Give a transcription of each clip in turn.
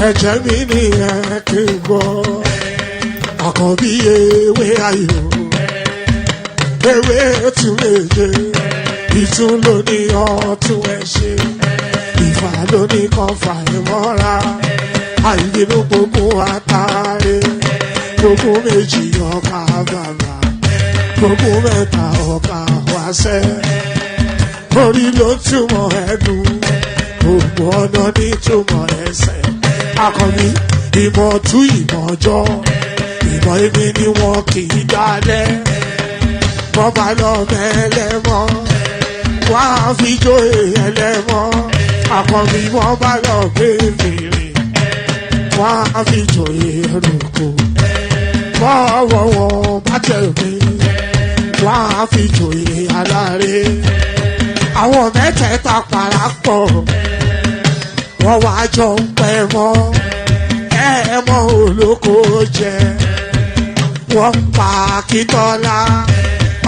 ẹ̀jẹ̀ mi ní ẹ̀ kí n gbọ́ àkànbí ewé ayò ewé tún méje ìtún ló ní ọtún ẹ̀ ṣe ìfà ló ní kan fà ẹ̀ mọ́ra àìbínú gbogbo àtàrẹ gbogbo méjì ọkà bàbà gbogbo mẹ́ta ọkà wáṣẹ́ orí ló túmọ̀ ẹnu gbogbo ọ̀nà ní túmọ̀ ẹsẹ̀ akọni ìmọ̀ tú ìmọ̀ jọ ìmọ̀ èmi ni wọn kì í dálẹ̀ wọ́n bá lọ mẹ́lẹ́mọ́ wọ́n á fi jó ẹlẹ́mọ́ akọni wọ́n bá lọ bèbèrè wọ́n á fi jó ẹrùkù bọ́wọ́ wọn bá tẹ̀lé wọ́n á fi jó aláre àwọn mẹ́tẹ̀ẹ̀ta parapọ̀ wọ́n wá jọ ń pẹ́ mọ́ ẹ̀ẹ́mọ́ olóko jẹ wọ́n pa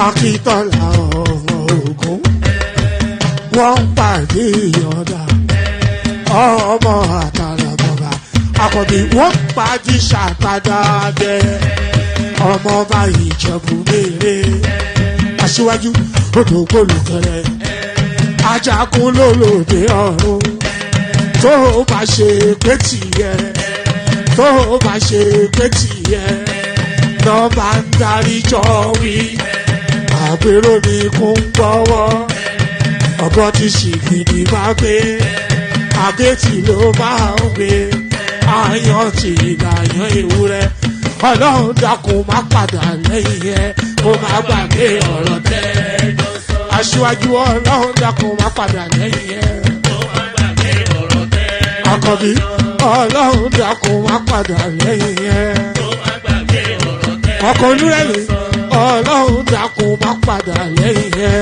Akíntọ́lá ọmọ Ògún wọ́n pàdé Ìyọ̀dà ọmọ Àtàlàbọ̀bà Àkànbí wọ́n pàdé Ṣàtàdàdẹ ọmọ ọba Ìjẹ̀bú Mèrè Aṣíwájú odò gbólùkẹrẹ ajagun lólòdì ọ̀run tó bá ṣe pé tìyẹ tó bá ṣe pé tìyẹ lọ́ bá ń darí jọ wí àpérò ní kún gbọ́wọ́ ọ̀bọ ti ṣìgìdì bá gbé àbẹ́tì ló máa ń gbé àyàn tí ìlàyàn ewúrẹ́ Ọlọ́run dákun má padà lẹ́yìn ẹ kó má gbàgbé ọ̀rọ̀ tẹ́ Aṣíwájú Ọlọ́run dákun má padà lẹ́yìn ẹ Àkànbí Ọlọ́run dákun má padà lẹ́yìn ẹ ọkọ̀ olúrẹ̀lẹ̀ Ọlọ́run dákun má padà lẹ́yìn ẹ.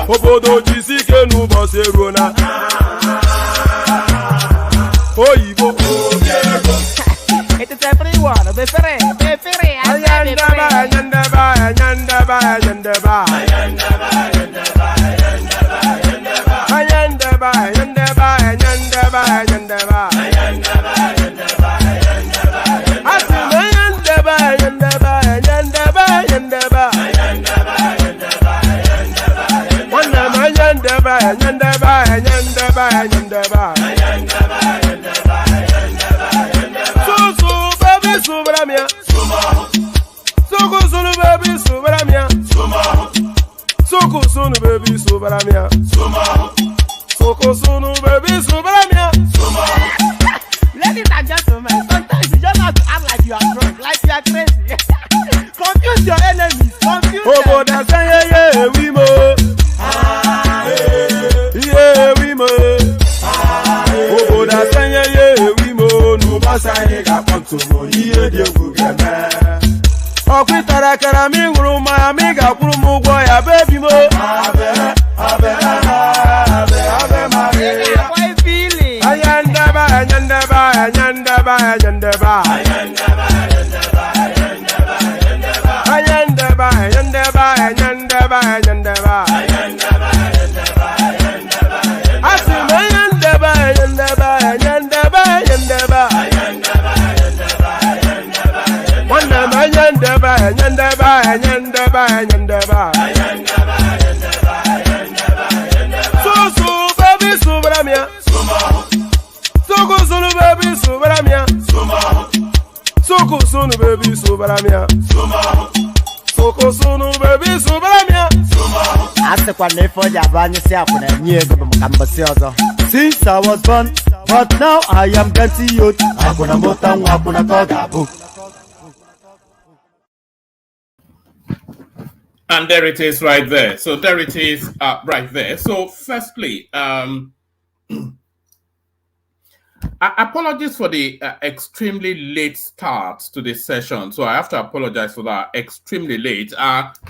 Obodo jisike n'ụbọchị eruo na oyibo It's everyone, be free, ayandaba Ladies and gentlemen, sometimes you just have to act like you are drunk, like you are crazy. Confuse your enemies, confuse them. Since I was born, but now I am getting youth. And there it is right there. So there it is right there. So firstly, apologies for the extremely late start to this session. So I have to apologize for that. Extremely late.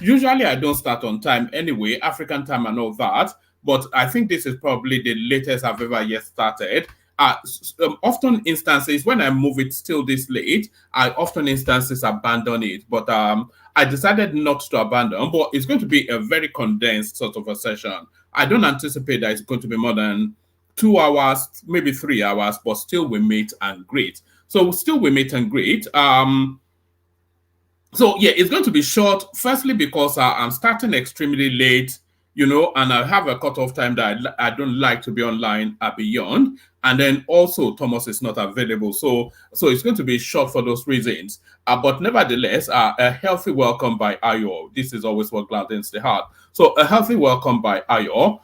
Usually I don't start on time anyway, African time and all that. But I think this is probably the latest I've ever yet started. Often instances when I move it still this late, I often instances abandon it. But I decided not to abandon. But it's going to be a very condensed sort of a session. I don't anticipate that it's going to be more than 2 hours, maybe 3 hours, but still we meet and greet. So still we meet and greet. So yeah, it's going to be short. Firstly, because I'm starting extremely late, you know, and I have a cutoff time that I don't like to be online beyond. And then also Thomas is not available. So it's going to be short for those reasons. But nevertheless, a healthy welcome by Ayo. This is always what gladdens the heart. So a healthy welcome by Ayo.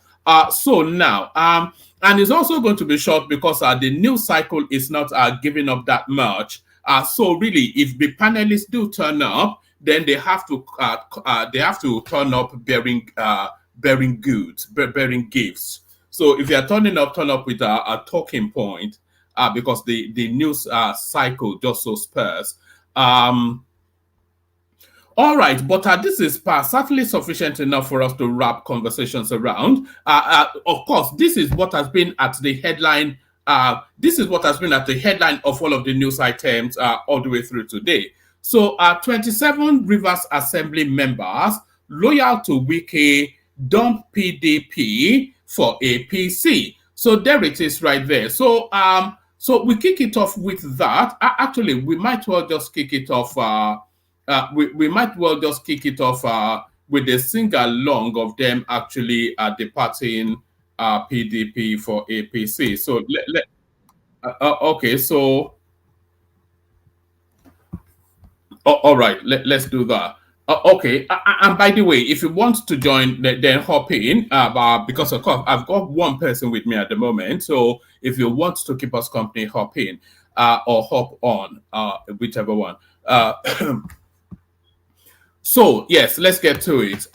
So now, and it's also going to be short because the news cycle is not giving up that much. So really, if the panelists do turn up, then they have to turn up bearing goods, bearing gifts. So if you are turn up with a talking point, because the news cycle just so sparse. All right, but this is certainly sufficient enough for us to wrap conversations around. Of course, this is what has been at the headline. This is what has been at the headline of all of the news items all the way through today. So 27 Rivers Assembly members loyal to Wike dump PDP for APC. So there it is right there. So so we kick it off with that. Actually, we might well just kick it off. We might well just kick it off with the sing-along of them actually departing PDP for APC. So okay, so all right, let's do that. Okay, and by the way, if you want to join, then hop in, because of course I've got one person with me at the moment. So if you want to keep us company, hop in or hop on, whichever one. So yes, let's get to it.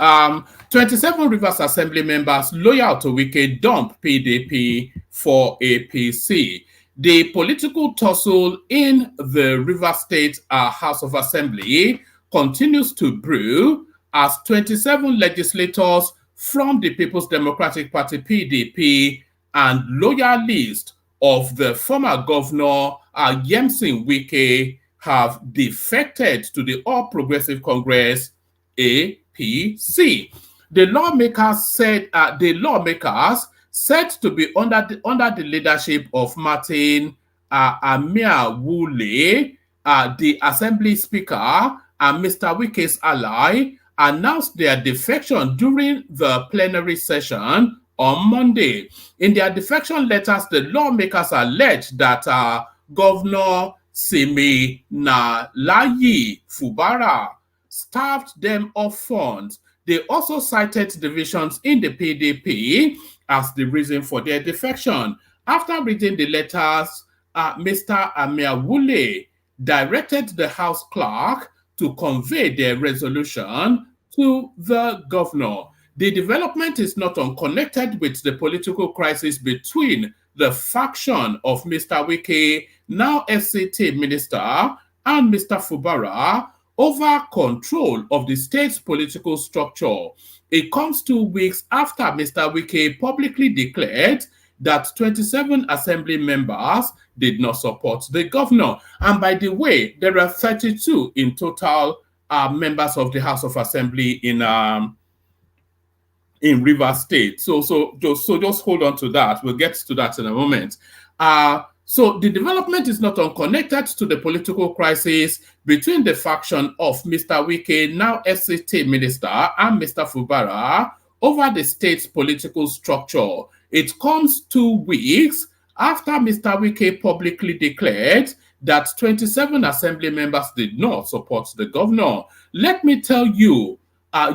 27 Rivers Assembly members loyal to Wike dump PDP for APC. The political tussle in the Rivers State House of Assembly continues to brew as 27 legislators from the People's Democratic Party PDP and loyalists of the former governor Yemsin Wike have defected to the All Progressive Congress APC. The lawmakers said to be under the leadership of Martin Amia Wule, the Assembly Speaker, and Mr. Wike's ally, announced their defection during the plenary session on Monday. In their defection letters, the lawmakers allege that Governor Siminalayi Fubara starved them of funds. They also cited divisions in the PDP as the reason for their defection. After reading the letters, Mr. Amiawule directed the House clerk to convey their resolution to the governor. The development is not unconnected with the political crisis between the faction of Mr. Wike, now FCT minister, and Mr. Fubara over control of the state's political structure. It comes 2 weeks after Mr. Wike publicly declared that 27 assembly members did not support the governor. And by the way, there are 32 in total members of the House of Assembly in Rivers State. So just hold on to that. We'll get to that in a moment. So the development is not unconnected to the political crisis between the faction of Mr. Wike, now FCT minister, and Mr. Fubara over the state's political structure. It comes 2 weeks after Mr. Wike publicly declared that 27 assembly members did not support the governor. Let me tell you,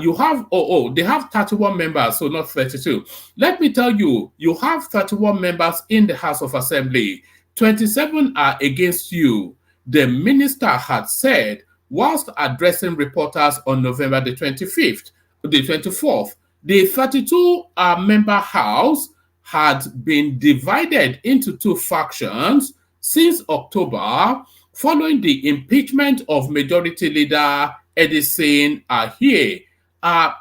you have, they have 31 members, so not 32. Let me tell you, you have 31 members in the House of Assembly. 27 are against you, the minister had said whilst addressing reporters on November the 24th. The 32-member House had been divided into 2 factions since October following the impeachment of Majority Leader Edison Ahie.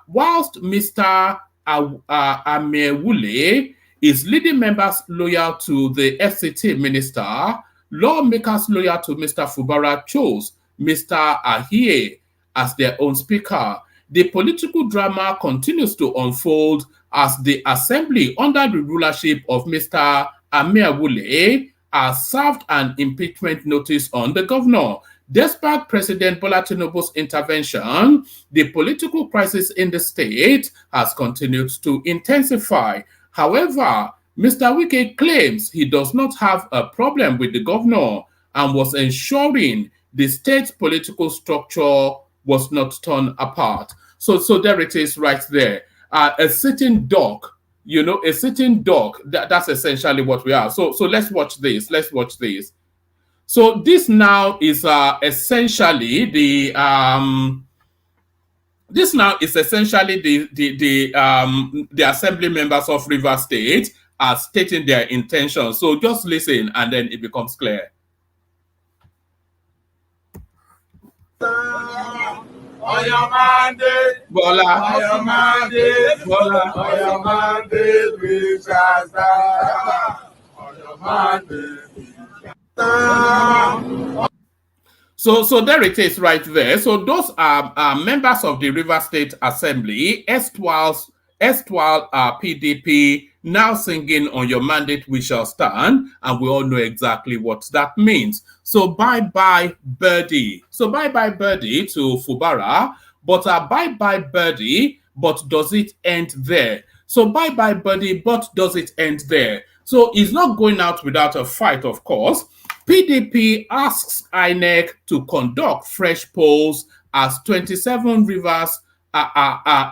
Whilst Mr. Amewule is leading members loyal to the FCT minister, lawmakers loyal to Mr. Fubara chose Mr. Ahie as their own speaker. The political drama continues to unfold as the assembly under the rulership of Mr. Amewule has served an impeachment notice on the governor. Despite President Bola Tinubu's intervention, the political crisis in the state has continued to intensify. However, Mr. Wike claims he does not have a problem with the governor and was ensuring the state's political structure was not torn apart. So there it is right there. A sitting duck, a sitting duck, that's essentially what we are. So let's watch this. So this now is essentially the assembly members of Rivers State are stating their intentions. So just listen and then it becomes clear. On your mandate, Bola. on your mandate, Bola. on your mandate, we shall stand. On your mandate, we shall stand. So there it is right there. So those are members of the River State Assembly, erstwhile PDP, now singing on your mandate we shall stand, and we all know exactly what that means. So bye-bye birdie. So bye-bye birdie to Fubara, but bye-bye birdie, but does it end there? So bye-bye birdie, but does it end there? So he's not going out without a fight, of course. PDP asks INEC to conduct fresh polls as 27 Rivers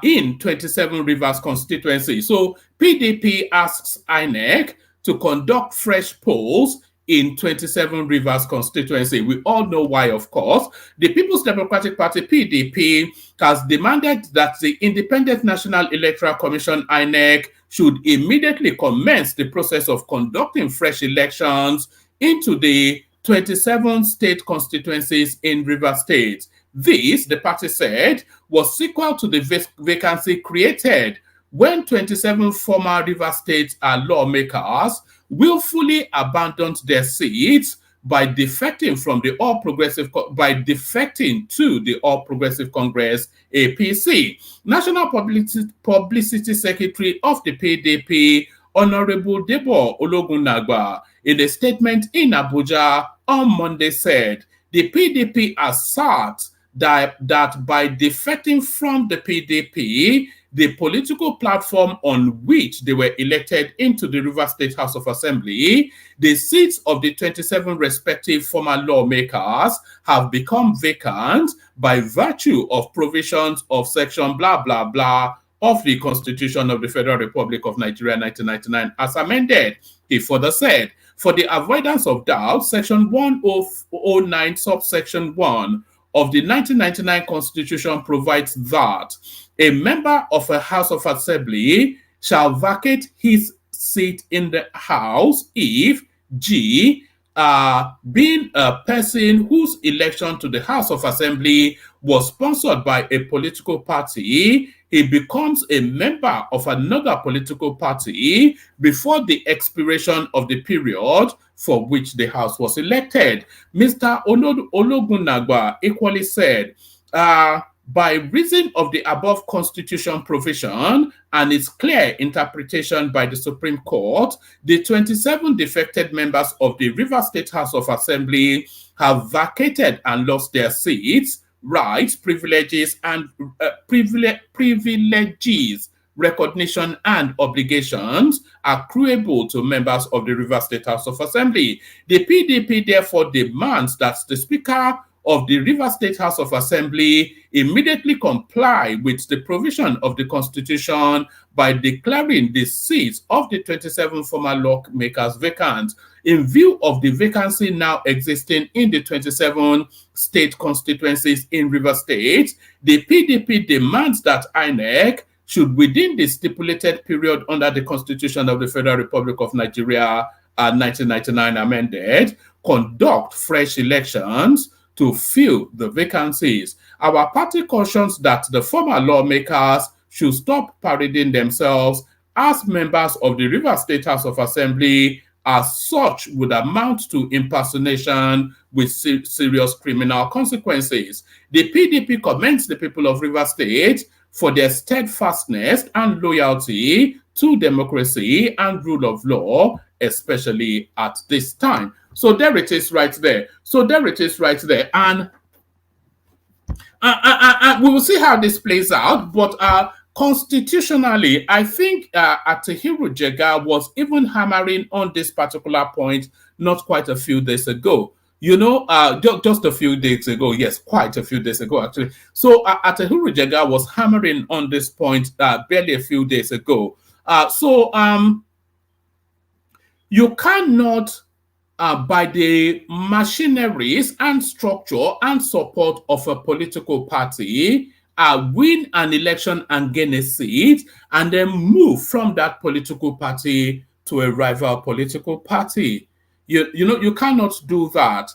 in 27 Rivers constituency. So PDP asks INEC to conduct fresh polls in 27 Rivers constituency. We all know why, of course. The People's Democratic Party, PDP, has demanded that the Independent National Electoral Commission, INEC, should immediately commence the process of conducting fresh elections into the 27 state constituencies in Rivers State. This, the party said, was sequel to the vacancy created when 27 former Rivers State lawmakers willfully abandoned their seats by defecting to the All Progressive Congress APC. National Publicity Secretary of the PDP, Honorable Debo Ologunagba, in a statement in Abuja on Monday said the PDP asserts that by defecting from the PDP, the political platform on which they were elected into the Rivers State House of Assembly, the seats of the 27 respective former lawmakers have become vacant by virtue of provisions of section blah, blah, blah of the Constitution of the Federal Republic of Nigeria 1999 as amended. He further said, for the avoidance of doubt, section 1009 subsection 1 of the 1999 Constitution provides that a member of a House of Assembly shall vacate his seat in the House if G, being a person whose election to the House of Assembly was sponsored by a political party, he becomes a member of another political party before the expiration of the period for which the House was elected. Mr. Ologunagba equally said, by reason of the above constitution provision and its clear interpretation by the Supreme Court, the 27 defected members of the Rivers State House of Assembly have vacated and lost their seats, rights, privileges, and privileges, recognition, and obligations accruable to members of the Rivers State House of Assembly. The PDP therefore demands that the Speaker of the Rivers State House of Assembly immediately comply with the provision of the Constitution by declaring the seats of the 27 former lawmakers vacant. In view of the vacancy now existing in the 27 state constituencies in Rivers State, the PDP demands that INEC should, within the stipulated period under the Constitution of the Federal Republic of Nigeria 1999 amended, conduct fresh elections to fill the vacancies. Our party cautions that the former lawmakers should stop parading themselves as members of the Rivers State House of Assembly, as such would amount to impersonation with serious criminal consequences. The PDP commends the people of Rivers State for their steadfastness and loyalty to democracy and rule of law, especially at this time. So there it is right there. And we will see how this plays out. But constitutionally, I think Atahiru Jega was even hammering on this particular point not quite a few days ago. You know, just a few days ago. Yes, quite a few days ago, actually. So Atahiru Jega was hammering on this point barely a few days ago. You cannot, by the machineries and structure and support of a political party, win an election and gain a seat, and then move from that political party to a rival political party. You know, you cannot do that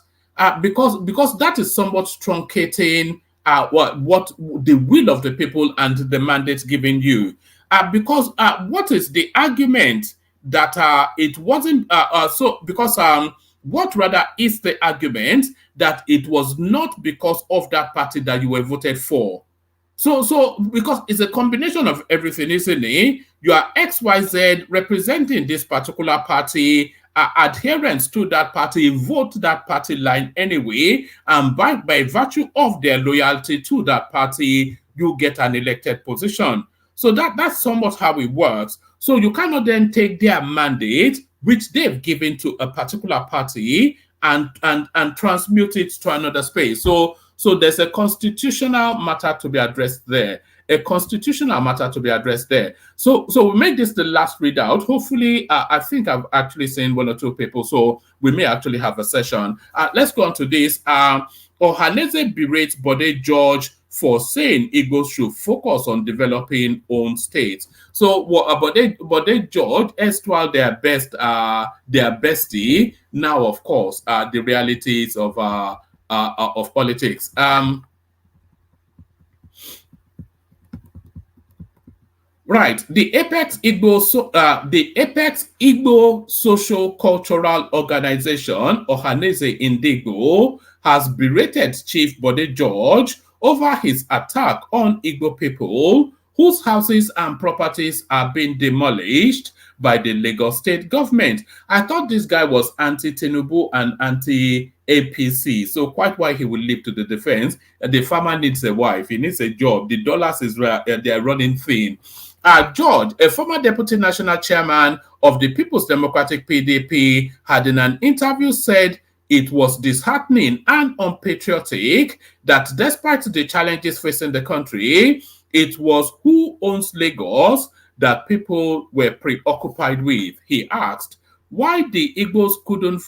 because that is somewhat truncating what the will of the people and the mandate given you. Because what is the argument that it wasn't what rather is the argument that it was not because of that party that you were voted for? So because it's a combination of everything, isn't it? You are XYZ representing this particular party, adherents to that party, vote that party line anyway, and by virtue of their loyalty to that party, you get an elected position. So that's somewhat how it works. So you cannot then take their mandate, which they've given to a particular party, and transmute it to another space. So there's a constitutional matter to be addressed there. So we make this the last readout. Hopefully, I think I've actually seen one or two people, so we may actually have a session. Let's go on to this. Ohaneze berates Bode George for saying Igbo should focus on developing own states. So Bode George, erstwhile their bestie, now of course the realities of politics. Right, the Apex Igbo Social Cultural Organization, Ohaneze Indigo, has berated Chief Bode George over his attack on Igbo people whose houses and properties are being demolished by the Lagos state government. I thought this guy was anti-Tinubu and APC. So quite why he will leap to the defense. The farmer needs a wife. He needs a job. The dollars is they are running thin. George, a former deputy national chairman of the People's Democratic PDP, had in an interview said it was disheartening and unpatriotic that despite the challenges facing the country, it was who owns Lagos that people were preoccupied with. He asked why the Igbos couldn't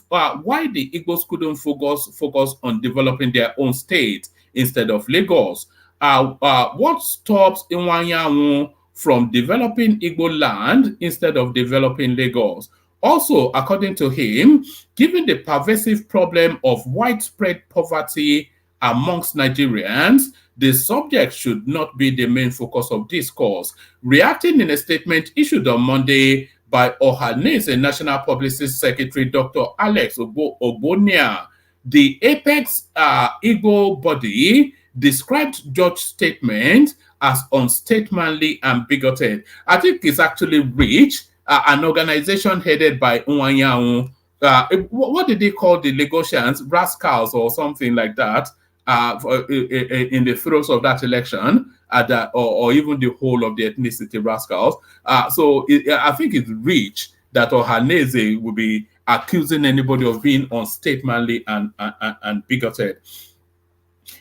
focus on developing their own state instead of Lagos. What stops Iwanyanwu from developing Igbo land instead of developing Lagos? Also, according to him, given the pervasive problem of widespread poverty amongst Nigerians, the subject should not be the main focus of discourse. Reacting in a statement issued on Monday by Ohanese National Publicist Secretary Dr. Alex Ogbonia, the Apex Igbo body described George's statement as unstatesmanly and bigoted. I think it's actually Reach, an organization headed by Nwanyanwu. What did they call the Lagosians? Rascals or something like that, in the throes of that election, or even the whole of the ethnicity rascals. I think it's Reach that Ohanese will be accusing anybody of being unstatesmanly and bigoted.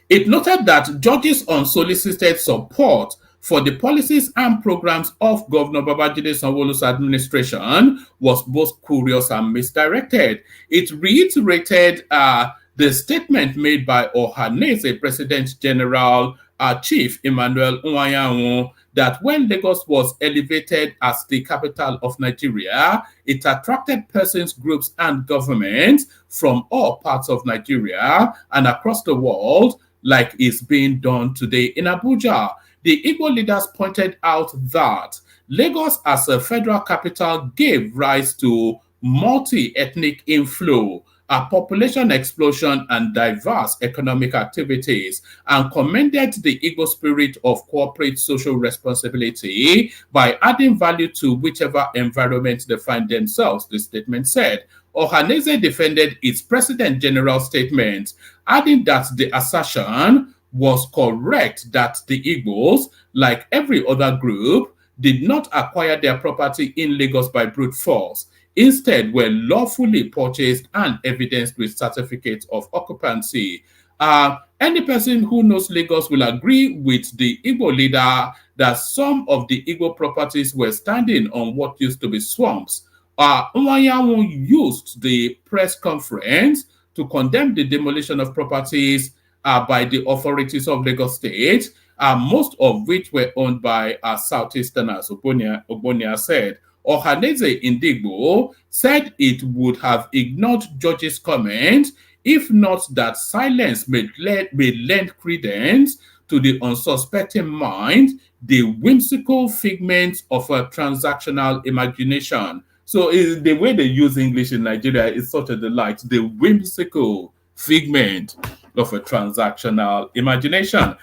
It noted that George's unsolicited support for the policies and programs of Governor Babajide Sanwo-Olu's administration was both curious and misdirected. It reiterated the statement made by Ohanese President General Chief Emmanuel Nwanyanwu that when Lagos was elevated as the capital of Nigeria, it attracted persons, groups, and governments from all parts of Nigeria and across the world, like is being done today in Abuja. The Igbo leaders pointed out that Lagos as a federal capital gave rise to multi-ethnic inflow, a population explosion, and diverse economic activities, and commended the Igbo spirit of corporate social responsibility by adding value to whichever environment they find themselves, the statement said. Ohanese defended its President General statement, adding that the assertion was correct that the Igbos, like every other group, did not acquire their property in Lagos by brute force. Instead, were lawfully purchased and evidenced with certificates of occupancy. Any person who knows Lagos will agree with the Igbo leader that some of the Igbo properties were standing on what used to be swamps. Nwanyanwu used the press conference to condemn the demolition of properties by the authorities of Lagos State, most of which were owned by Southeasterners, Ogbonia said. Ohanese Indigbo said it would have ignored George's comment if not that silence may lend credence to the unsuspecting mind, the whimsical figment of a transactional imagination. So the way they use English in Nigeria is such a delight. The whimsical figment of a transactional imagination.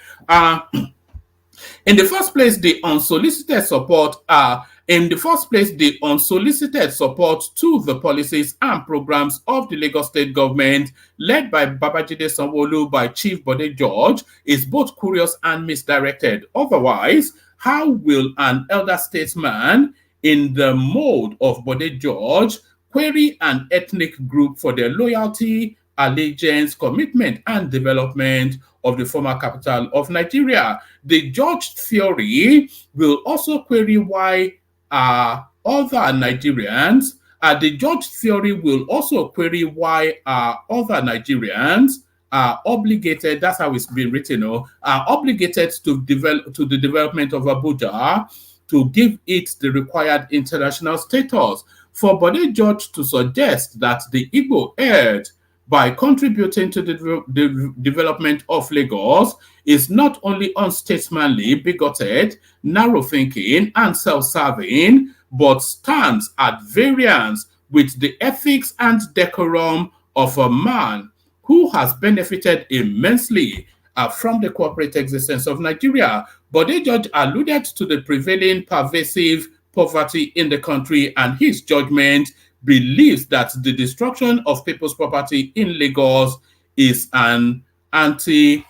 In the first place, the unsolicited support to the policies and programs of the Lagos State government, led by Babajide Sanwo-Olu by Chief Bode George, is both curious and misdirected. Otherwise, how will an elder statesman in the mode of Bode George query an ethnic group for their loyalty, allegiance, commitment, and development of the former capital of Nigeria? The George theory will also query why other Nigerians. The George theory will also query why other Nigerians are obligated. That's how it's been written. Are obligated to the development of Abuja to give it the required international status. For Bode George to suggest that the Igbo erred by contributing to the development of Lagos is not only unstatesmanly, bigoted, narrow-thinking, and self-serving, but stands at variance with the ethics and decorum of a man who has benefited immensely from the corporate existence of Nigeria. Bode George alluded to the prevailing pervasive poverty in the country and his judgment believes that the destruction of people's property in Lagos is an anti.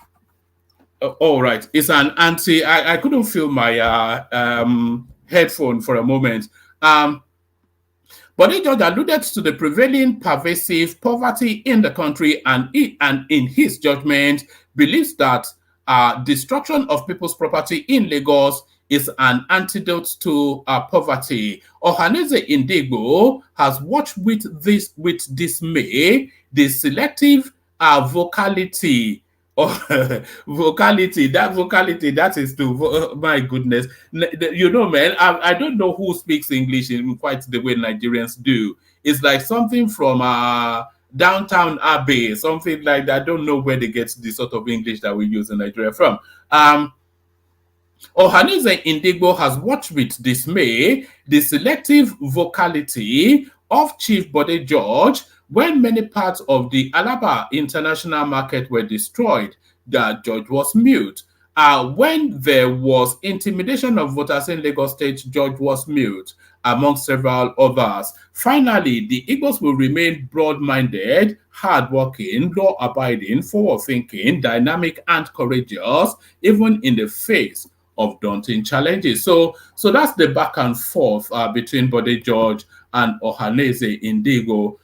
All right, it's an anti. I couldn't feel my headphone for a moment. But George alluded to the prevailing pervasive poverty in the country, and in his judgment, believes that destruction of people's property in Lagos is an antidote to poverty. Ohaneze Indigbo has watched with dismay the selective vocality vocality, that is to, my goodness. You know, man, I don't know who speaks English in quite the way Nigerians do. It's like something from Downtown Abbey, something like that. I don't know where they get the sort of English that we use in Nigeria from. Ohaneze Indigbo has watched with dismay the selective vocality of Chief Bode George when many parts of the Alaba International Market were destroyed. That George was mute. When there was intimidation of voters in Lagos State, George was mute, among several others. Finally, the Igbos will remain broad-minded, hard-working, law-abiding, forward-thinking, dynamic, and courageous, even in the face of daunting challenges. So that's the back and forth between Bode George and Ohaneze Indigbo.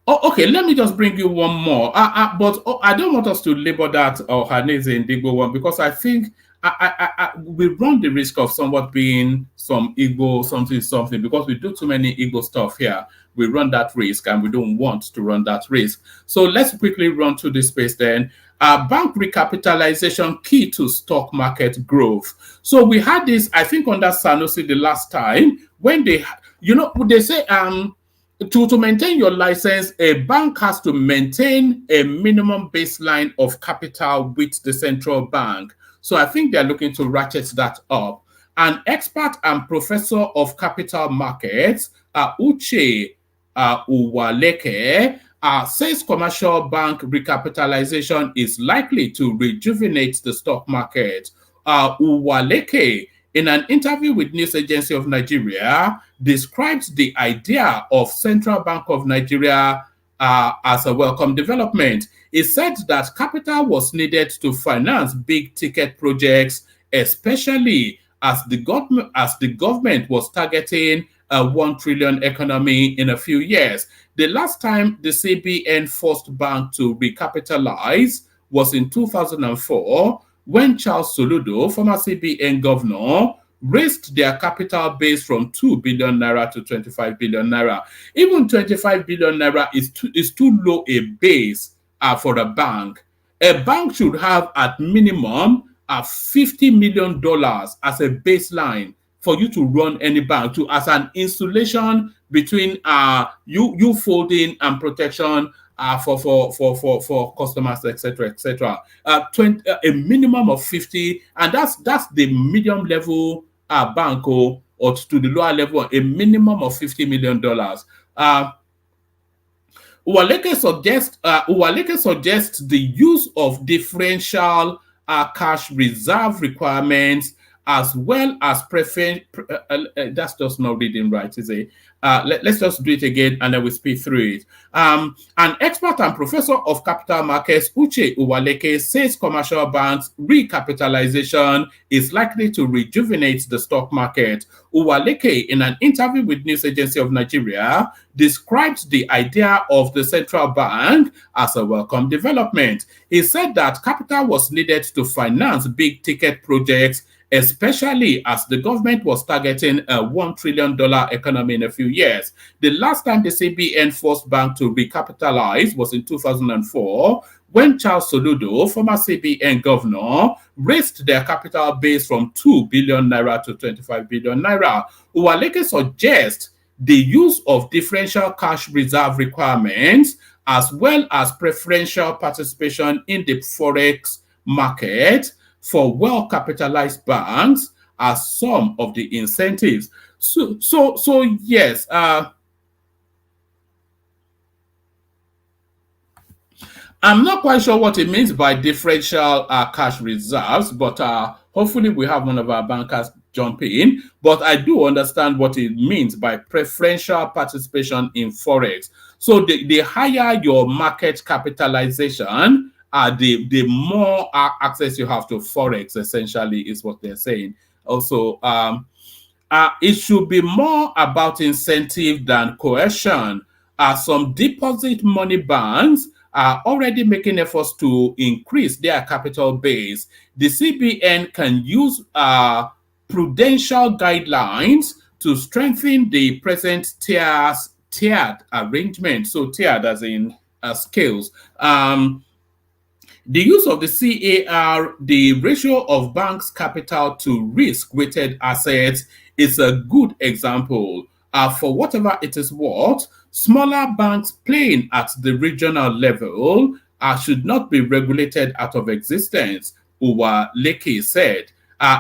Okay, let me just bring you one more. But I don't want us to label that Ohaneze Indigbo one, because I think we run the risk of somewhat being some Igbo something, because we do too many Igbo stuff here. We run that risk, and we don't want to run that risk. So let's quickly run through this space then. Bank recapitalization key to stock market growth. So we had this, I think, under Sanusi the last time, when they say to maintain your license, a bank has to maintain a minimum baseline of capital with the central bank. So I think they're looking to ratchet that up. An expert and professor of capital markets, Uche Uwaleke, says commercial bank recapitalization is likely to rejuvenate the stock market. Uwaleke, in an interview with News Agency of Nigeria, described the idea of Central Bank of Nigeria as a welcome development. He said that capital was needed to finance big ticket projects, especially as the government was targeting a 1 trillion economy in a few years. The last time the CBN forced bank to recapitalize was in 2004, when Charles Soludo, former CBN governor, raised their capital base from 2 billion naira to 25 billion naira. Even 25 billion naira is too low a base for a bank. A bank should have at minimum $50 million as a baseline for you to run any bank, as an insulation between you folding and protection for customers, etc. A minimum of 50, and that's the medium level bank, or to the lower level, a minimum of $50 million. Uwaleke suggests the use of differential cash reserve requirements, as well as that's just not reading right, is it? Let's just do it again, and then we speed through it. An expert and professor of capital markets, Uche Uwaleke, says commercial banks recapitalization is likely to rejuvenate the stock market. Uwaleke, in an interview with News Agency of Nigeria, described the idea of the central bank as a welcome development. He said that capital was needed to finance big ticket projects, especially as the government was targeting a $1 trillion economy in a few years. The last time the CBN forced bank to recapitalize was in 2004, when Charles Soludo, former CBN governor, raised their capital base from 2 billion naira to 25 billion naira. Uwaleke suggests the use of differential cash reserve requirements, as well as preferential participation in the forex market for well-capitalized banks, as some of the incentives. So yes, I'm not quite sure what it means by differential cash reserves, but hopefully we have one of our bankers jump in, but I do understand what it means by preferential participation in forex. So the higher your market capitalization, the more access you have to forex. Essentially, is what they're saying. Also, it should be more about incentive than coercion. Some deposit money banks are already making efforts to increase their capital base. The CBN can use prudential guidelines to strengthen the present tiered arrangement. So tiered as in scales. The use of the CAR, the ratio of banks' capital to risk-weighted assets, is a good example. For whatever it is worth, smaller banks playing at the regional level should not be regulated out of existence, Uwa Leke said.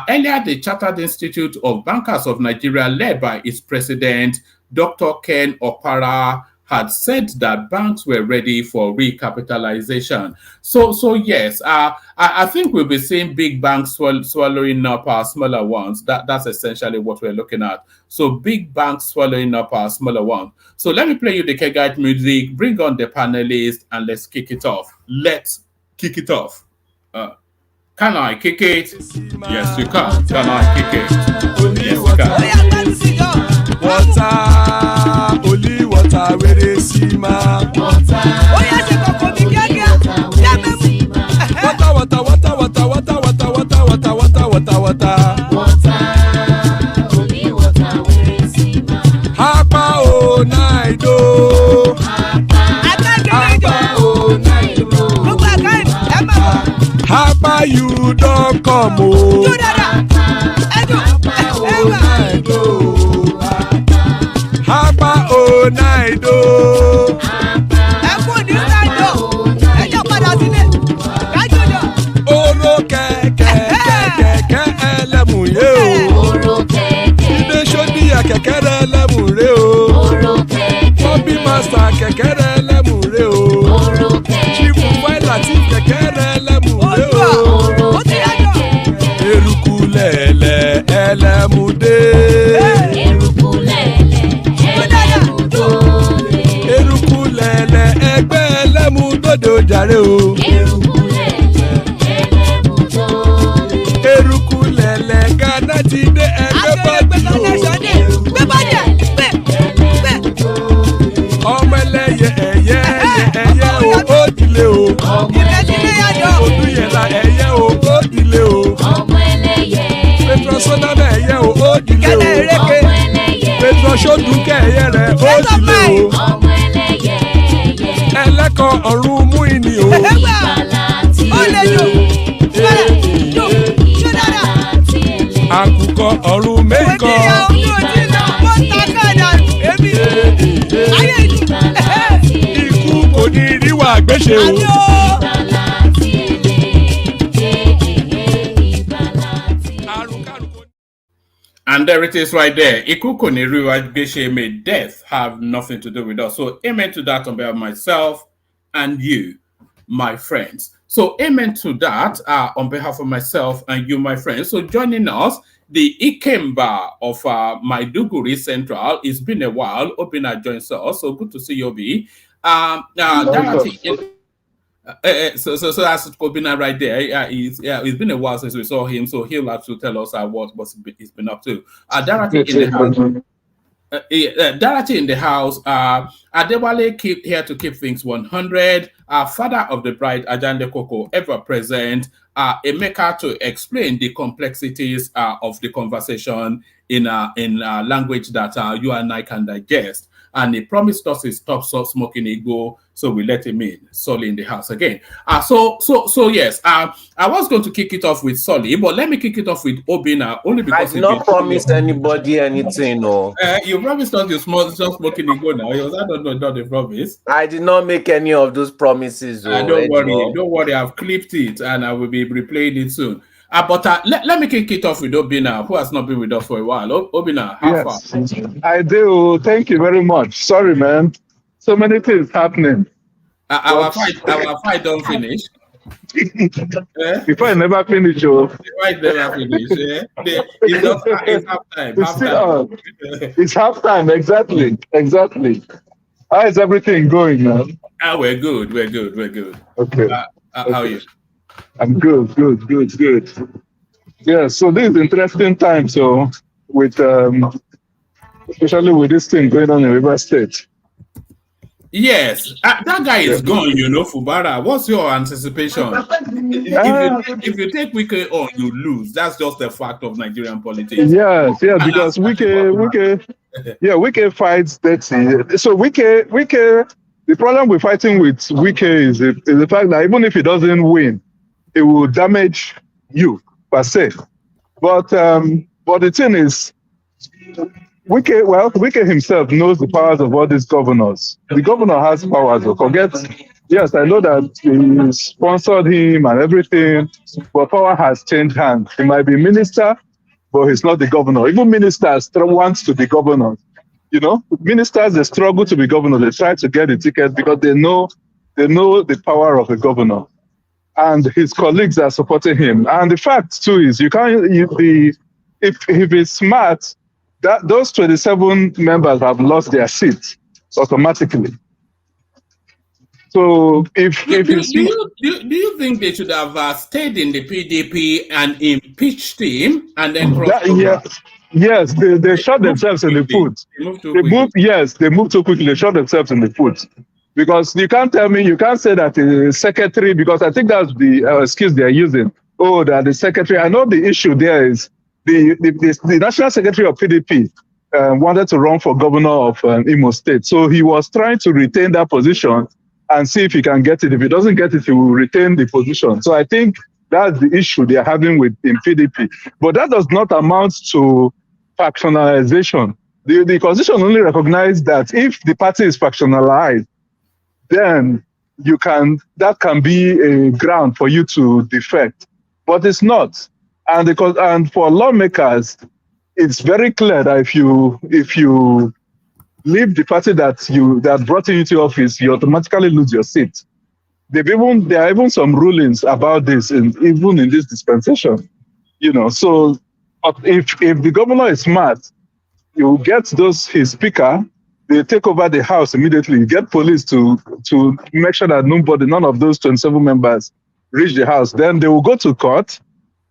Earlier, the Chartered Institute of Bankers of Nigeria, led by its president, Dr. Ken Opara, had said that banks were ready for recapitalization. So yes, I think we'll be seeing big banks swallowing up our smaller ones. That's essentially what we're looking at. So big banks swallowing up our smaller ones. So let me play you the Kegite music, bring on the panelists, and let's kick it off. Let's kick it off. Can I kick it? Yes, you can. Can I kick it? Yes, you can. Only water, where they see ma. Water, only water, where they see ma. Hapa o naido. Hapa you don't come o. Hapa o naido. Oro kẹ̀kẹ́ ẹlẹ́mù yé o. Ilé sọ́dí kẹ̀kẹ́ rẹ̀ ẹlẹ́mù rẹ̀ o. Bobby master kẹ̀kẹ́ rẹ̀ ẹlẹ́mù rẹ̀ o. Chifu Faila ti kẹ̀kẹ́ rẹ̀ ẹlẹ́mù rẹ̀ o. Eruku lẹ̀lẹ̀ ẹlẹ́mù dé. Eruku lẹ̀lẹ̀ ẹgbẹ́ ẹlẹ́mù dòde ojàre o. Eruku lẹ̀lẹ̀ Ghana ti dé ẹgbẹ́ bọ́dì o. Ọmọ ẹlẹ́yẹ ẹ̀yẹ o ó dilé o. Odúyẹ̀lá ẹ̀yẹ o ó dilé o. Petrosoname ẹ̀yẹ o ó dilé o. Petrosodunke ẹ̀yẹ rẹ̀ ó dilé o. Ẹlẹ́kọ̀ ọ̀run mú ìní o. Àkùkọ ọ̀run mẹ́kọ̀. Ikú kò ní ríwà gbéṣe o. And there it is right there. Ikuko ni riwa gbeshe, may death have nothing to do with us. So amen to that on behalf of myself and you, my friends. So amen to that on behalf of myself and you, my friends. So joining us, the Ikemba of Maiduguri Central. It's been a while. Obina joins us. So good to see you, Obi. So that's Obina right there. It's been a while since we saw him, so he'll have to tell us what he's been up to. Darati in the house. Darati in the house. Adewale here to keep things 100. Father of the bride, Ajande Koko, ever present. Emeka to explain the complexities of the conversation in language that you and I can digest. And he promised us he stopped smoking ego, so we let him in. Solly in the house again. So yes. I was going to kick it off with Solly, but let me kick it off with Obina only because I did not promise anybody anything. No. You promised us you stop smoking ego now. I don't know, not the promise. I did not make any of those promises. Don't worry. I've clipped it and I will be replaying it soon. But let me kick it off with Obina, who has not been with us for a while. Obina, how far? I do. Thank you very much. Sorry, man. So many things happening. Our fight don't finish. Eh? Before I never finish, oh. Why never finish? Eh? It's half time. It's still on. It's halftime, exactly. How is everything going now? We're good. Okay. How are you? I'm good. Yeah, so this is interesting time. So with especially with this thing going on in River State. Yes, that guy is gone. Fubara. What's your anticipation? If you take Wike on, you lose. That's just a fact of Nigerian politics. Yes, because Wike fights dirty. So Wike, the problem we're fighting with Wike is the fact that even if he doesn't win, it will damage you per se. But the thing is, Wike himself knows the powers of all these governors. The governor has powers. Yes, I know that he sponsored him and everything, but power has changed hands. He might be minister, but he's not the governor. Even ministers want to be governors. Ministers, they struggle to be governor. They try to get the ticket because they know the power of the governor. And his colleagues are supporting him. And the fact too is if he's smart, that those 27 members have lost their seats automatically. So do you think they should have stayed in the PDP and impeached him and then Yes, they shot themselves in the foot. They moved too quickly. They shot themselves in the foot. Because you can't say that the secretary, because I think that's the excuse they're using. Oh, that the secretary. I know the issue there is the national secretary of PDP wanted to run for governor of Imo State. So he was trying to retain that position and see if he can get it. If he doesn't get it, he will retain the position. So I think that's the issue they're having in PDP. But that does not amount to factionalization. The constitution only recognizes that if the party is factionalized, then that can be a ground for you to defect. But it's not. And for lawmakers, it's very clear that if you leave the party that brought you into office, you automatically lose your seat. There are even some rulings about this, even in this dispensation. So if the governor is smart, you get his speaker, they take over the house immediately. You get police to make sure that none of those 27 members reach the house. Then they will go to court,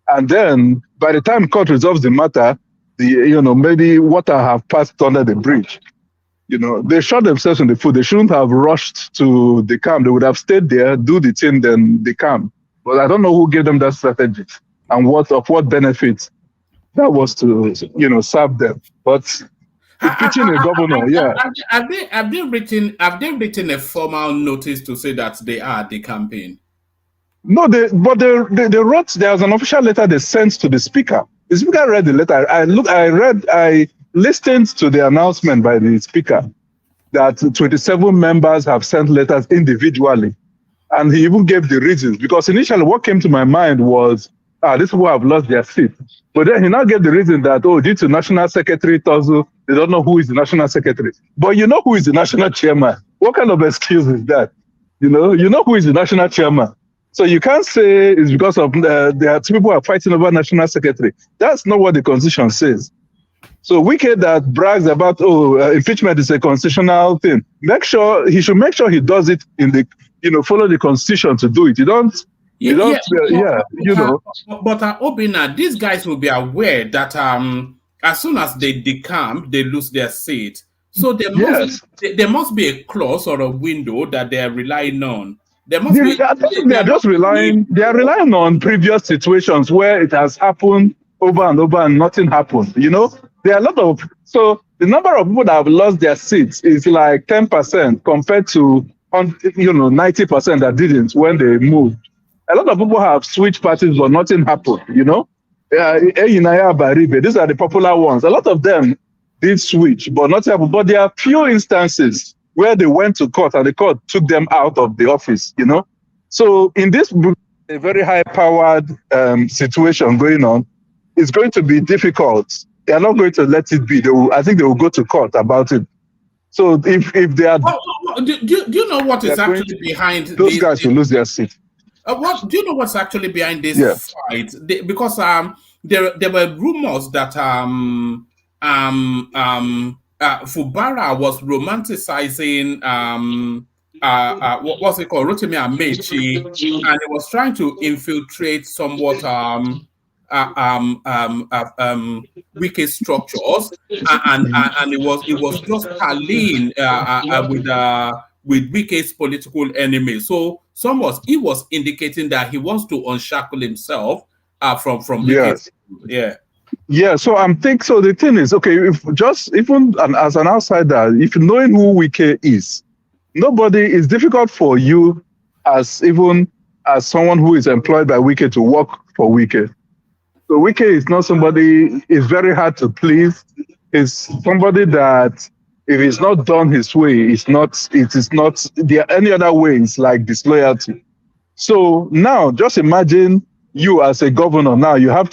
and then by the time court resolves the matter, maybe water have passed under the bridge. They shot themselves in the foot. They shouldn't have rushed to the camp. They would have stayed there, do the thing, then the camp. But I don't know who gave them that strategy and what benefit that was to serve them. But impeaching a governor, Have they written a formal notice to say that they are the campaign? No, they wrote. There was an official letter they sent to the speaker. The speaker read the letter. I listened to the announcement by the speaker that 27 members have sent letters individually, and he even gave the reasons. Because initially, what came to my mind was, these people have lost their seat. But then he now gave the reason that, due to National Secretary Tozu, they don't know who is the National Secretary. But you know who is the National Chairman. What kind of excuse is that? You know who is the National Chairman. So you can't say it's because of there are two people who are fighting over National Secretary. That's not what the Constitution says. So Wike that brags about, impeachment is a constitutional thing. He should make sure he does it in the, follow the Constitution to do it. But Obina, these guys will be aware that as soon as they decamp, they lose their seat. So there must be a clause or a window that they are relying on. They are relying on previous situations where it has happened over and over and nothing happened. There are so the number of people that have lost their seats is like 10% compared to 90% that didn't when they moved. A lot of people have switched parties, but nothing happened. These are the popular ones. A lot of them did switch, but nothing happened. But there are few instances where they went to court and the court took them out of the office. So in this a very high-powered situation going on, it's going to be difficult. They are not going to let it be. I think they will go to court about it. So if they are, do you know what is actually behind those guys will lose their seat? What do you know? What's actually behind this Yeah. fight? Because there were rumors that Fubara was romanticizing what's it called, Rotimi Amechi, and he was trying to infiltrate somewhat wicked structures, and it was just parlaying with Wike's political enemies. So he was indicating that he wants to unshackle himself from Wike's. Yes. Yeah, so so the thing is, okay, if just even as an outsider, if knowing who Wike is, it's difficult for you as someone who is employed by Wike to work for Wike. So Wike is not somebody, it's very hard to please. It's somebody that if it's not done his way, it is not any other way, it's like disloyalty. So now just imagine you as a governor, now you have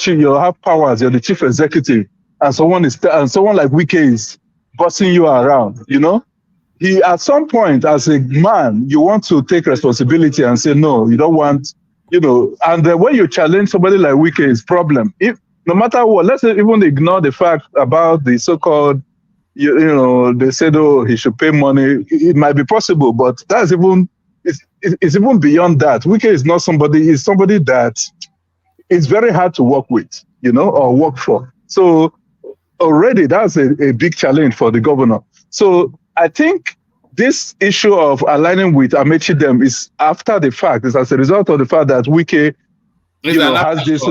powers, you're the chief executive, and someone like Wike is bossing you around, He, at some point, as a man, you want to take responsibility and say, no, you don't want, and when you challenge somebody like Wike, is problem. If no matter what, let's even ignore the fact about the so-called, they said, oh, he should pay money. It might be possible, but that's it's even beyond that. Wike is not somebody, he's somebody that is very hard to work with, or work for. So already that's a big challenge for the governor. So I think this issue of aligning with Amechi them is after the fact. It's as a result of the fact that Wike, has this.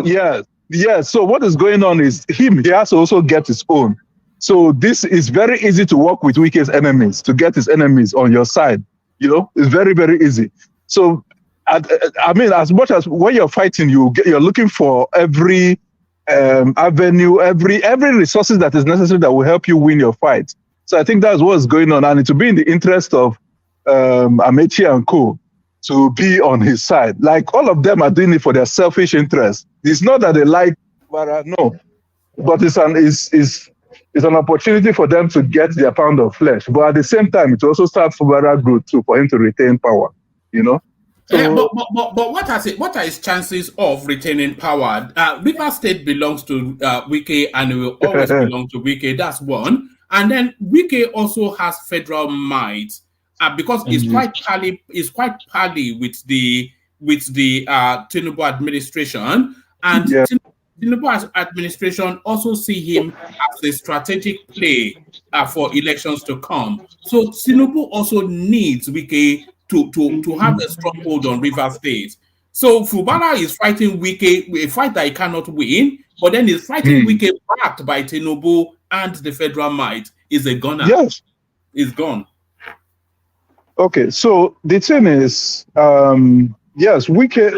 Yes. So what is going on is he has to also get his own. So this is very easy to work with Wike's enemies, to get his enemies on your side. It's very, very easy. So I mean, as much as when you're fighting, you're looking for every avenue, every resources that is necessary that will help you win your fight. So I think that's what's going on, and it will be in the interest of Amechi and co to be on his side. Like all of them are doing it for their selfish interest. It's not that they like Fubara, no, but it's an opportunity for them to get their pound of flesh. But at the same time, it also starts Fubara good too for him to retain power. So, yeah, but what are his chances of retaining power? Rivers State belongs to Wike, and it will always belong to Wike. That's one. And then Wike also has federal might because it's quite pally with the Tinubu administration, and Tinubu administration also see him as a strategic play for elections to come. So Tinubu also needs Wike to have a stronghold on Rivers State. So Fubara is fighting Wike, a fight that he cannot win, but then he's fighting Wike backed by Tinubu and the federal might. Is a gunner. Yes. Is gone. Okay, so the thing is, yes, Wike,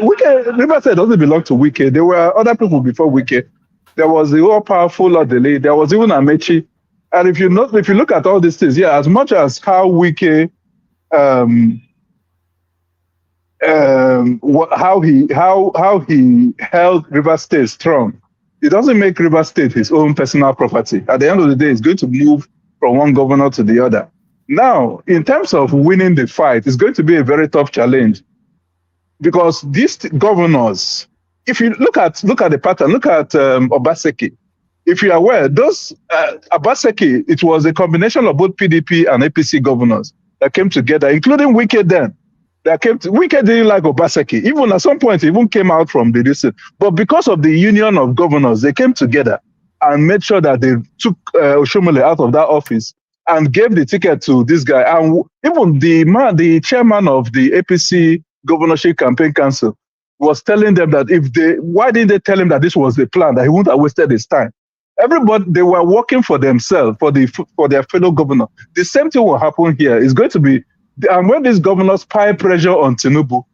Rivers State doesn't belong to Wike. There were other people before Wike. There was the all-powerful Odele. There was even Amechi. And if you look at all these things, as much as how Wike how he held Rivers State strong, it doesn't make Rivers State his own personal property. At the end of the day, it's going to move from one governor to the other. Now, in terms of winning the fight, it's going to be a very tough challenge because these governors, if you look at the pattern, look at Obaseki. If you are aware, those Obaseki, it was a combination of both PDP and APC governors that came together, including Wike then. Wike didn't like Obaseki. Even at some point, he even came out from the district. But because of the union of governors, they came together and made sure that they took Oshomole out of that office and gave the ticket to this guy. And even the chairman of the APC Governorship Campaign Council was telling them that why didn't they tell him that this was the plan, that he wouldn't have wasted his time? Everybody, they were working for themselves, for their fellow governor. The same thing will happen here. It's going to be, and when these governors pile pressure on Tinubu,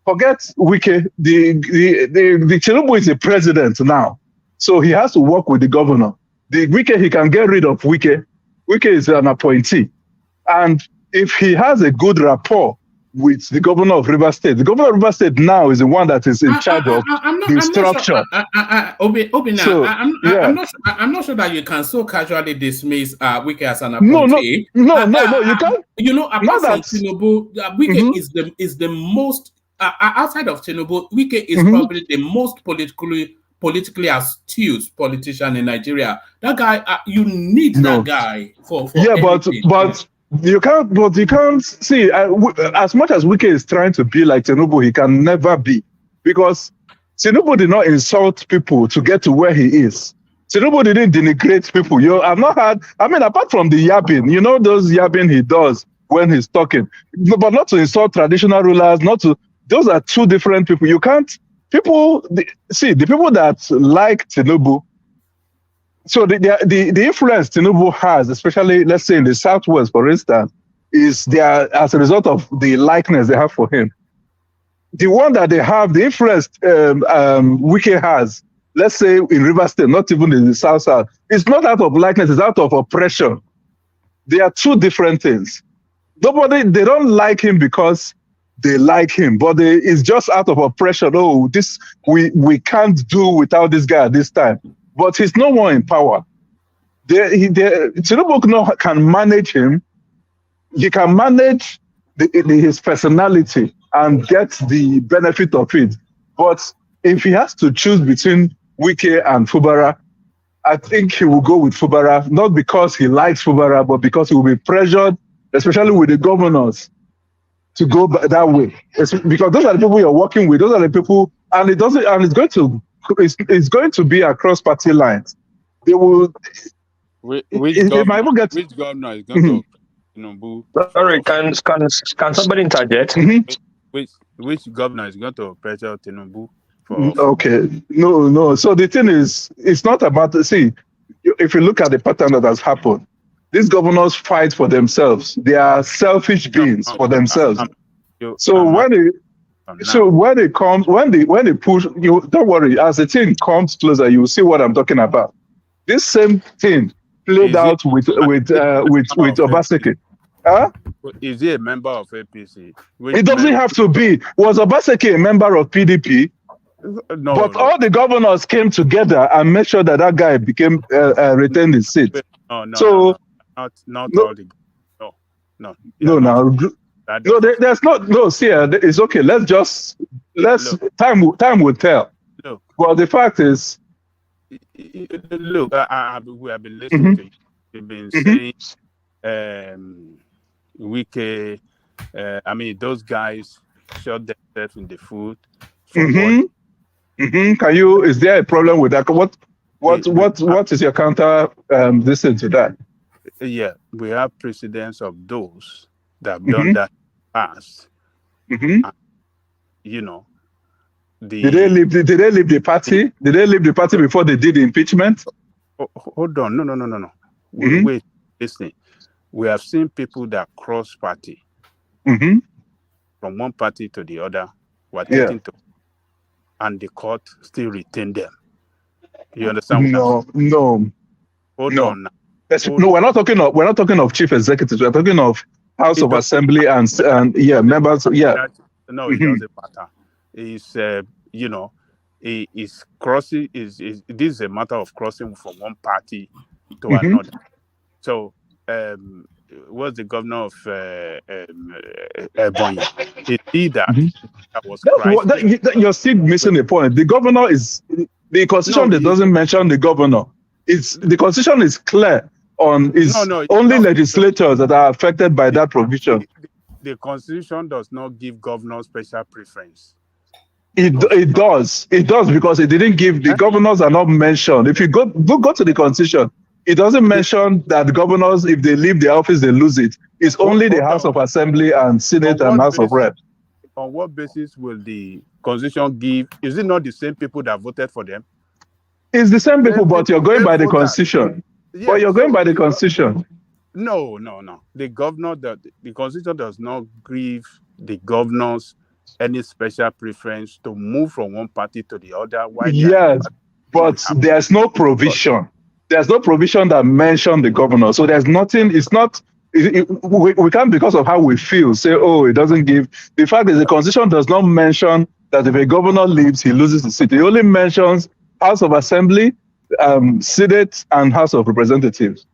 forget Wike, the Tinubu is the president now. So he has to work with the governor. The Wike, he can get rid of Wike. Wike is an appointee. And if he has a good rapport with the governor of Rivers State, the governor of Rivers State now is the one that is in charge of the structure. I'm not sure that you can so casually dismiss Wike as an appointee. No, you can't. Apart from Tinubu, Wike is the most outside of Tinubu, Wike is probably the most politically astute politician in Nigeria. That guy, you need that guy for anything. but you can't see as much as Wike is trying to be like Tinubu, he can never be, because Tinubu did not insult people to get to where he is. Tinubu didn't denigrate people. I've not had, apart from the yapping, those yapping he does when he's talking, but not to insult traditional rulers, those are two different people. You can't, the people that like Tinubu, so the influence Tinubu has, especially, let's say in the Southwest, for instance, is there as a result of the likeness they have for him. The one that they have, the influence Wike has, let's say in Rivers State, not even in the South, it's not out of likeness, it's out of oppression. They are two different things. They don't like him because they like him, but it's just out of oppression. Oh, we can't do without this guy at this time. But he's no more in power. Tinubu can manage him. He can manage his personality and get the benefit of it. But if he has to choose between Wike and Fubara, I think he will go with Fubara, not because he likes Fubara, but because he will be pressured, especially with the governors, to go that way. Because those are the people you're working with. Those are the people, and it's going to be across party lines. They will. Which governor is going to Tinubu? Sorry, can somebody interject? Which governor is going to pressure Tinubu? Okay, no. So the thing is, it's not about if you look at the pattern that has happened, these governors fight for themselves. They are selfish beings for themselves. So when they push you, don't worry. As the thing comes closer, you will see what I'm talking about. This same thing played out with Obaseki. Huh? Is he a member of APC? It doesn't have to be. Was Obaseki a member of PDP? No. But all the governors came together and made sure that guy became retained his seat. Not all the. No. There's not. No, see, it's okay. Time will tell. Look. Well, the fact is, look, we have been listening to you. You've been saying, Wike. Those guys shot themselves in the foot. Can you? Is there a problem with that? What is your counter listen to that? Yeah, we have precedents of those that have done that past. And, did they leave the party? Did they leave the party before they did the impeachment? Hold on, no. Wait, listen. We have seen people that cross party from one party to the other. And the court still retain them. You understand? No. Hold on now. We're not talking of chief executives. We're talking of House of Assembly and members. Yeah. No, it doesn't matter. It's it's crossing. This is a matter of crossing from one party to another. So, was the governor of Ebonyi? That was you're still missing the point. The governor is the constitution that doesn't mention the governor. The constitution is clear on only legislators that are affected by that provision. The constitution does not give governors special preference. It does because it didn't give the governors are not mentioned. If you go to the constitution, it doesn't mention that the governors, if they leave the office, they lose it. It's only the House of Assembly and Senate and House of Reps. On what basis will the constitution give? Is it not the same people that voted for them? It's the same people, but you're going by the constitution. But you're going by the constitution. No. The constitution does not give the governors any special preference to move from one party to the other. Yes, but there's no provision. There's no provision that mentions the governor. So there's nothing. It's not. We can't, because of how we feel, say, oh, it doesn't give. The fact is, the constitution does not mention that if a governor leaves, he loses the seat. It only mentions House of Assembly, Senate, and House of Representatives.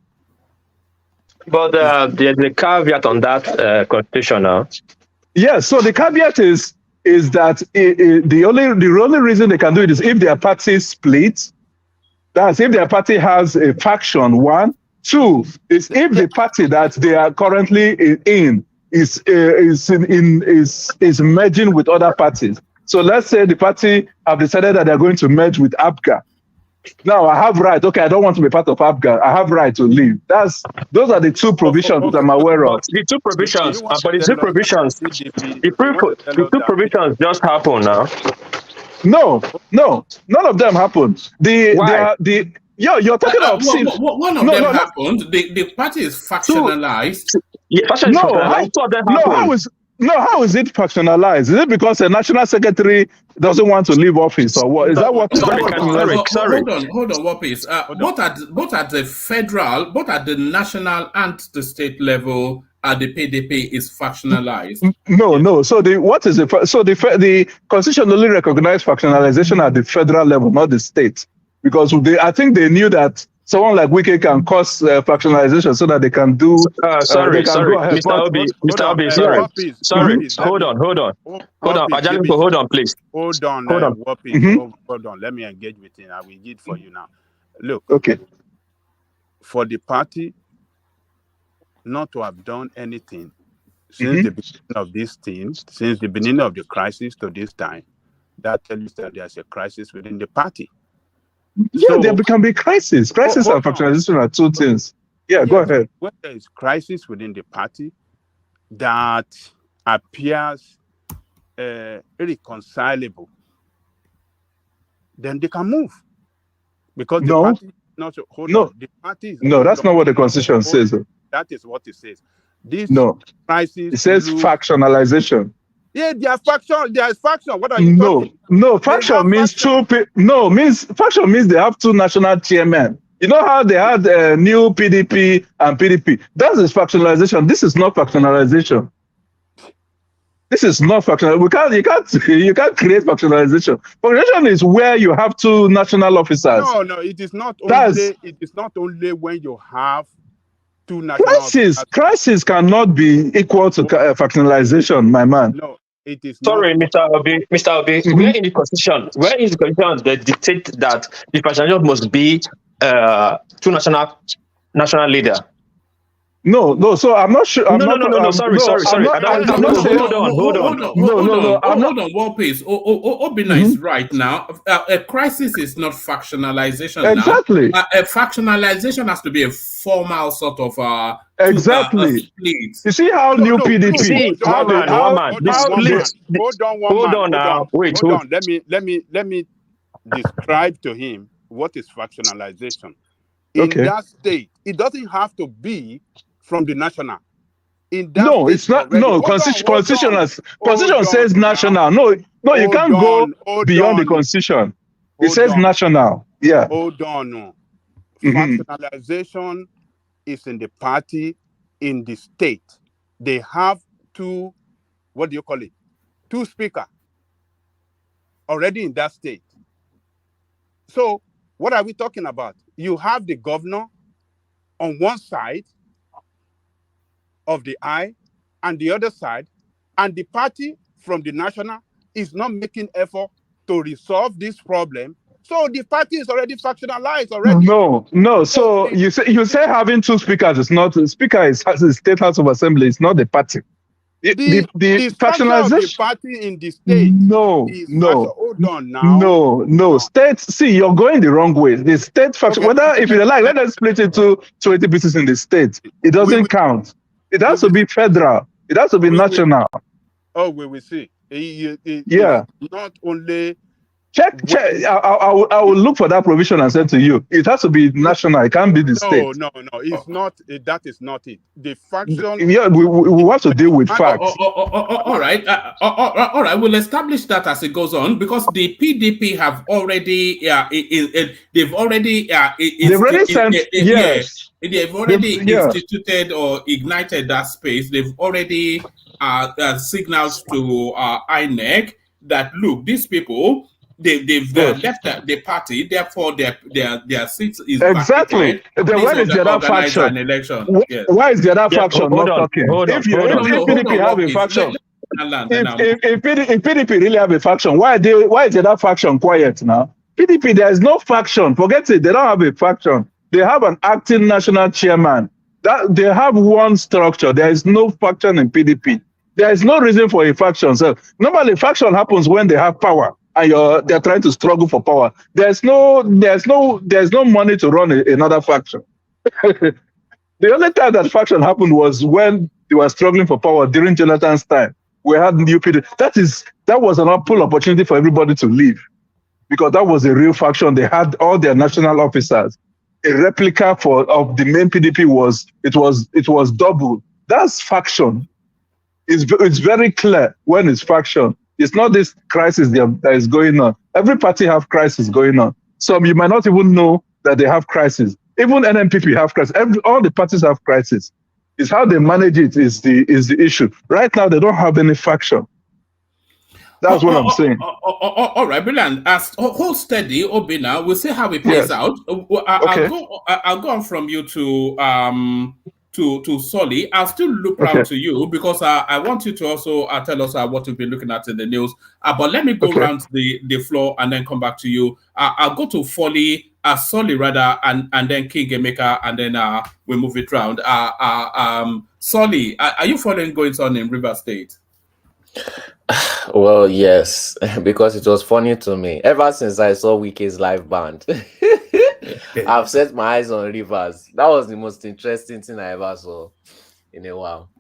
But the caveat on that constitution now. Yes, so the caveat is is that the only reason they can do it is if their party splits. That's if their party has a faction. 1, 2 is if the party that they are currently in is merging with other parties. So let's say the party have decided that they're going to merge with APGA. Now I have right. Okay, I don't want to be part of APGA. I have right to leave. Those are the 2 provisions that I'm aware of. The 2 provisions, but the 2 provisions, the 2 provisions just happen now. No, none of them happened. You're talking about one of them happened. The party is factionalized. How is it factionalized? Is it because a national secretary doesn't want to leave office, or what? Is that what? Sorry. Hold on, Wapis. Both at the federal, both at the national and the state level, the PDP is factionalized. No. So the Constitution only recognized factionalization at the federal level, not the state, because I think they knew that someone like Wike can cause factionalization so that they can do. Sorry, Mr. Obi, sorry. Hold on. Ajalipo, hold on, please. Hold on. Hold on. Let me engage with him. I will give for you now. Look. Okay. For the party not to have done anything since the beginning of this thing, since the beginning of the crisis to this time, that tells you that there's a crisis within the party. Yeah, there can be crisis. Crisis and factionalization are 2 things. Yeah, go ahead. When there is crisis within the party that appears irreconcilable, then they can move. Because the party not the party is that's not what the Constitution says. That is what it says. This crisis. It says factionalization. Yeah, there's faction. What are you talking? No, faction means faction means they have 2 national chairmen. You know how they had new PDP and PDP? That is factionalization. This is not factionalization. This is not factionalization. You can't create factionalization. Factionalization is where you have 2 national officers. No, it is not only. It is not only when you have 2 national officers. Crisis cannot be equal to factionalization, my man. No. It is Sorry, Mr. Obi. Where in the Constitution they dictate that the factionalization must be 2 national leader? No. So I'm not sure. Sorry. Hold on. Wapis. Obina is right now. A crisis is not factionalization. Exactly. Now. A factionalization has to be a formal sort of exactly. split. You see how new PDP? Hold on now. Wait. Hold on. Let me describe to him what is factionalization. In that state, it doesn't have to be from the national. It's not. No, Constitution says national. No, you can't go beyond the Constitution. It says national. Yeah. Hold on. Factionalization is in the party, in the state. They have 2, what do you call it? 2 speakers already in that state. So what are we talking about? You have the governor on one side of the aisle and the other side, and the party from the national is not making effort to resolve this problem. So the party is already factionalized already. No. So you say having 2 speakers is not. The speaker is the State House of Assembly. It's not the party. The factionalization of the party in the state. Hold on now. No. State. See, you're going the wrong way. The state faction. If you like, let us split it to 20 pieces in the state. It doesn't count. It has to be federal. It has to be national. We will see. Not only. Check. I will look for that provision and send to you. It has to be national. It can't be the state. No. It's not. That is not it. The faction. Yeah, we have to deal with facts. All right. We'll establish that as it goes on, because the PDP have already. They've already instituted or ignited that space. They've already signaled to INEC that look, these people. They've left the party, therefore their seats is exactly. Then where is the other faction? An election. Why is the other faction not talking? Hold on. If PDP have a faction, if PDP really have a faction, why is that faction quiet now? PDP, there is no faction. Forget it. They don't have a faction. They have an acting national chairman. That they have one structure. There is no faction in PDP. There is no reason for a faction. So normally, faction happens when they have power and they're trying to struggle for power. There's no money to run another faction. The only time that faction happened was when they were struggling for power during Jonathan's time. We had new PDP. That was an ample opportunity for everybody to leave, because that was a real faction. They had all their national officers. A replica of the main PDP was double. That's faction. It's very clear when it's faction. It's not this crisis that is going on. Every party have crisis going on. Some you might not even know that they have crisis. Even NMPP have crisis. All the parties have crisis. It's how they manage it is the issue. Right now, they don't have any faction. That's what I'm saying. All right, brilliant. Hold steady, Obina. We'll see how it plays out. I'll go on from you to Solly. I'll still look round to you because I want you to also tell us what you've been looking at in the news. But let me go around the floor and then come back to you. I'll go to Solly rather, and then King Emeka, and then we move it round. Solly, are you following goings on in River State? Well, yes, because it was funny to me. Ever since I saw Wike's live band, I've set my eyes on Rivers. That was the most interesting thing I ever saw in a while.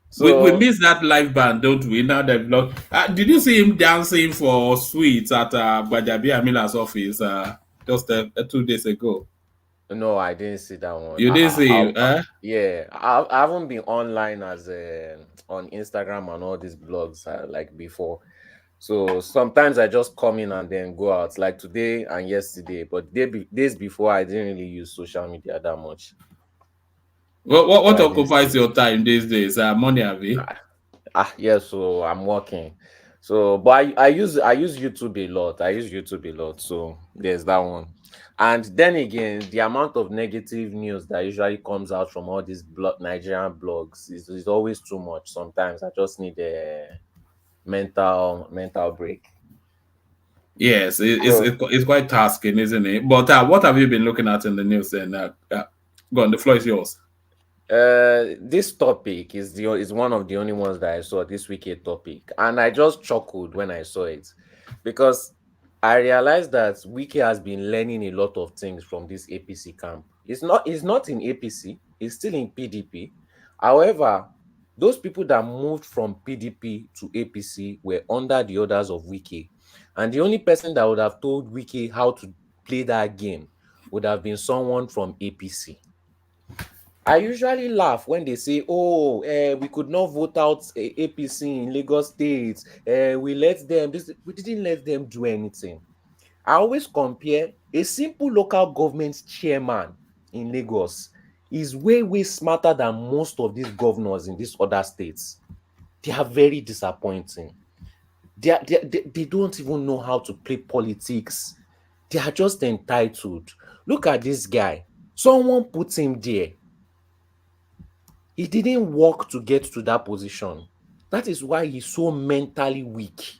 So we miss that live band, don't we? Now they've lost. Did you see him dancing for sweets at Bajabi Amila's office just 2 days ago? No, I didn't see that one. You didn't see it? Yeah, I haven't been online as on Instagram and all these blogs like before. So sometimes I just come in and then go out, like today and yesterday. But days before, I didn't really use social media that much. What occupies your time these days? Money, Avi? Yeah, so I'm working. So, but I use YouTube a lot. So there's that one. And then again, the amount of negative news that usually comes out from all these Nigerian blogs is always too much. Sometimes I just need a mental break. Yes, it's quite tasking, isn't it? But what have you been looking at in the news then? Go on, the floor is yours. This topic is one of the only ones that I saw, this weekend topic, and I just chuckled when I saw it because I realized that Wike has been learning a lot of things from this APC camp. It's not in APC, it's still in PDP. However, those people that moved from PDP to APC were under the orders of Wike. And the only person that would have told Wike how to play that game would have been someone from APC. I usually laugh when they say, we could not vote out APC in Lagos State. We didn't let them do anything. I always compare a simple local government chairman in Lagos is way, way smarter than most of these governors in these other states. They are very disappointing. They don't even know how to play politics. They are just entitled. Look at this guy. Someone put him there. He didn't work to get to that position. That is why he's so mentally weak.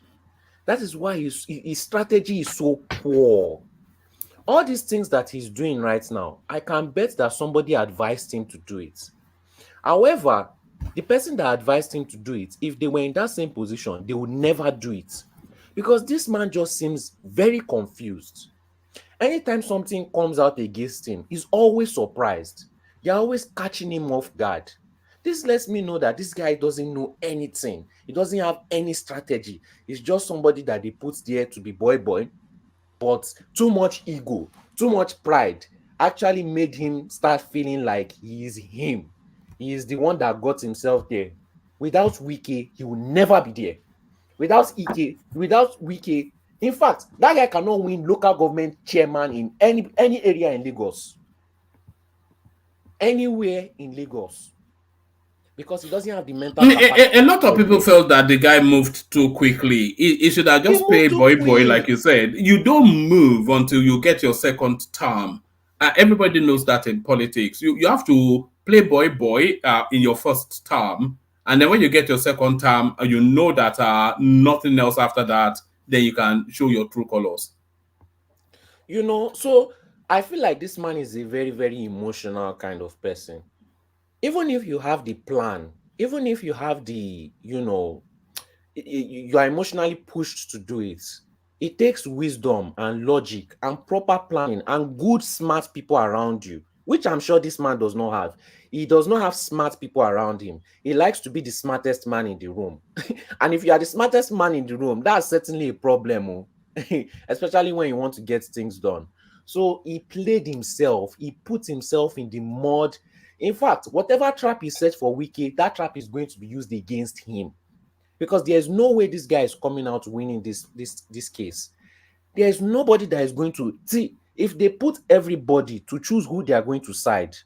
That is why his strategy is so poor. All these things that he's doing right now, I can bet that somebody advised him to do it. However, the person that advised him to do it, if they were in that same position, they would never do it. Because this man just seems very confused. Anytime something comes out against him, he's always surprised. You're always catching him off guard. This lets me know that this guy doesn't know anything. He doesn't have any strategy. He's just somebody that they put there to be boy, but too much ego, too much pride actually made him start feeling like he is him. He is the one that got himself there. Without Wike, he will never be there. Without Wike, in fact, that guy cannot win local government chairman in any area in Lagos. Anywhere in Lagos. Because he doesn't have the mental capacity. A lot of people felt that the guy moved too quickly. He should have just paid boy, like you said. You don't move until you get your second term. Everybody knows that in politics. You have to play boy in your first term And then when you get your second term, you know that nothing else after that, then you can show your true colors. You know, so I feel like this man is a very, very emotional kind of person. Even if you have the plan, even if you have the, you are emotionally pushed to do it, it takes wisdom and logic and proper planning and good, smart people around you, which I'm sure this man does not have. He does not have smart people around him. He likes to be the smartest man in the room. And if you are the smartest man in the room, that's certainly a problem, especially when you want to get things done. So he played himself. He put himself in the mud. In fact, whatever trap he set for Wike, that trap is going to be used against him. Because there's no way this guy is coming out winning this case. There's nobody that is going to see. If they put everybody to choose who they are going to side,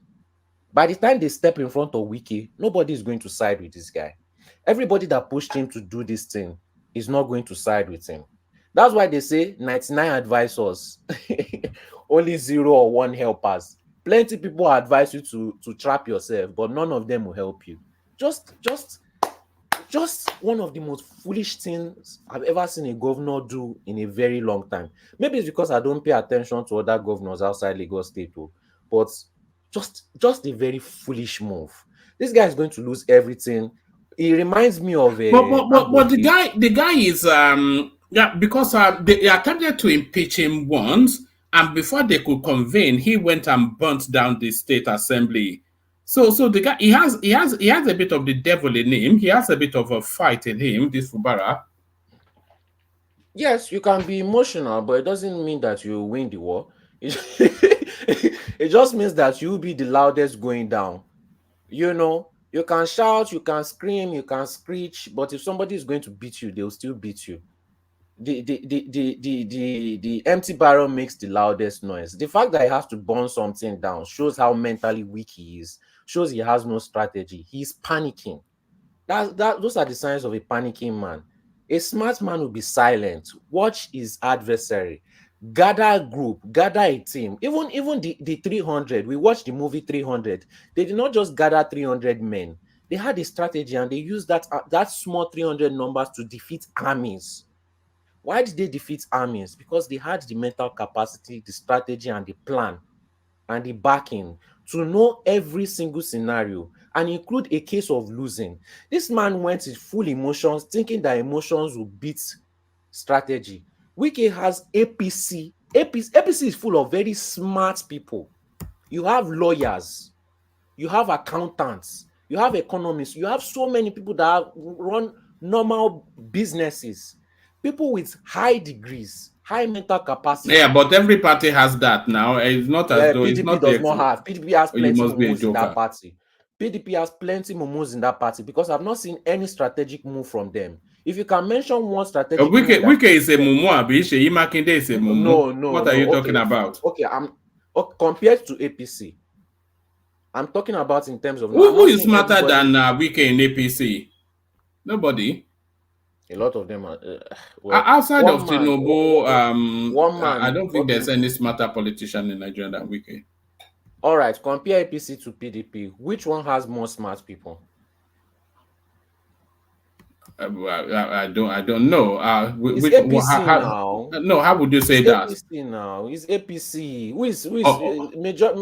by the time they step in front of Wike, nobody is going to side with this guy. Everybody that pushed him to do this thing is not going to side with him. That's why they say 99 advisors, only 0 or 1 helpers. Plenty people advise you to trap yourself, but none of them will help you. Just one of the most foolish things I've ever seen a governor do in a very long time. Maybe it's because I don't pay attention to other governors outside Lagos State, but just a very foolish move. This guy is going to lose everything. He reminds me of a. But the guy is because they attempted to impeach him once, and before they could convene, he went and burnt down the state assembly. So the guy he has a bit of the devil in him. He has a bit of a fight in him. This Fubara. Yes, you can be emotional, but it doesn't mean that you win the war. It just means that you'll be the loudest going down. You can shout, you can scream, you can screech, but if somebody is going to beat you, they'll still beat you. The empty barrel makes the loudest noise. The fact that he has to burn something down shows how mentally weak he is, shows he has no strategy. He's panicking. Those are the signs of a panicking man. A smart man will be silent, watch his adversary, gather a group, gather a team. Even the 300, we watched the movie 300. They did not just gather 300 men. They had a strategy, and they used that small 300 numbers to defeat armies. Why did they defeat armies? Because they had the mental capacity, the strategy, and the plan, and the backing to know every single scenario and include a case of losing. This man went with full emotions, thinking that emotions will beat strategy. Wike has APC. APC is full of very smart people. You have lawyers, you have accountants, you have economists, you have so many people that run normal businesses, people with high degrees, high mental capacity. Yeah, but every party has that now. It's not as though PDP it's not does not have. PDP has plenty must be a momos in that joker. party. PDP has plenty momos in that party because I've not seen any strategic move from them. If you can mention one strategic move, Wike is a mumu, Abishi. Imakinde is a mumu. No. What are you talking about? Okay, compared to APC. I'm talking about in terms of who is smarter than Wike in APC? Nobody. A lot of them are outside of Tinubu. One man. I don't think there's any smarter politician in Nigeria than Wike. All right, compare APC to PDP. Which one has more smart people? I don't know. It's APC now. No, how would you say that? APC now. It's APC. Who is major?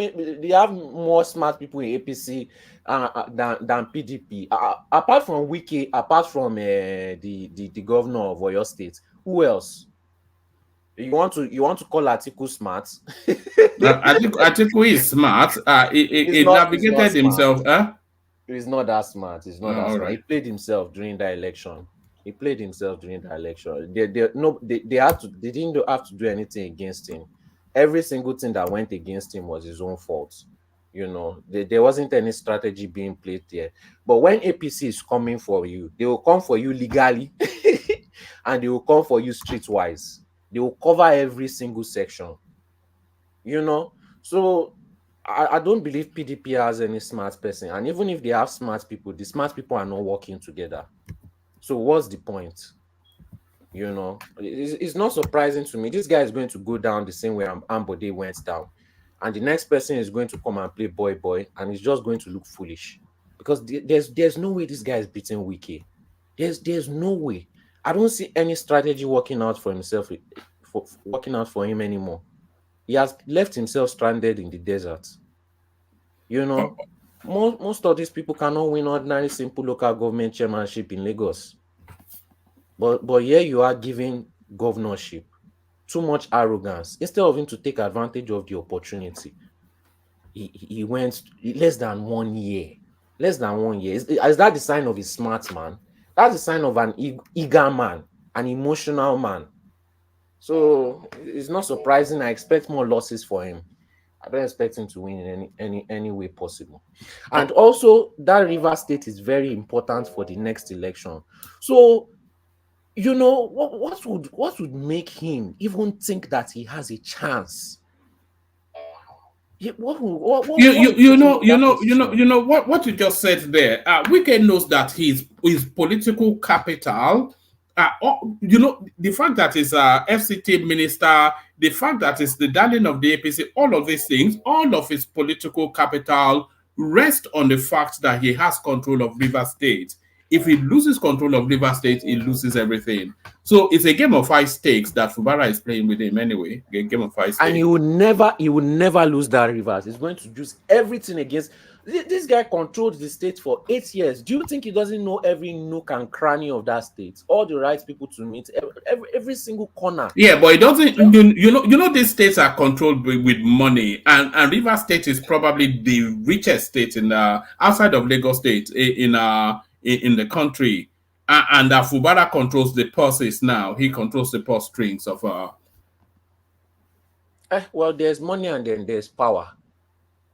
They have more smart people in APC than PDP. Apart from Wike, apart from the governor of Oyo State, who else? You want to call Atiku smart? Atiku is smart. He navigated himself. He's not that smart. He's not that smart. Right. He played himself during the election. They didn't have to do anything against him. Every single thing that went against him was his own fault. There wasn't any strategy being played there. But when APC is coming for you, they will come for you legally and they will come for you streetwise. They will cover every single section. So I don't believe PDP has any smart person. And even if they have smart people, the smart people are not working together. So what's the point? It's not surprising to me. This guy is going to go down the same way Ambode went down. And the next person is going to come and play boy, and it's just going to look foolish. because there's no way this guy is beating Wike. There's no way. I don't see any strategy working out for himself, working out for him anymore. He has left himself stranded in the desert. You know, most of these people cannot win ordinary simple local government chairmanship in Lagos. But here you are giving governorship. Too much arrogance. Instead of him to take advantage of the opportunity, he went less than 1 year. Less than 1 year. Is that the sign of a smart man? That's the sign of an eager man, an emotional man. So it's not surprising. I expect more losses for him. I don't expect him to win in any way possible. And also, that River State is very important for the next election. So, you know, what would make him even think that he has a chance? What you just said there. Wike knows that his political capital. The fact that he's a FCT minister, the fact that he's the darling of the APC, all of these things, all of his political capital rest on the fact that he has control of River State. If he loses control of River State, he loses everything. So it's a game of high stakes that Fubara is playing with him anyway. A game of high stakes. And he will never lose that Rivers. He's going to use everything against. This guy controlled the state for 8 years. Do you think he doesn't know every nook and cranny of that state? All the right people to meet, every single corner. Yeah, but it doesn't. You know, these states are controlled with money, and River State is probably the richest state in outside of Lagos State in the country, and Fubara controls the purses now. He controls the purse strings of. Well, there's money and then there's power.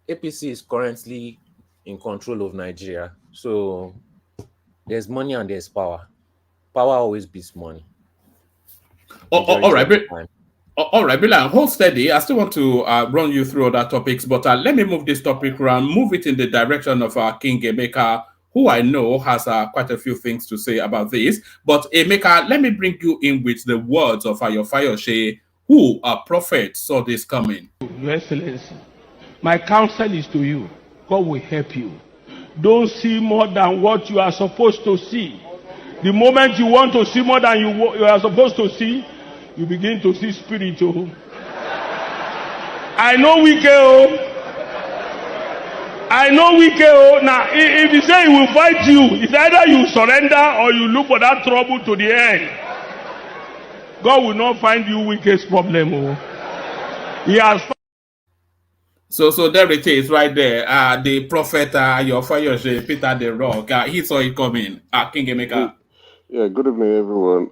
APC is currently in control of Nigeria, so there's money and there's power. Power always beats money. All right, Bilal, hold steady. I still want to run you through other topics, but let me move this topic around, move it in the direction of King Emeka, who I know has quite a few things to say about this. But Emeka, let me bring you in with the words of Ayo Fayose, who a prophet saw this coming. Your Excellency, my counsel is to you. God will help you. Don't see more than what you are supposed to see. The moment you want to see more than you are supposed to see, you begin to see spirit. Oh. I know Wike. I know Wike. Now, if he say he will fight you, it's either you surrender or you look for that trouble to the end. God will not find you Wike's problem. Oh. He has. So there it is, right there. The prophet, your fire, Peter the Rock. He saw it coming. King Emeka. Yeah, good evening, everyone.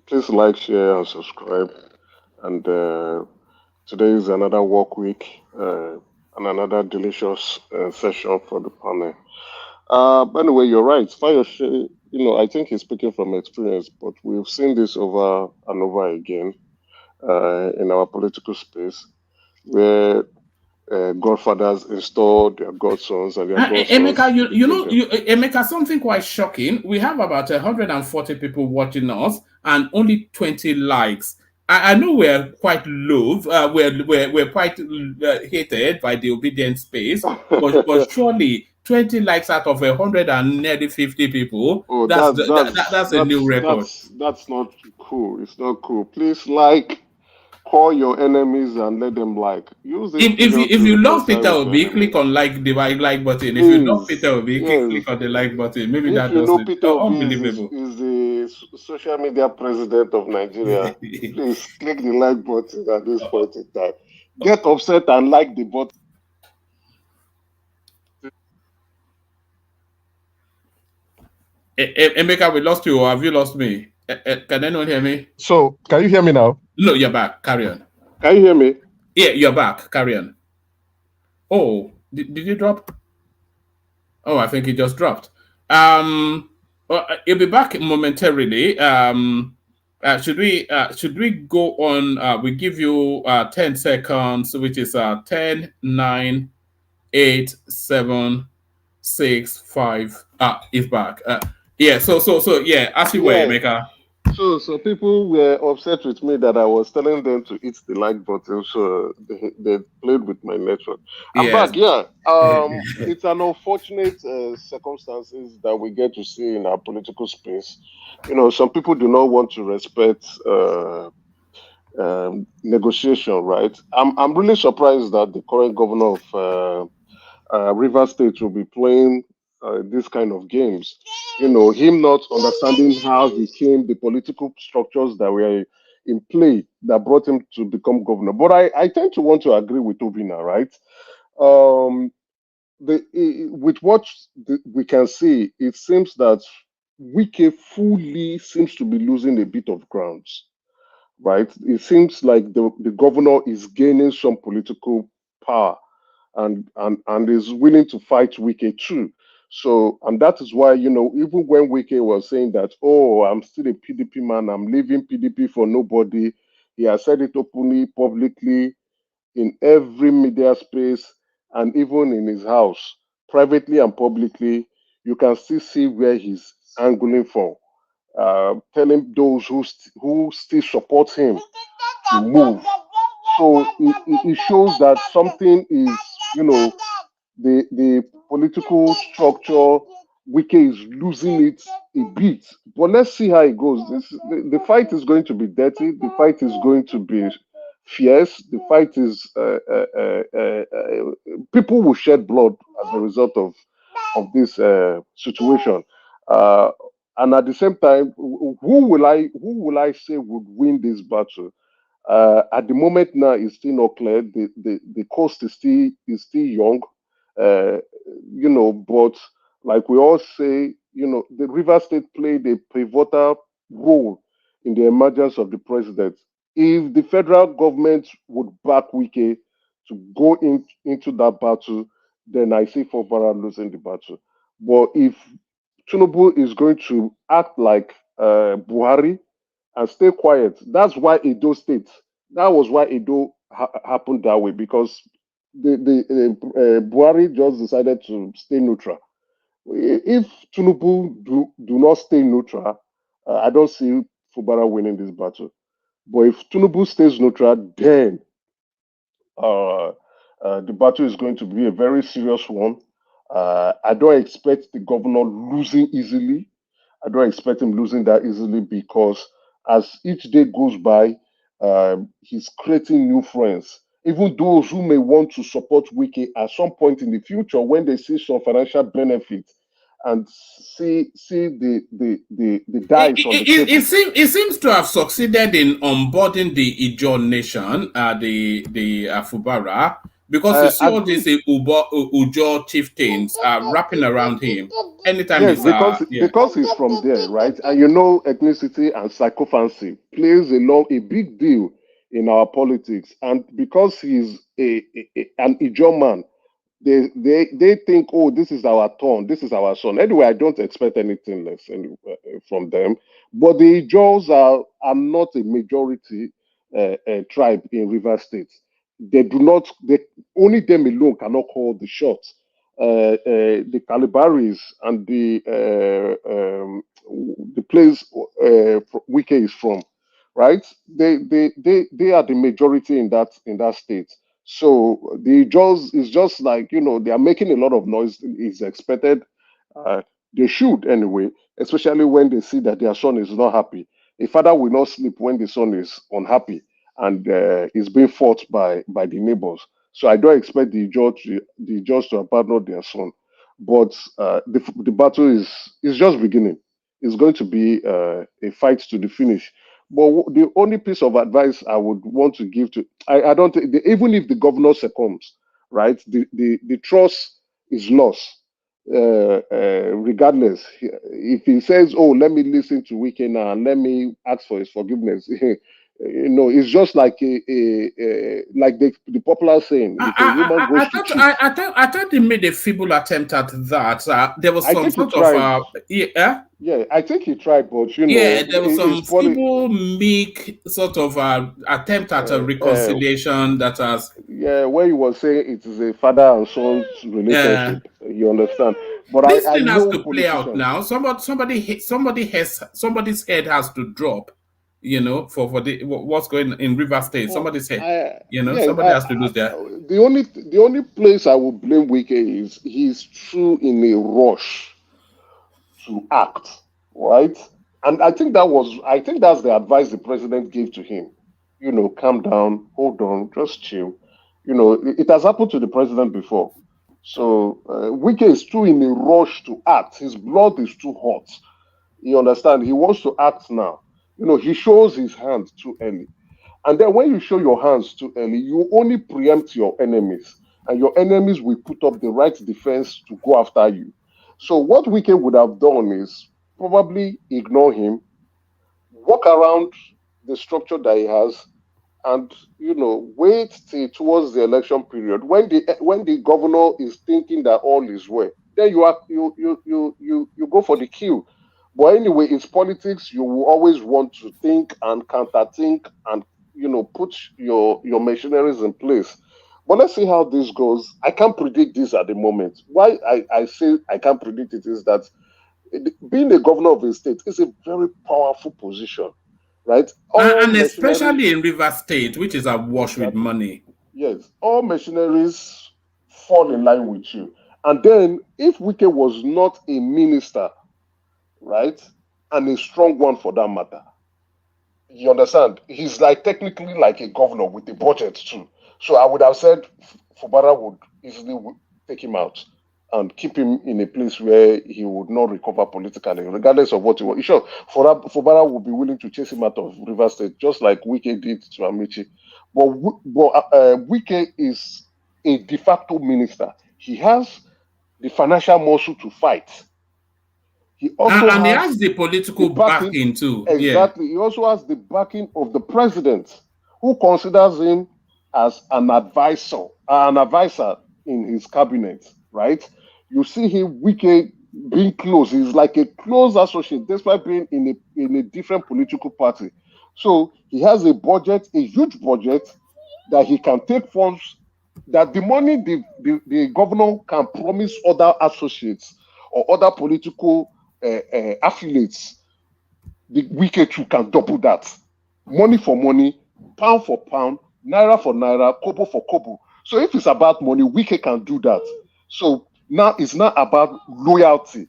Please like, share, and subscribe. And today is another work week and another delicious session for the panel. By the way, you're right. Fayose, I think he's speaking from experience, but we've seen this over and over again in our political space, where godfathers install their godsons and their godsons. Emeka, Emeka, something quite shocking. We have about 140 people watching us and only 20 likes. I know we're quite low. We're quite hated by the obedient space, but surely 20 likes out of 150 people. Oh, that's a new record. That's not cool. It's not cool. Please call your enemies and let them like. Use if you love Peter Obi, click on like button. If you love Peter Obi, click on the like button. Maybe if that you does know it. Peter Obi Unbelievable. is the social media president of Nigeria, please click the like button at this point in time. Get upset and like the button. Emeka, we lost you, or have you lost me? Can anyone hear me? So, can you hear me now? No, you're back. Carry on. Can you hear me? Yeah, you're back. Carry on. Oh, did you drop? Oh, I think he just dropped. He'll be back momentarily. Should we go on? We give you 10 seconds, which is 10, 9, 8, 7, 6, 5. He's back. Yeah. So yeah. As you were, Emeka. So people were upset with me that I was telling them to hit the like button, so they played with my network. I'm Yes. back. Yeah. It's an unfortunate circumstances that we get to see in our political space. You know, some people do not want to respect negotiation, right? I'm really surprised that the current governor of River State will be playing this kind of games. You know, him not understanding how he came, the political structures that were in play that brought him to become governor. But I tend to want to agree with Obina, right? Um, with what we can see, it seems that Wike fully seems to be losing a bit of grounds, right? It seems like the governor is gaining some political power and is willing to fight Wike too. So, and that is why, you know, even when Wike was saying that, oh, I'm still a PDP man, I'm leaving PDP for nobody, he has said it openly, publicly, in every media space, and even in his house, privately and publicly. You can still see where he's angling for, telling those who still support him to move. So it shows that something is, you know, the political structure, Wike is losing it a bit. But let's see how it goes. The fight is going to be dirty. The fight is going to be fierce. The fight is people will shed blood as a result of this situation. Uh, and at the same time, who will I say would win this battle? At the moment now, it's still not clear. The coast is still young, uh, you know. But like we all say, you know, the River State played a pivotal role in the emergence of the president. If the federal government would back Wike to go into that battle, then I see Fubara losing the battle. But if Tinubu is going to act like Buhari and stay quiet. That's why Edo State. That was why Edo happened that way because the Buhari just decided to stay neutral. If Tinubu do not stay neutral, I don't see Fubara winning this battle. But if Tinubu stays neutral, then uh, the battle is going to be a very serious one. I don't expect the governor losing easily. I don't expect him losing that easily because as each day goes by, he's creating new friends. Even those who may want to support Wiki at some point in the future, when they see some financial benefit and see the dice on the table. It seems to have succeeded in onboarding the Ijaw nation, the Fubara, because you see all these Ujaw chieftains wrapping around him anytime Yes, he's because he's from there, right? And you know, ethnicity and psychophancy plays a big deal in our politics. And because he's an Ijaw man, they think, oh, this is our turn, this is our son. Anyway, I don't expect anything less from them. But the Ijaws are not a majority tribe in River State. They do not. They only them alone cannot call the shots. The Calibaris and the place Wike is from, right? They are the majority in that state. So the Jaws is just like, you know, they are making a lot of noise. Is expected. Uh, they should anyway, especially when they see that their son is not happy. A father will not sleep when the son is unhappy and is being fought by the neighbors. So I don't expect the judge to abandon their son. But the battle is just beginning. It's going to be a fight to the finish. But the only piece of advice I would want to give to I don't think even if the governor succumbs, right? The trust is lost. Regardless, if he says, "Oh, let me listen to Wike now and let me ask for his forgiveness," you know, it's just like like the popular saying: "If a woman goes to cheat." I thought they made a feeble attempt at that. There was I some think he sort of tried. Yeah. Yeah, I think he tried, but you Yeah, know, there was some it's funny. feeble, meek sort of attempt at a reconciliation that has. Yeah, where he was saying it is a father and son's Yeah. relationship. You understand? But This I thing has know to play out politicians. now. Somebody's head has to drop. You know, for what's going in River State. Somebody's head. Somebody has to lose their. The only place I will blame Wike is he's true in a rush to act, right? And I think that's the advice the president gave to him. Calm down, hold on, just chill. It has happened to the president before. So Wike is too in a rush to act. His blood is too hot. You understand? He wants to act now. He shows his hand too early. And then when you show your hands too early, you only preempt your enemies. And your enemies will put up the right defense to go after you. So what Wike would have done is probably ignore him, walk around the structure that he has, and wait till towards the election period when the governor is thinking that all is well. Then you go for the kill. But anyway, it's politics. You will always want to think and counter-think and put your machineries in place. But let's see how this goes. I can't predict this at the moment. Why I say I can't predict it is that being a governor of a state is a very powerful position, right? And especially in River State, which is awash with money. Yes, all machineries fall in line with you. And then if Wike was not a minister, right, and a strong one for that matter, you understand? He's technically like a governor with a budget too. So I would have said Fubara would easily take him out and keep him in a place where he would not recover politically, regardless of what he was. Sure, Fubara would be willing to chase him out of River State, just like Wike did to Amici. But Wike is a de facto minister. He has the financial muscle to fight. He also has the political backing too. Exactly. Yeah. He also has the backing of the president, who considers him as an advisor in his cabinet, right? You see him, Wike, being close. He's like a close associate, despite being in a different political party. So he has a budget, a huge budget, that he can take funds, that the money the governor can promise other associates or other political affiliates, the Wike too can double that. Money for money, pound for pound, naira for naira, kobo for kobo. So if it's about money, Wike can do that. So now it's not about loyalty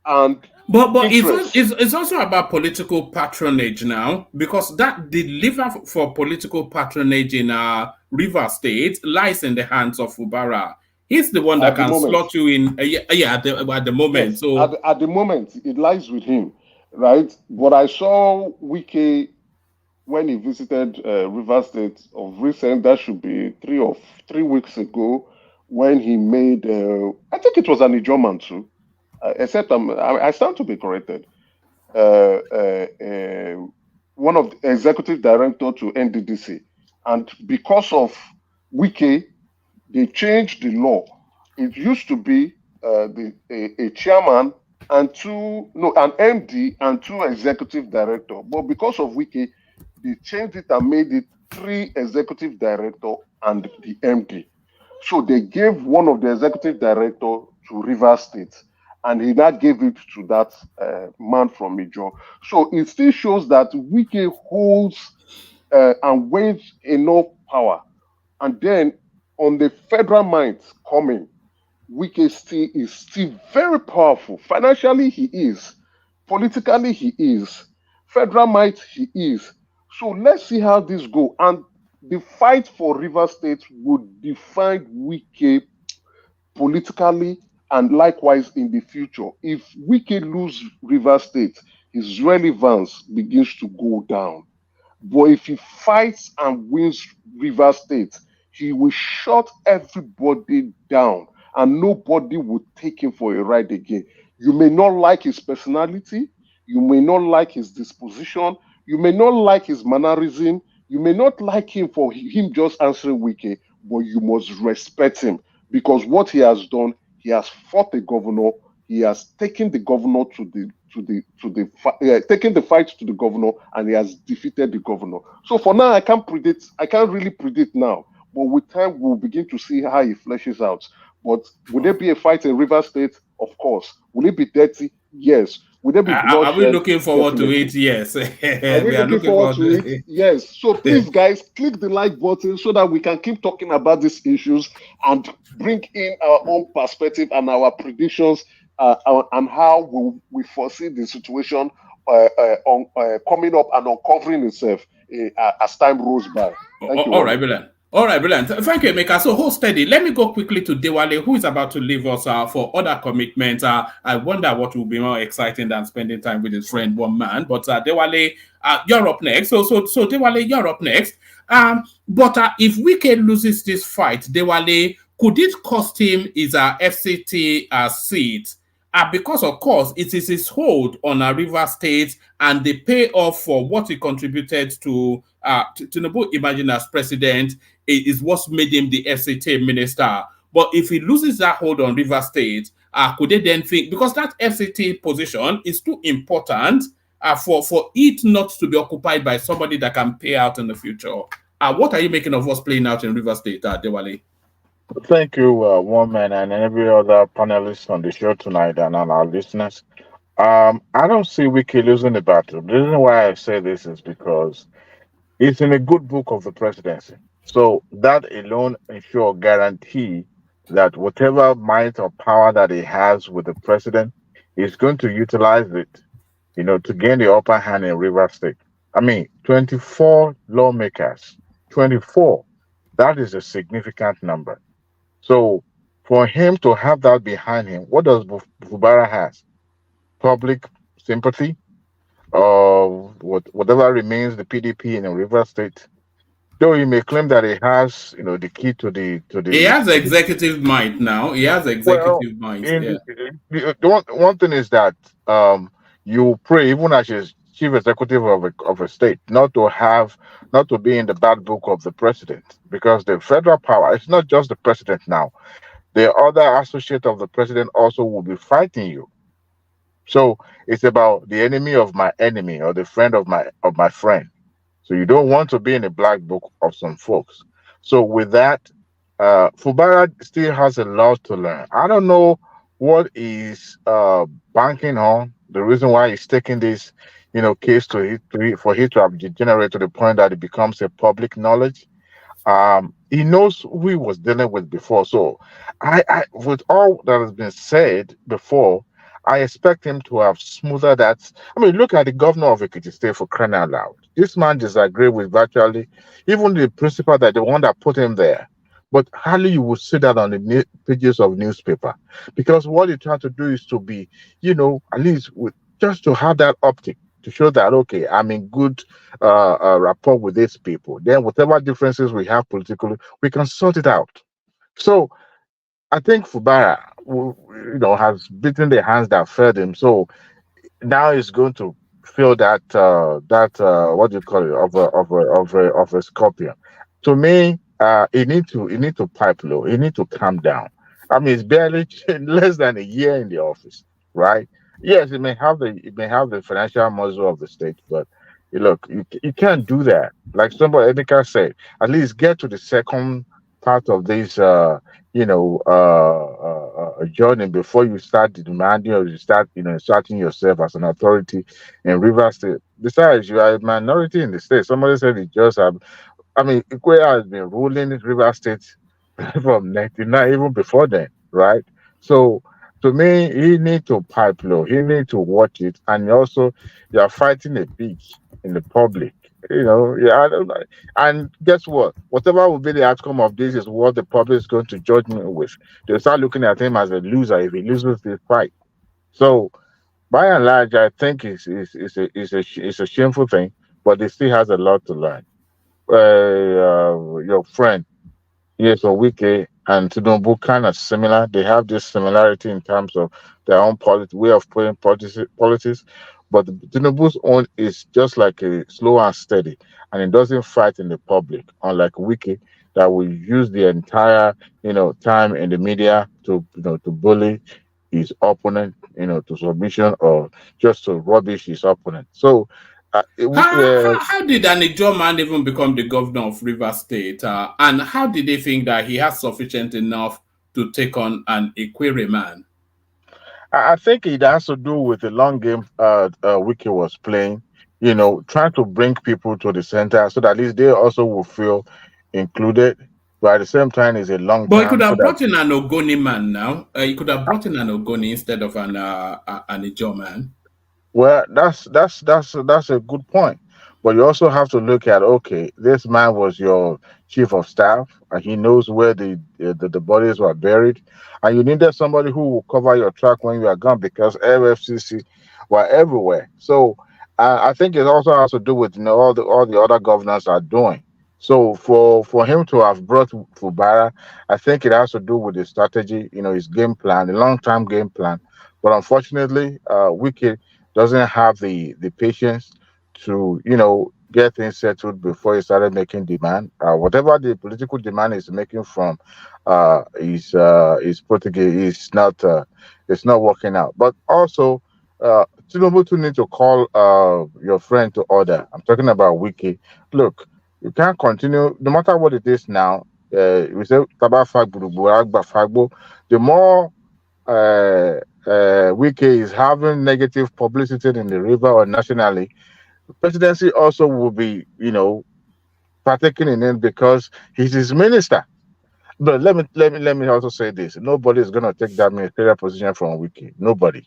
and but it's also about political patronage now, because that the lever for political patronage in River State lies in the hands of Fubara. He's the one that can slot you in. At the moment. Yes, so at the moment, it lies with him, right? But I saw Wike when he visited River State of recent. That should be 3 weeks ago, when he made. I think it was an Ijoman too, except I stand to be corrected. One of the executive director to NDDC, and because of Wike, they changed the law. It used to be a chairman and an MD and 2 executive director. But because of Wike, they changed it and made it 3 executive director and the MD. So they gave one of the executive director to River State, and he now gave it to that man from Ijo. So it still shows that Wike holds and waves enough power. And then on the federal minds coming, Wike is still very powerful. Financially, he is. Politically, he is. Federal might, he is. So let's see how this goes. And the fight for River State would define Wike politically and likewise in the future. If Wike lose River State, his relevance begins to go down. But if he fights and wins River State, he will shut everybody down and nobody will take him for a ride again. You may not like his personality, you may not like his disposition, you may not like his mannerism, you may not like him for him just answering Wike, but you must respect him, because what he has done, he has fought the governor, he has taken the governor taken the fight to the governor, and he has defeated the governor. So for now, I can't really predict now. But with time, we'll begin to see how he fleshes out. But will there be a fight in River State? Of course. Will it be dirty? Yes. Will there be Are we bloodshed? looking forward to Definitely. it? Yes. Are we We are looking looking forward forward to it? to it. Yes. So please, guys, click the like button so that we can keep talking about these issues and bring in our own perspective and our predictions and how we foresee the situation coming up and uncovering itself as time rolls by. Thank you. All right, brilliant. All right, brilliant. Thank you, Emeka. So hold steady. Let me go quickly to Dewale, who is about to leave us for other commitments. I wonder what will be more exciting than spending time with his friend, one man. But Dewale, you're up next. So Dewale, you're up next. But if Wike loses this fight, Dewale, could it cost him his FCT seat? Because, of course, it is his hold on River State and the payoff for what he contributed to Tinubu imagine as president is what's made him the FCT minister. But if he loses that hold on River State, could they then think, because that FCT position is too important for it not to be occupied by somebody that can pay out in the future? What are you making of what's playing out in River State, Dewale? Thank you, Woman, and every other panelist on the show tonight, and on our listeners. I don't see Wike losing the battle. The reason why I say this is because it's in a good book of the presidency. So that alone ensure guarantee that whatever might or power that he has with the president, he's going to utilize it, to gain the upper hand in River State. I mean, 24 lawmakers, 24. That is a significant number. So for him to have that behind him, what does Fubara has? Public sympathy of whatever remains the PDP in a River State. Though he may claim that he has, the key to the. He has executive might now. He has executive might. Yeah. The one thing is that you pray even as a chief executive of a state not to be in the bad book of the president, because the federal power, it's not just the president now. The other associate of the president also will be fighting you. So it's about the enemy of my enemy or the friend of my friend. So you don't want to be in the black book of some folks. So with that, Fubara still has a lot to learn. I don't know what is banking on. The reason why he's taking this, case for it to have degenerated to the point that it becomes a public knowledge. He knows who he was dealing with before. So I with all that has been said before, I expect him to have smoother that. I mean, look at the governor of Ekiti State, for crying out loud. This man disagreed with virtually even the principal, that the one that put him there. But hardly you will see that on the pages of newspaper, because what you try to do is to be, at least just to have that optic to show that, okay, I'm in good rapport with these people. Then whatever differences we have politically, we can sort it out. So I think Fubara, has beaten the hands that fed him. So now he's going to feel that what do you call it, of a scorpion. To me, he need to pipe low. He need to calm down. I mean, it's barely less than a year in the office, right? Yes, it may have the financial muscle of the state, but look, you can't do that. Like somebody, Edika said, at least get to the second part of this, journey before you start demanding, or you start, inserting yourself as an authority in River State. Besides, you are a minority in the state. Somebody said it just have. I mean, Ikoya has been ruling River State from 99, even before then, right? So to me, he need to pipe low. He need to watch it, and also you are fighting a beach in the public. I don't know. And guess what? Whatever will be the outcome of this is what the public is going to judge me with. They'll start looking at him as a loser if he loses this fight. So, by and large, I think it's a shameful thing, but he still has a lot to learn. Your friend, yes, or Wike and Tinubu kind of similar. They have this similarity in terms of their own way of putting politics. But Tinubu's own is just like a slow and steady, and it doesn't fight in the public, unlike Wike that will use the entire time in the media to bully his opponent to submission, or just to rubbish his opponent. So how did an Ijaw man even become the governor of River State? And how did they think that he has sufficient enough to take on an Equerry man? I think it has to do with the long game Wiki was playing, trying to bring people to the center so that at least they also will feel included. But at the same time, it's a long But he could time so have that brought in an Ogoni man now. He could have brought in an Ogoni instead of an Ijaw man. well, that's a good point. But you also have to look at, okay, this man was your chief of staff, and he knows where the bodies were buried, and you needed somebody who will cover your track when you are gone because FFCC were everywhere. So I think it also has to do with all the other governors are doing. So for him to have brought Fubara, I think it has to do with his strategy, his game plan, the long term game plan. But unfortunately, Wiki doesn't have the patience to get things settled before he started making demand. Whatever the political demand is making from his Portuguese it's not working out. But also Tinubu too need to call your friend to order. I'm talking about Wiki. Look, you can't continue no matter what it is now. We say Taba Fagbo, Agba Fagbo. The more Wike is having negative publicity in the river or nationally, the presidency also will be, partaking in it because he's his minister. But let me also say this: nobody is going to take that ministerial position from Wike. Nobody.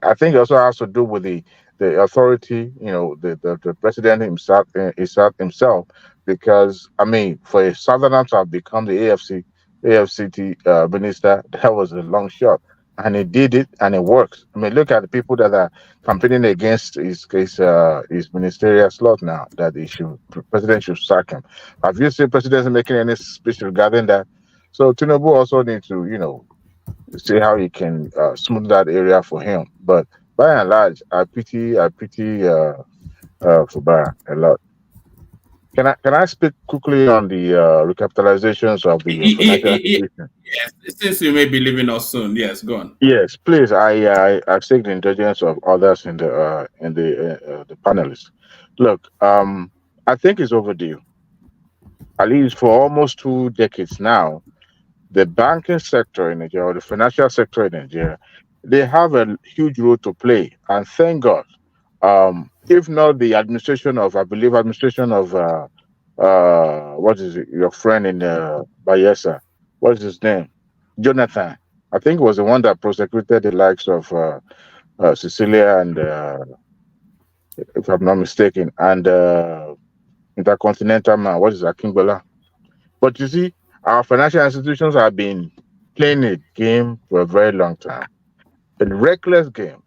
I think it also has to do with the authority, the president himself, because I mean, for a southerner to have become the AFCT minister, that was a long shot, and he did it, and it works. I mean, look at the people that are campaigning against his ministerial slot now. That president should sack him. Have you seen presidents making any speech regarding that? So Tinubu also needs to, see how he can smooth that area for him. But by and large, I pity Fubara a lot. Can I speak quickly on the recapitalizations of the financial institution? Yes, since you may be leaving us soon. Yes, go on. Yes, please. I seek the indulgence of others in the panelists. Look, I think it's overdue. At least for almost 2 decades now, the banking sector in Nigeria, or the financial sector in Nigeria, they have a huge role to play. And thank God, if not the administration of what is it, your friend in Bayelsa, what is his name? Jonathan. I think it was the one that prosecuted the likes of Cecilia and, if I'm not mistaken, and Intercontinental Man, what is Akingbola? But you see, our financial institutions have been playing a game for a very long time. A reckless game.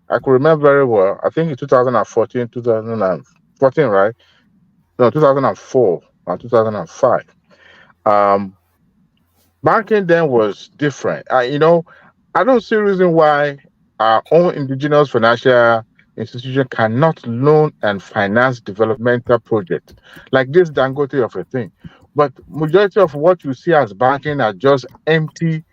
I could remember very well, I think in 2014, 2014, right? No, 2004 or 2005. Banking then was different. I don't see a reason why our own indigenous financial institution cannot loan and finance developmental projects like this Dangote of a thing. But majority of what you see as banking are just empty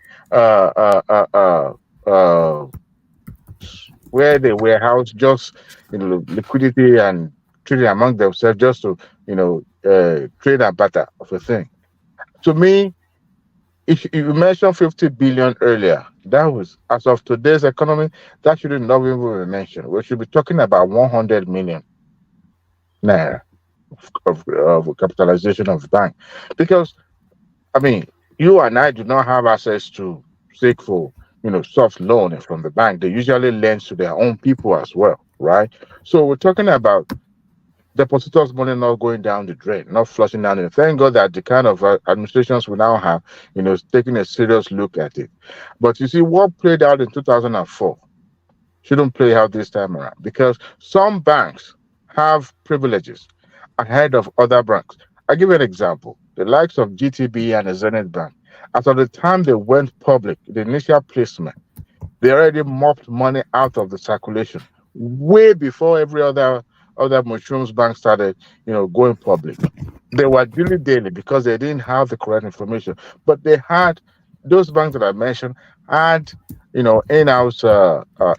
where they warehouse just liquidity and trading among themselves just to trade and barter of a thing. To me, if you mentioned 50 billion earlier, that was as of today's economy, that shouldn't not even be mentioned. We should be talking about 100 million naira of capitalization of the bank, because I mean, you and I do not have access to seek for soft loan from the bank. They usually lend to their own people as well, right? So we're talking about depositors' money not going down the drain, not flushing down. And thank God that the kind of administrations we now have, taking a serious look at it. But you see, what played out in 2004 shouldn't play out this time around, because some banks have privileges ahead of other banks. I'll give you an example. The likes of GTB and the Zenith Bank, after the time they went public, the initial placement, they already mopped money out of the circulation way before every other mushrooms bank started, going public. They were dilly-dally because they didn't have the correct information. But they had, those banks that I mentioned had, in-house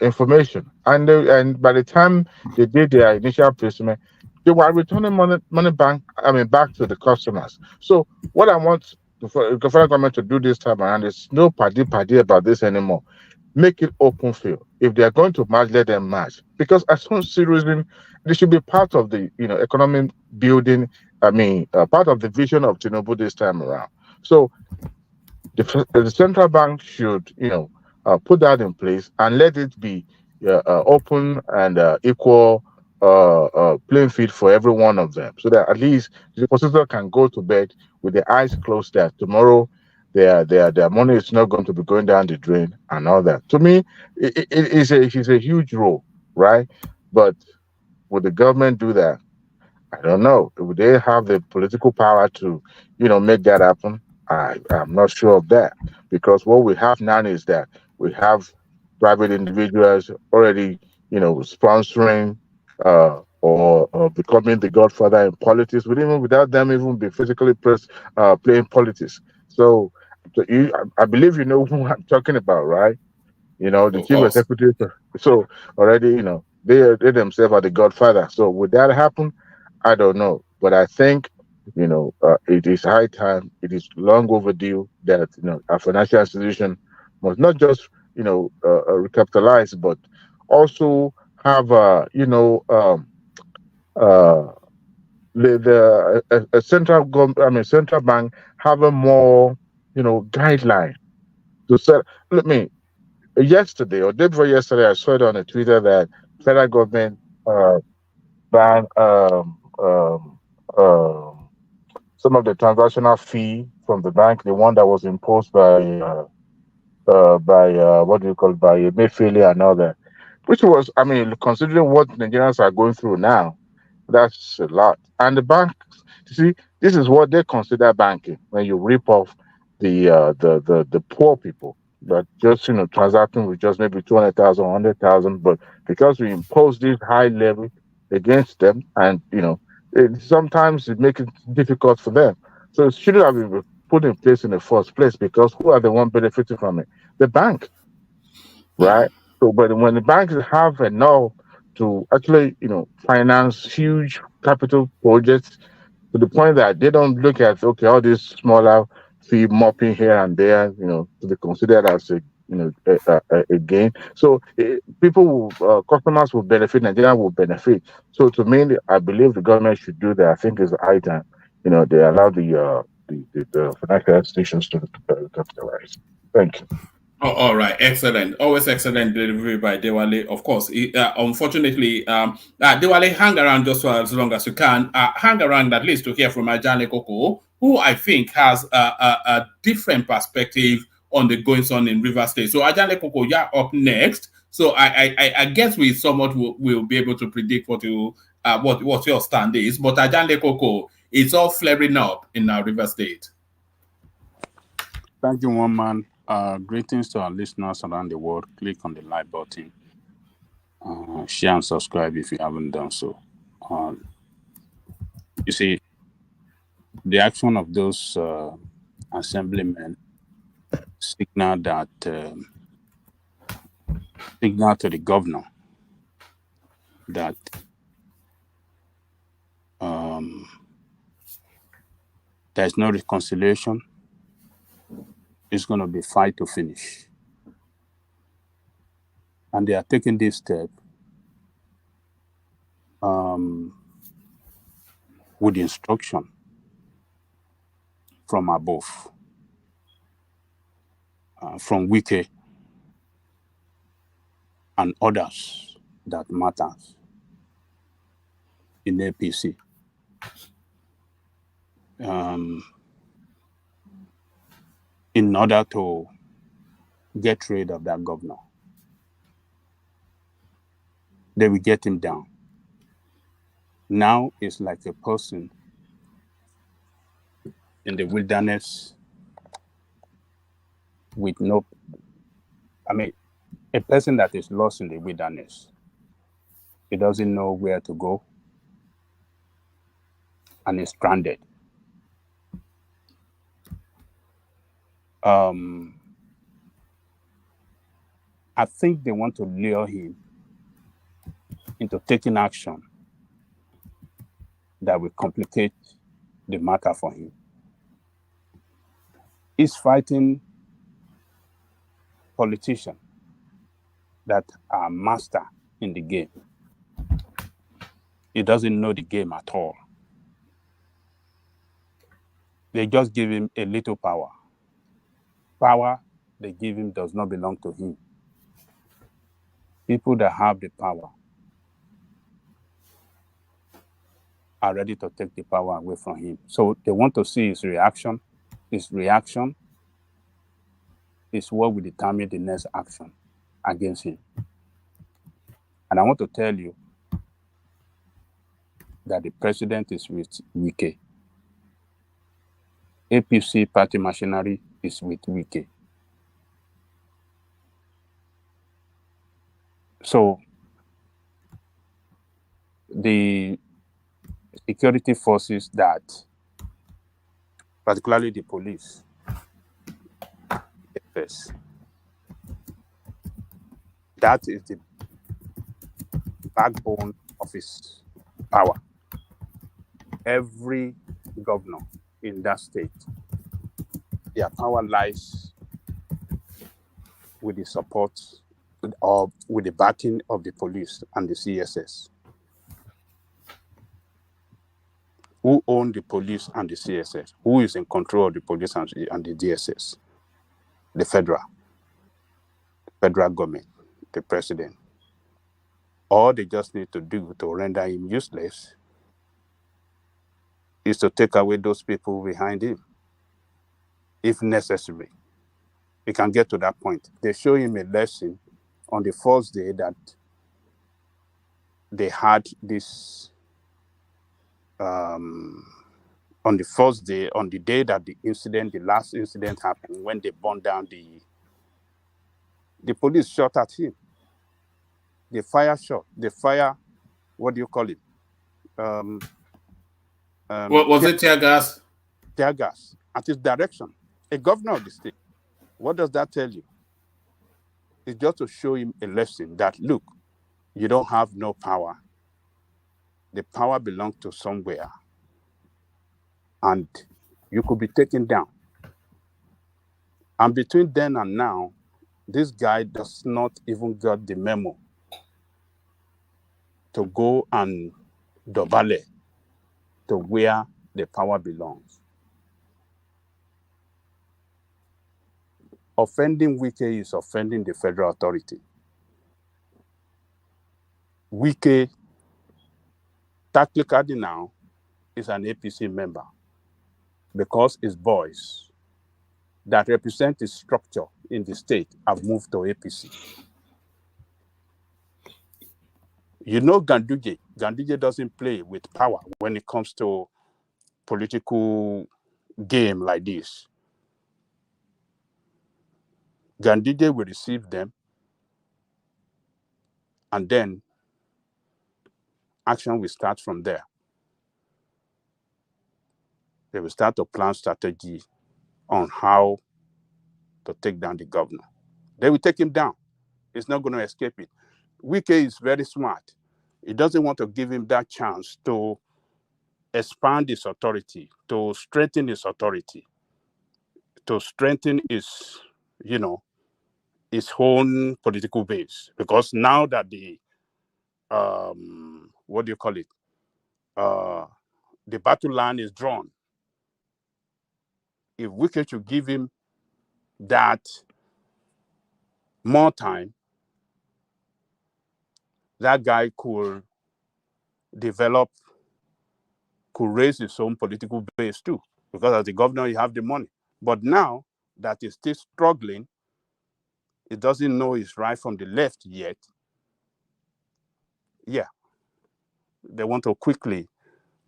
information. And by the time they did their initial placement, they were returning money back to the customers. So what I want the federal government to do this time around. There's no party about this anymore. Make it open field. If they are going to match, let them match. Because as soon as citizen, they should be part of the economic building. I mean, part of the vision of Tinubu this time around. So the central bank should put that in place and let it be open and equal playing field for every one of them, so that at least the depositor can go to bed with their eyes closed that tomorrow their money is not going to be going down the drain and all that. To me, it's a huge role, right? But would the government do that? I don't know. Would they have the political power to, make that happen? I'm not sure of that, because what we have now is that we have private individuals already, sponsoring or becoming the godfather in politics, without them even be physically playing politics. So I believe you know who I'm talking about, right? The Of chief course. executive. So already, they themselves are the godfather. So would that happen? I don't know, but I think it is high time. It is long overdue that a financial institution must not just recapitalize, but also have uh, a central government. I mean, central bank have a more guideline to set. Let me yesterday or day before yesterday, I saw it on a Twitter that federal government banned some of the transactional fee from the bank, the one that was imposed by what do you call it, by Mayfair and all that, which was, I mean, considering what Nigerians are going through now, that's a lot. And the bank, you see, this is what they consider banking when you rip off the poor people that just transacting with just maybe 200,000, 100,000, but because we impose this high level against them, and sometimes it makes it difficult for them. So it shouldn't have been put in place in the first place, because who are the one benefiting from it? The bank, right? So, but when the banks have enough to actually, finance huge capital projects to the point that they don't look at, okay, all these smaller fee mopping here and there, to be considered as a gain. So people will, customers will benefit, Nigeria will benefit. So to me, I believe the government should do that. I think it's high time, they allow the financial institutions to capitalize. Thank you. Oh, all right, excellent. Always excellent delivery by Dewale. Of course, unfortunately, Dewale, hang around just for as long as you can. Hang around at least to hear from Ajane Koko, who I think has a different perspective on the goings on in River State. So, Ajane Koko, you're up next. So, I guess we somewhat will be able to predict what your stand is. But Ajane Koko, it's all flaring up in River State. Thank you, one man. Greetings to our listeners around the world. Click on the like button. Share and subscribe if you haven't done so. You see, the action of those assemblymen signal to the governor that there's no reconciliation. It's going to be fight to finish. And they are taking this step with instruction from above, from Wike and others that matters in APC. In order to get rid of that governor. They will get him down. Now it's like a person in the wilderness with a person that is lost in the wilderness. He doesn't know where to go and is stranded. I think they want to lure him into taking action that will complicate the matter for him. is fighting politicians that are master in the game. He doesn't know the game at all. They just give him a little power. Power they give him does not belong to him. People that have the power are ready to take the power away from him. So they want to see his reaction. His reaction is what will determine the next action against him. And I want to tell you that the president is with Wike. APC party machinery is with Wike. So the security forces that, particularly the police, yes, that is the backbone of his power. Every governor in that state, their power lies with the support or with the backing of the police and the CSS. Who own the police and the CSS? Who is in control of the police and the DSS? The federal government, the president. All they just need to do to render him useless is to take away those people behind him, if necessary. We can get to that point. They show him a lesson on the first day that they had this, on the first day, on the day that the last incident happened, when they burned down the police shot at him. They fire, what do you call it? What was it, tear gas? Tear gas at his direction. A governor of the state. What does that tell you? It's just to show him a lesson that, look, you don't have no power. The power belongs to somewhere. And you could be taken down. And between then and now, this guy does not even get the memo to go and dovale to where the power belongs. Offending Wike is offending the federal authority. Wike, technically now, is an APC member because his boys that represent his structure in the state have moved to APC. You know Ganduje. Ganduje doesn't play with power when it comes to political game like this. Ganduje will receive them, and then action will start from there. They will start to plan strategy on how to take down the governor. They will take him down. He's not going to escape it. Wike is very smart. He doesn't want to give him that chance to expand his authority, to strengthen his authority, to strengthen his, his own political base. Because now that the, the battle line is drawn, if Wike should give him that more time, that guy could raise his own political base too. Because as the governor, you have the money. But now that he's still struggling, he doesn't know his right from the left yet. Yeah, they want to quickly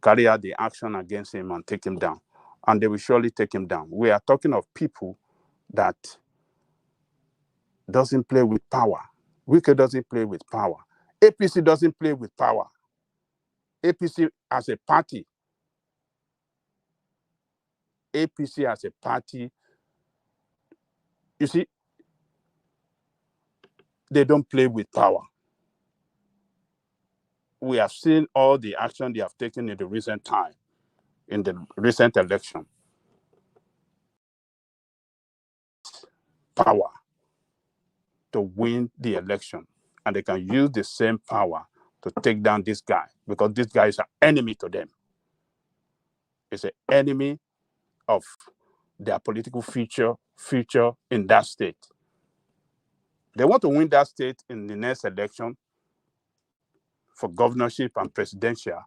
carry out the action against him and take him down. And they will surely take him down. We are talking of people that doesn't play with power. Wike doesn't play with power. APC doesn't play with power. APC as a party, you see, they don't play with power. We have seen all the action they have taken in the recent time, in the recent election. power to win the election, and they can use the same power to take down this guy, because this guy is an enemy to them. It's an enemy of their political future in that state. They want to win that state in the next election for governorship and presidential,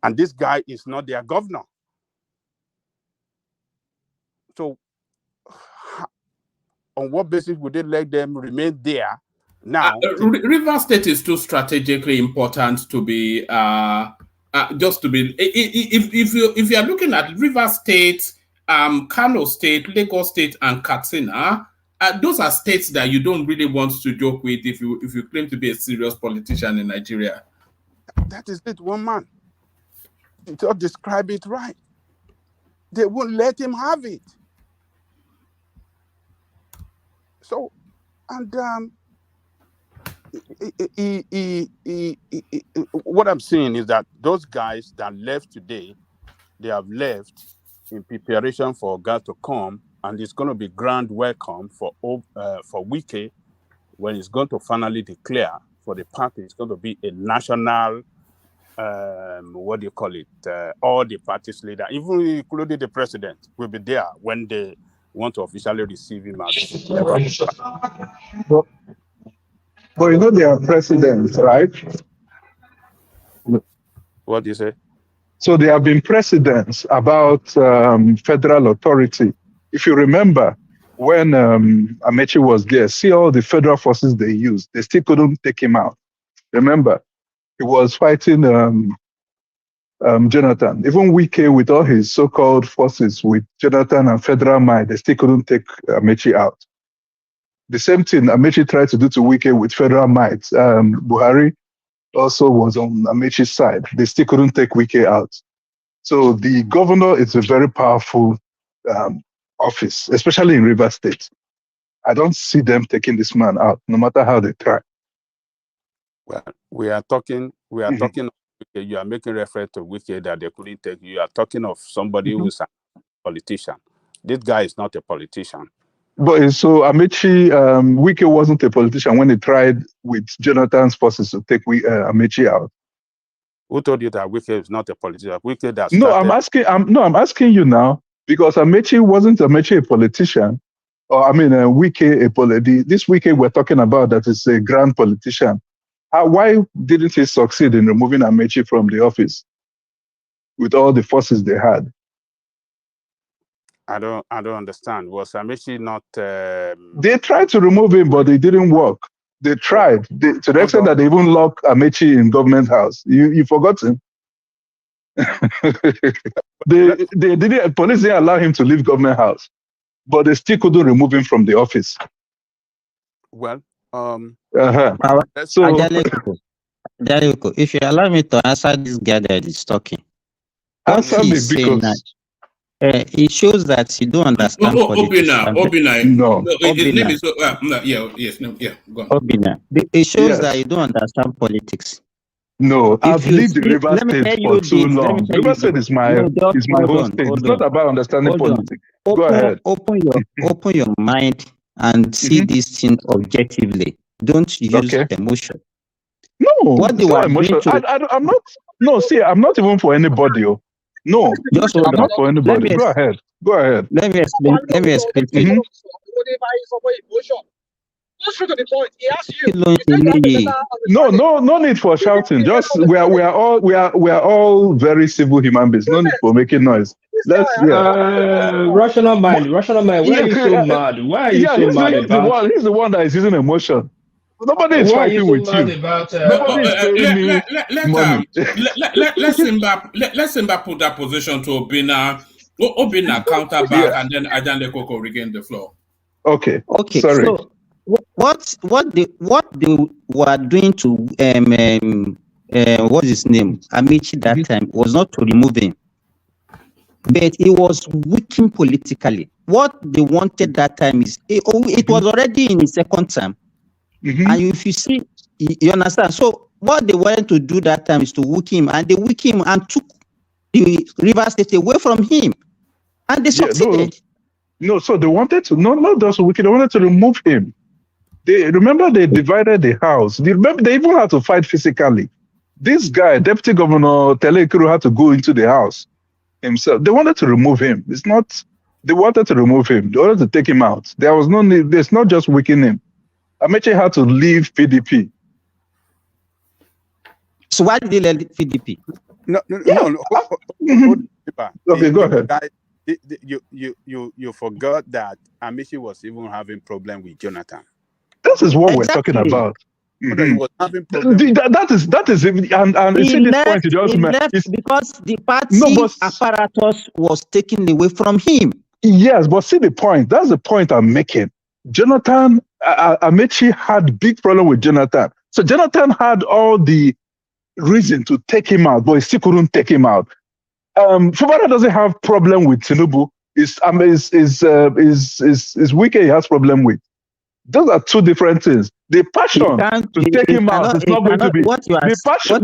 and this guy is not their governor. So on what basis would they let them remain there now? River State is too strategically important to be just to be. If you are looking at River State, Kano State, Lagos State, and Katsina, those are states that you don't really want to joke with if you claim to be a serious politician in Nigeria. That is it, one man. You just describe it right. They won't let him have it. So, and what I'm saying is that those guys that left today, they have left in preparation for God to come, and it's going to be grand welcome for Wike when he's going to finally declare for the party. It's going to be a national, what do you call it? All the parties leader, even including the president, will be there when they want to officially receive him as. But you know they are presidents, right? What do you say? So they have been presidents about federal authority. If you remember, when Amechi was there, see all the federal forces they used. They still couldn't take him out. Remember, he was fighting Jonathan. Even Wike, with all his so-called forces, with Jonathan and federal might, they still couldn't take Amechi out. The same thing Amechi tried to do to Wike with federal might. Buhari also was on Amechi's side. They still couldn't take Wike out. So the governor is a very powerful office, especially in Rivers State. I don't see them taking this man out, no matter how they try. Well, we are talking. You are making reference to Wike that they couldn't take. You are talking of somebody who's a politician. This guy is not a politician. But so Amechi, Wike wasn't a politician when he tried with Jonathan's forces to take Amechi out. Who told you that Wike is not a politician? Wike that No, I'm asking you now, because Amechi wasn't a politician, or Wike this Wike we're talking about that is a grand politician. Why didn't he succeed in removing Amechi from the office with all the forces they had? I don't understand. Was Amechi not? They tried to remove him, but it didn't work. They tried to the extent that they even locked Amechi in government house. You forgot him. they didn't. Police didn't allow him to leave government house, but they still couldn't remove him from the office. Well, So Dariuko, if you allow me to answer this guy that is talking, answer me, because it shows that you don't understand politics. It shows that you don't understand politics. No, I've lived in Rivers State for too long. Rivers State is my whole state. It's not about understanding politics. Go ahead. Open your mind and see this thing objectively. Don't use emotion. No, what do I'm not. No, see, I'm not even for anybody. No, I'm not for anybody. Go ahead. Let me explain to you. Go straight to the point. He asked you. No need for shouting. Just we are all very civil human beings. No need for making noise. Rational mind. Why are you so mad? He's the one that is using emotion. Nobody is fighting with you. Nobody is paying me money. Let Simba put that position to Obina counter back, and then Ajande Koko regain the floor. Okay. Sorry. So what they were doing to what's his name, Amechi, that time was not to remove him, but it was working politically. What they wanted that time is it was already in his second term. And if you see, you understand. So what they wanted to do that time is to weak him, and they weak him and took the Rivers State away from him, and they succeeded. No, so they wanted to, no, not just Wike, they wanted to remove him. They divided the house. They even had to fight physically. This guy, Deputy Governor Telekuru, had to go into the house himself. They wanted to remove him. They wanted to remove him. They wanted to take him out. There was no need. There's not just weakening him. Amechi had to leave PDP. So why did they let PDP? No. Okay, go ahead. You forgot that Amishi was even having problem with Jonathan. This is what we're talking about. He was having problem. That is and He see this left, point you just made. because the party apparatus was taken away from him. Yes, but see the point. That's the point I'm making. Jonathan, Amechi had big problem with Jonathan. So Jonathan had all the reason to take him out, but he still couldn't take him out. Fubara doesn't have problem with Tinubu. Is Wike he has problem with. Those are two different things. The passion to take him out is not going to be the passion.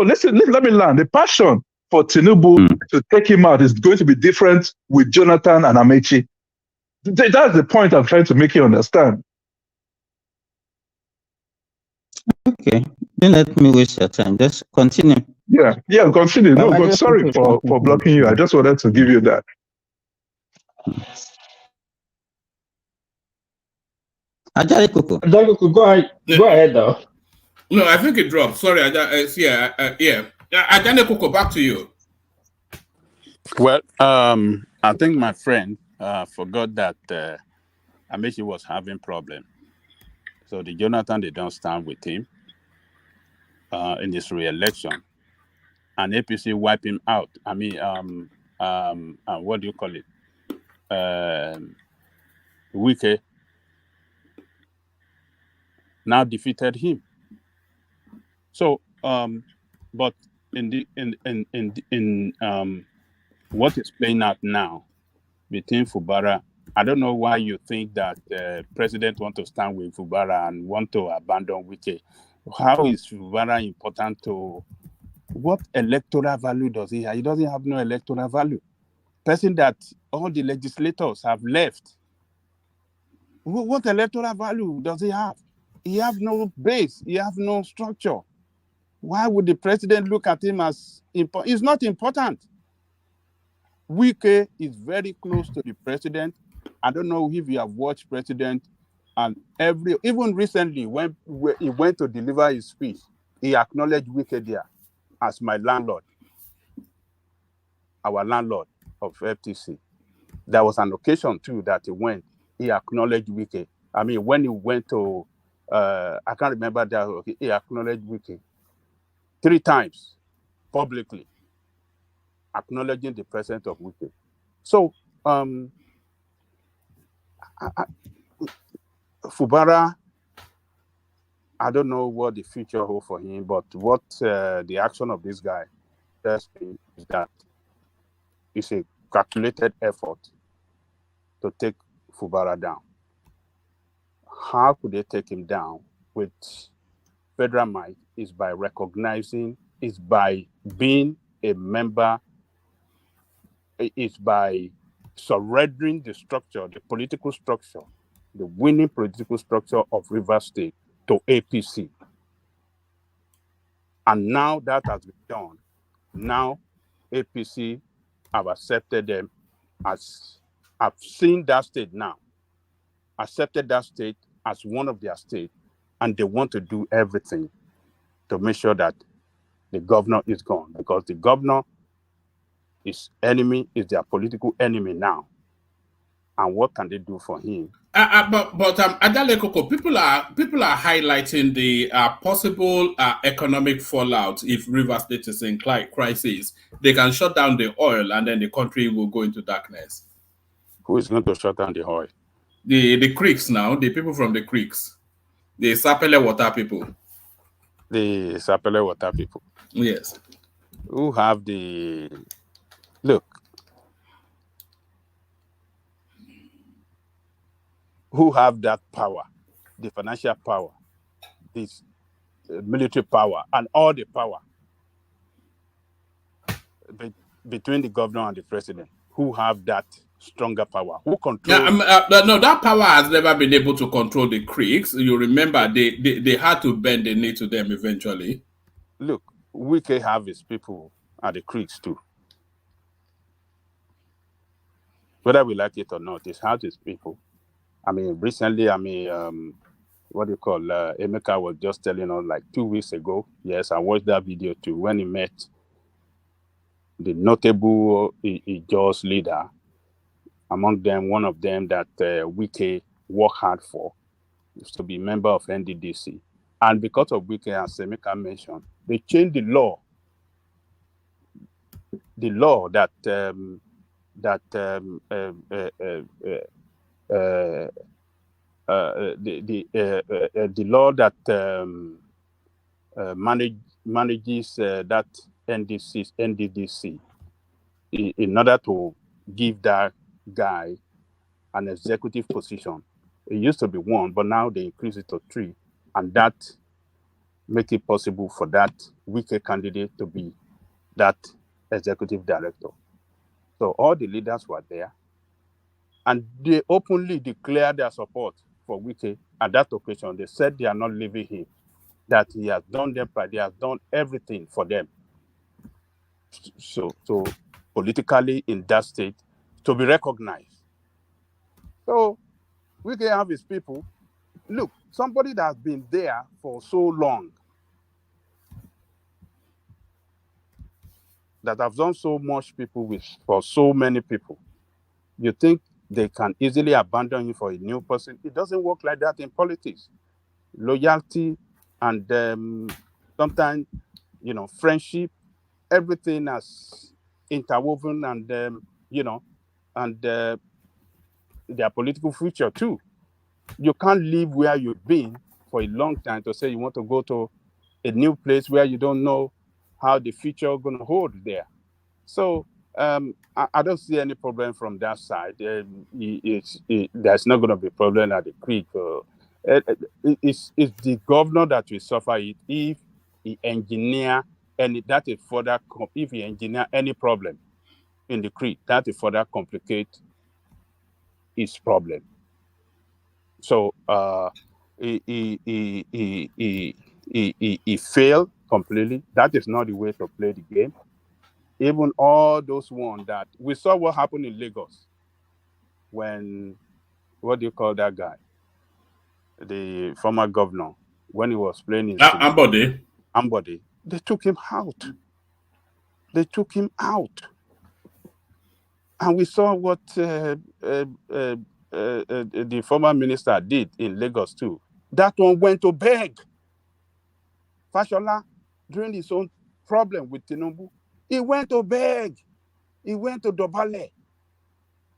Listen. Let me learn. The passion for Tinubu to take him out is going to be different with Jonathan and Amechi. That's the point I'm trying to make you understand. Okay, don't let me waste your time. Just continue. Yeah, continue. No, but sorry for blocking you. I just wanted to give you that. Ajay Koko. Go ahead though. No, I think it dropped. Sorry, Ajay Koko, back to you. Well, I think my friend forgot that Amechi was having problem. So the Jonathan, they don't stand with him in this re-election, and APC wipe him out. I mean, what do you call it? Wike now defeated him. So, but in what is playing out now between Fubara, I don't know why you think that the president want to stand with Fubara and want to abandon Wike. How is Fubara important to what electoral value does he have? He doesn't have no electoral value. Person that all the legislators have left. What electoral value does he have? He have no base. He have no structure. Why would the president look at him as important? He's not important. Wike is very close to the president. I don't know if you have watched president, and even recently when he went to deliver his speech, he acknowledged Wike there as my landlord, our landlord of FTC. There was an occasion too that he acknowledged Wike. I mean, when he went to, I can't remember that, he acknowledged Wike 3 times publicly, acknowledging the presence of Wike. So, Fubara, I don't know what the future holds for him, but what the action of this guy tells me is that it's a calculated effort to take Fubara down. How could they take him down with federal might? Is by by being a member, is by surrendering the structure, the political structure, the winning political structure of Rivers State to APC. And now that has been done. Now APC have accepted them as, I've seen that state now, accepted that state as one of their states, and they want to do everything to make sure that the governor is gone, because the governor is their political enemy now. And what can they do for him? But Adale Koko, people are highlighting the possible economic fallout if Rivers State is in crisis. They can shut down the oil, and then the country will go into darkness. Who is going to shut down the oil? The creeks now, the people from the creeks, the Sapele water people. The Sapele water people. Yes. Who have the look? Who have that power, the financial power, this military power, and all the power between the governor and the president? Who have that stronger power. Who controls? No, that power has never been able to control the Creeks. You remember they had to bend the knee to them eventually. Look, Wike have his people at the Creeks too. Whether we like it or not, it's has his people. I mean, recently, what do you call, Emeka was just telling us like 2 weeks ago. Yes, I watched that video too, when he met the notable Ijaws leader. Among them, one of them that Wike worked hard for is to be member of NDDC. And because of Wike, as Emeka mentioned, they changed the law. The law that the law that manages that NDDC in order to give that guy an executive position. It used to be 1, but now they increase it to 3, and that make it possible for that Wike candidate to be that executive director. So all the leaders were there, and they openly declared their support for Wike. At that occasion, they said they are not leaving him, that he has done them, he has done everything for them. So politically in that state, to be recognized. So Wike have his people. Look, somebody that has been there for so long, that have done so much for so many people, you think they can easily abandon you for a new person? It doesn't work like that in politics. Loyalty and sometimes, friendship, everything is interwoven, and their political future too. You can't live where you've been for a long time to say you want to go to a new place where you don't know how the future is going to hold there. So I don't see any problem from that side. There's not going to be a problem at the Creek. It's the governor that will suffer it if he engineer, and that is further, if he engineer any problem in the Creek, that will further complicate his problem. So he failed completely. That is not the way to play the game. Even all those ones that we saw what happened in Lagos when, what do you call that guy? The former governor, when he was playing his Ambode, they took him out. They took him out. And we saw what the former minister did in Lagos too. That one went to beg. Fashola, during his own problem with Tinubu, he went to beg. He went to Dobale.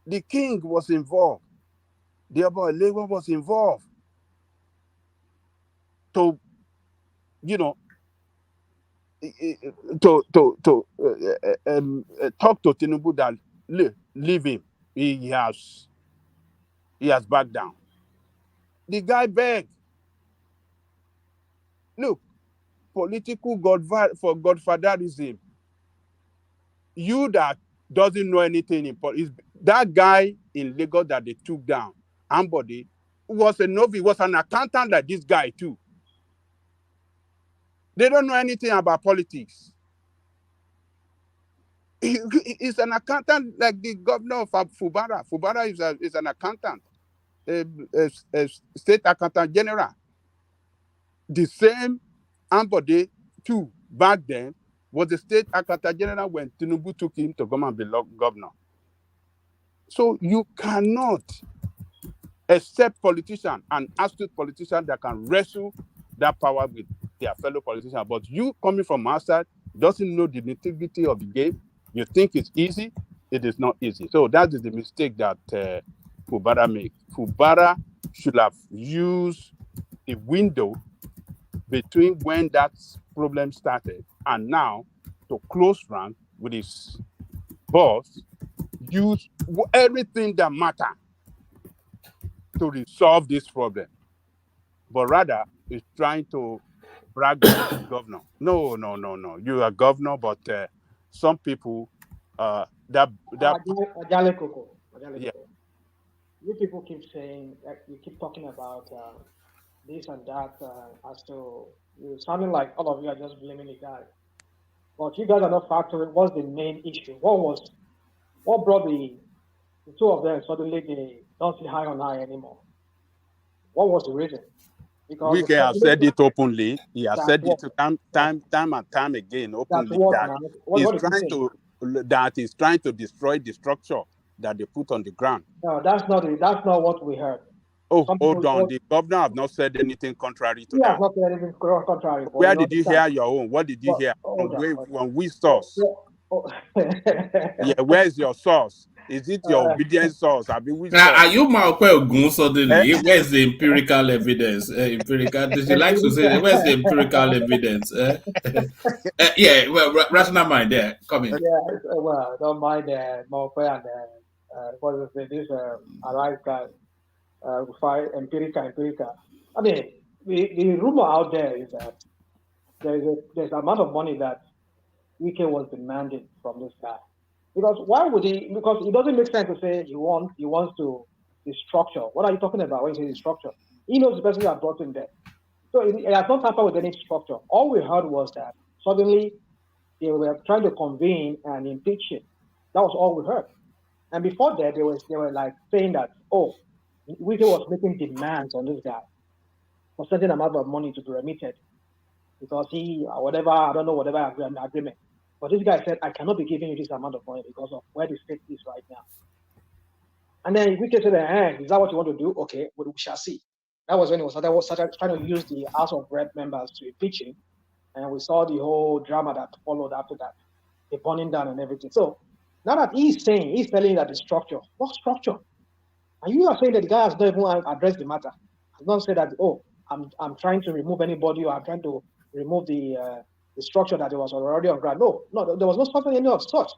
The king was involved. The Oba Lagos was involved to, talk to Tinubu that leave him. He has backed down. The guy begged. Look, political godfatherism. You that doesn't know anything in politics, that guy in Lagos that they took down, Ambode, was a novice, was an accountant like this guy too. They don't know anything about politics. He's an accountant like the governor of Fubara. Fubara is an accountant, a state accountant general. The same Ambode too back then was the state accountant general when Tinubu took him to come and be governor. So you cannot accept politicians and astute politicians that can wrestle that power with their fellow politicians. But you coming from outside, doesn't know the nitty-gritty of the game, you think it's easy, it is not easy. So that is the mistake that Fubara made. Fubara should have used a window between when that problem started and now to close rank with his boss, use everything that matter to resolve this problem. But rather, is trying to brag about the governor. No. You are governor, but some people Ajale Koko. Yeah. You people keep saying, you keep talking about this and that as to, you sounding like all of you are just blaming the guy. But you guys are not factoring what's the main issue. What brought the two of them suddenly they don't see high on high anymore? What was the reason? Because Wike has said it openly. He has said it time and time again openly that he's trying to destroy the structure that they put on the ground. No, that's not what we heard. Oh, hold on. The governor have not said anything contrary to He that. has not said anything contrary. Where did you hear your own? What did you hear? From which source? Yeah, where's your source? Is it your obedience source? I mean, are you Malpe suddenly? Where's the empirical evidence? Empirical. She likes to say, where's the empirical evidence? Yeah, well, rational mind there. Come in. Yeah, well, don't mind Malpe and what is it? This arrived guy. Empirical. I mean, the rumor out there is that there's an amount of money that Wike was demanding from this guy. Because why would he? Because it doesn't make sense to say he wants to the structure. What are you talking about when you say the structure? He knows the person that brought him there. So it has not tampered with any structure. All we heard was that suddenly they were trying to convene and impeach him. That was all we heard. And before that, they were like saying that, oh, Wike was making demands on this guy for certain amount of money to be remitted because whatever agreement. But this guy said, I cannot be giving you this amount of money because of where the state is right now. And then Wike said, is that what you want to do? Okay, well, we shall see. That was when he started trying to use the House of Rep members to impeach him. And we saw the whole drama that followed after that, the burning down and everything. So now that he's telling that the structure, what structure? And you are saying that the guy has not even addressed the matter. Has not said that, I'm trying to remove anybody or I'm trying to remove the structure that was already on ground. No, there was no something any of such.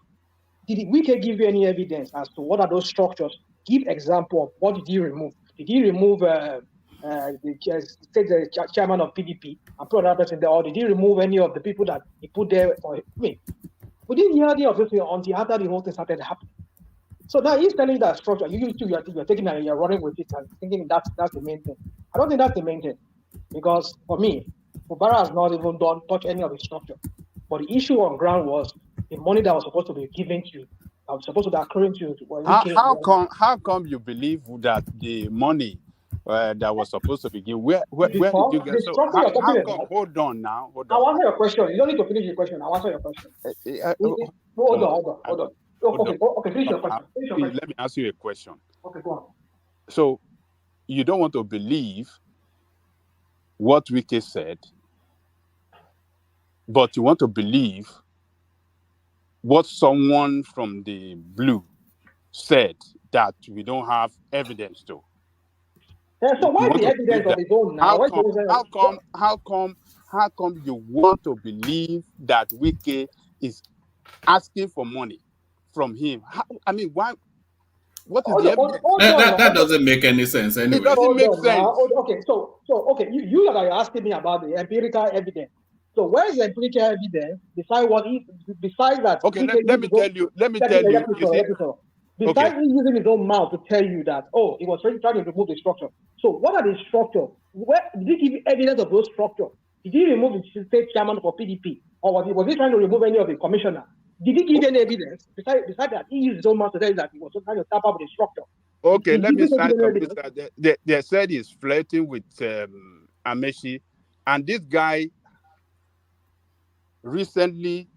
Did Wike give you any evidence as to what are those structures? Give example of what did he remove? Did he remove the chairman of PDP and put another person there, or did he remove any of the people that he put there for him? We didn't hear any of this until after the whole thing started happening. So now he's telling that structure. You're taking and you're running with it and thinking that's the main thing. I don't think that's the main thing, because for me, Fubara has not even touched any of the structure. But the issue on ground was the money that was supposed to be given to you, that was supposed to be accruing to you. How come you believe that the money that was supposed to be given? Where did you get? So hold on now. I'll answer your question. You don't need to finish your question. I'll answer your question. Hold on. Okay, finish your question. Let me ask you a question. Okay, go on. So you don't want to believe what Wike said, but you want to believe what someone from the blue said that we don't have evidence to. So why the evidence on his own now? How come you want to believe that Wike is asking for money from him? Why? What is the evidence? That doesn't make any sense anyway. It doesn't make sense. Okay, so you are asking me about the empirical evidence. So where is the empirical evidence besides that? Okay, let me tell you. Besides him using his own mouth to tell you that, he was trying to remove the structure. So what are the structures? Where did he give you evidence of those structures? Did he remove the state chairman for PDP? Or was he trying to remove any of the commissioners? Did he give any evidence? Besides that, he used his own mouth to tell you that he was trying to tap up the structure. Okay, let me start from this. They said he's flirting with Amaechi, and this guy recently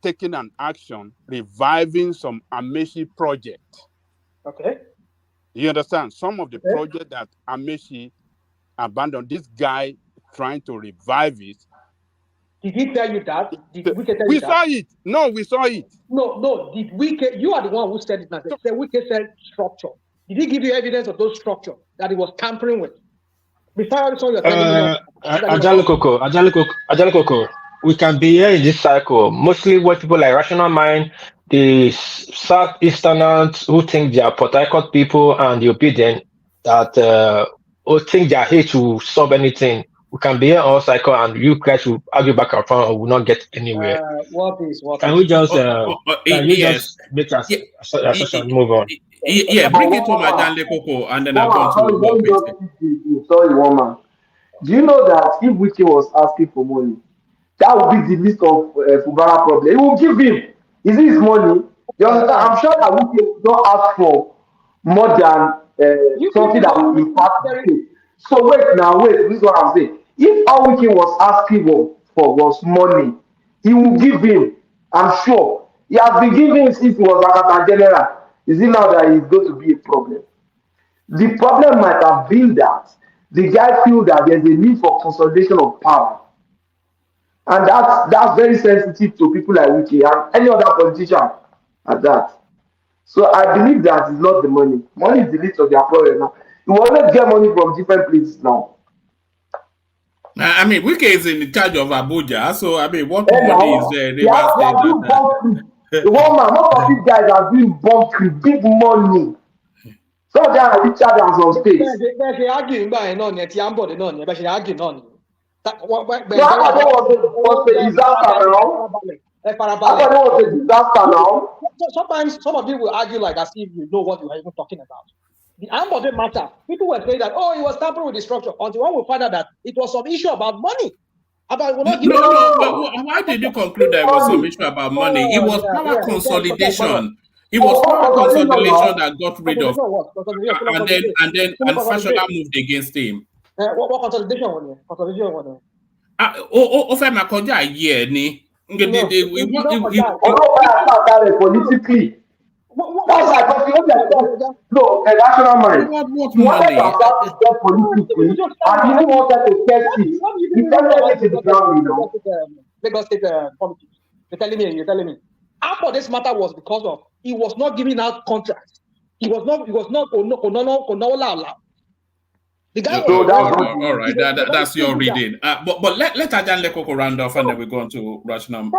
taking an action reviving some Amaechi project. Okay. You understand? Some of the project that Amaechi abandoned, this guy trying to revive it. Did he tell you that? Did Wike tell we you saw that? it. No, we saw it. No. Did Wike? You are the one who said it. Now. Said Wike said structure. Did he give you evidence of those structure that he was tampering with? Besides, you're telling Ajalokoko, we can be here in this cycle. Mostly what people like Rational Mind, the Southeasterners who think they are Port people and the obedient that who think their hate will solve anything. we can be here all cycle, and you guys will argue back and forth, and will not get anywhere. Can we just can you yes. just make us move on? Bring it to Majan Lekoko, and then I'll go Sorry, to let me Wike. just keep you. Sorry, one man. Do you know that if Wike was asking for money, that would be the list of Fubara problem? He will give him. Is it his money? You understand? I'm sure that Wike don't ask for more than something that will impact the case. So wait, this is what I'm saying. If all Wike was asking for was money, he will give him. I'm sure. He has been giving since he was Akata General. Is it now that he's going to be a problem? The problem might have been that the guy feel that there's a need for consolidation of power. And that's very sensitive to people like Wiki and any other politician at that. So I believe that it's not the money. Money is the least of their problem now. You always get money from different places now. I mean, Wike is in charge of Abuja, so I mean, what And money now, is there? they are doing bumpy. The one man, most of these guys are doing bumpy, big money. Some of them are richer than some states. They argue by no, but she argue no. I thought it was a disaster now. I thought it was a disaster now. Sometimes some of you will argue like as if you know what you are even talking about. The Ambode matter, people were saying that, oh, he was tampering with the structure, until one will find out that it was some issue about money. Why did you conclude that it was some issue about money? It was power consolidation. It was power consolidation that got rid of, and Fashola moved against him. What consolidation was there? Consolidation was there. Politically. That's like no, a rational mind. He wanted to attack the politically, and he wanted to test it. He tested it to the ground, you know. Lagos State politics. You're telling me. After this matter was because of he was not giving out contracts. He was not the guy all right, that's your reading. But let Ajan Lekoko round off, and then we go on to Rational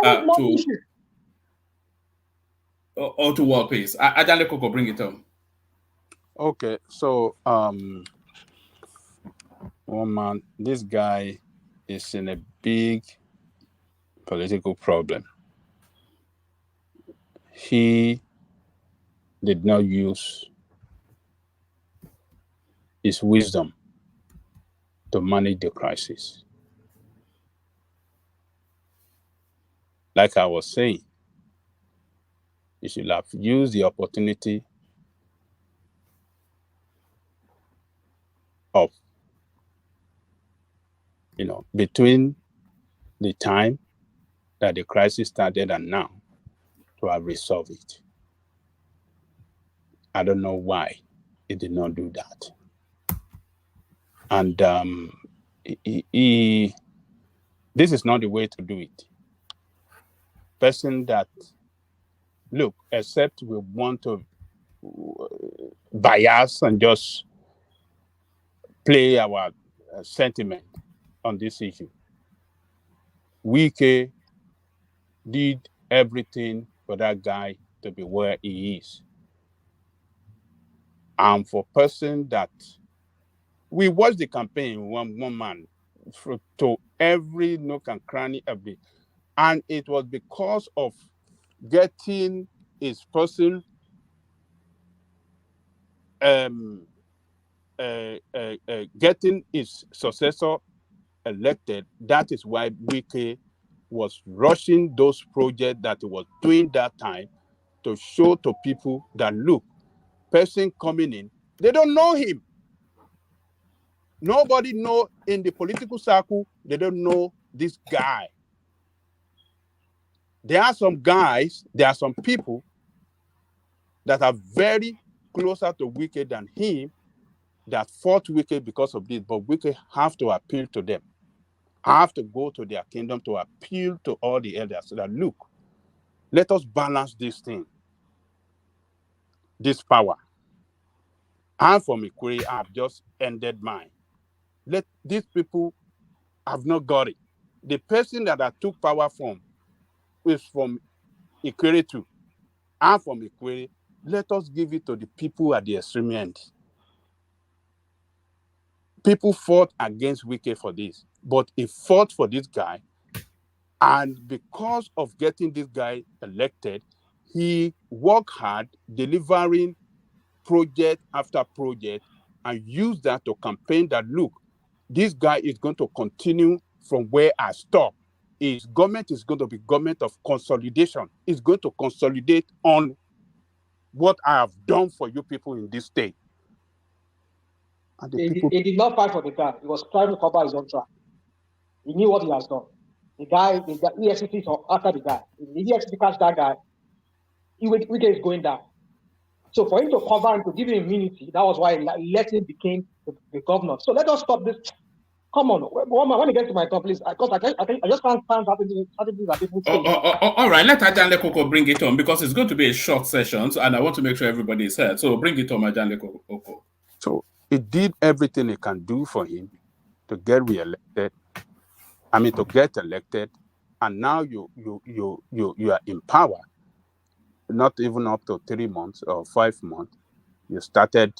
to work, please. Ajan Lekoko, bring it on. Okay, so man, this guy is in a big political problem. He did not use his wisdom to manage the crisis. Like I was saying, he should have used the opportunity of, between the time that the crisis started and now to have resolved it. I don't know why he did not do that. And this is not the way to do it. Person that, look, except we want to bias and just play our sentiment on this issue. Wike did everything for that guy to be where he is. And for person that we watched the campaign one man to every nook and cranny of it, and it was because of getting his person getting his successor elected. That is why Wike was rushing those projects that he was doing that time to show to people that, look, person coming in, they don't know him. Nobody know in the political circle, they don't know this guy. There are some guys, there are some people that are very closer to Wike than him that fought Wike because of this, but Wike have to appeal to them. I have to go to their kingdom to appeal to all the elders so that, look, let us balance this thing, this power. I'm from Ikuri, I've just ended mine. Let these people have not got it. The person that I took power from is from Ikuri too. I'm from Ikuri. Let us give it to the people at the extreme end. People fought against Wike for this, but he fought for this guy. And because of getting this guy elected, he worked hard delivering project after project and used that to campaign that, look, this guy is going to continue from where I stopped. His government is going to be government of consolidation. It's going to consolidate on what I have done for you people in this state. And he did not fight for the guy. He was trying to cover his own track. He knew what he has done. The EFCC is after the guy. If the EFCC catch that guy, Wike is going down. So for him to cover and to give him immunity, that was why he let him become the governor. So let us stop this. Come on, when I get to my top, please, because I just can't stand certain things that people say. All right, let Ajanle Koko bring it on because it's going to be a short session, and I want to make sure everybody is heard. So bring it on, Ajanle Koko. So he did everything he can do for him to get re-elected. I mean, to get elected, and now you are in power. Not even up to 3 months or 5 months, you started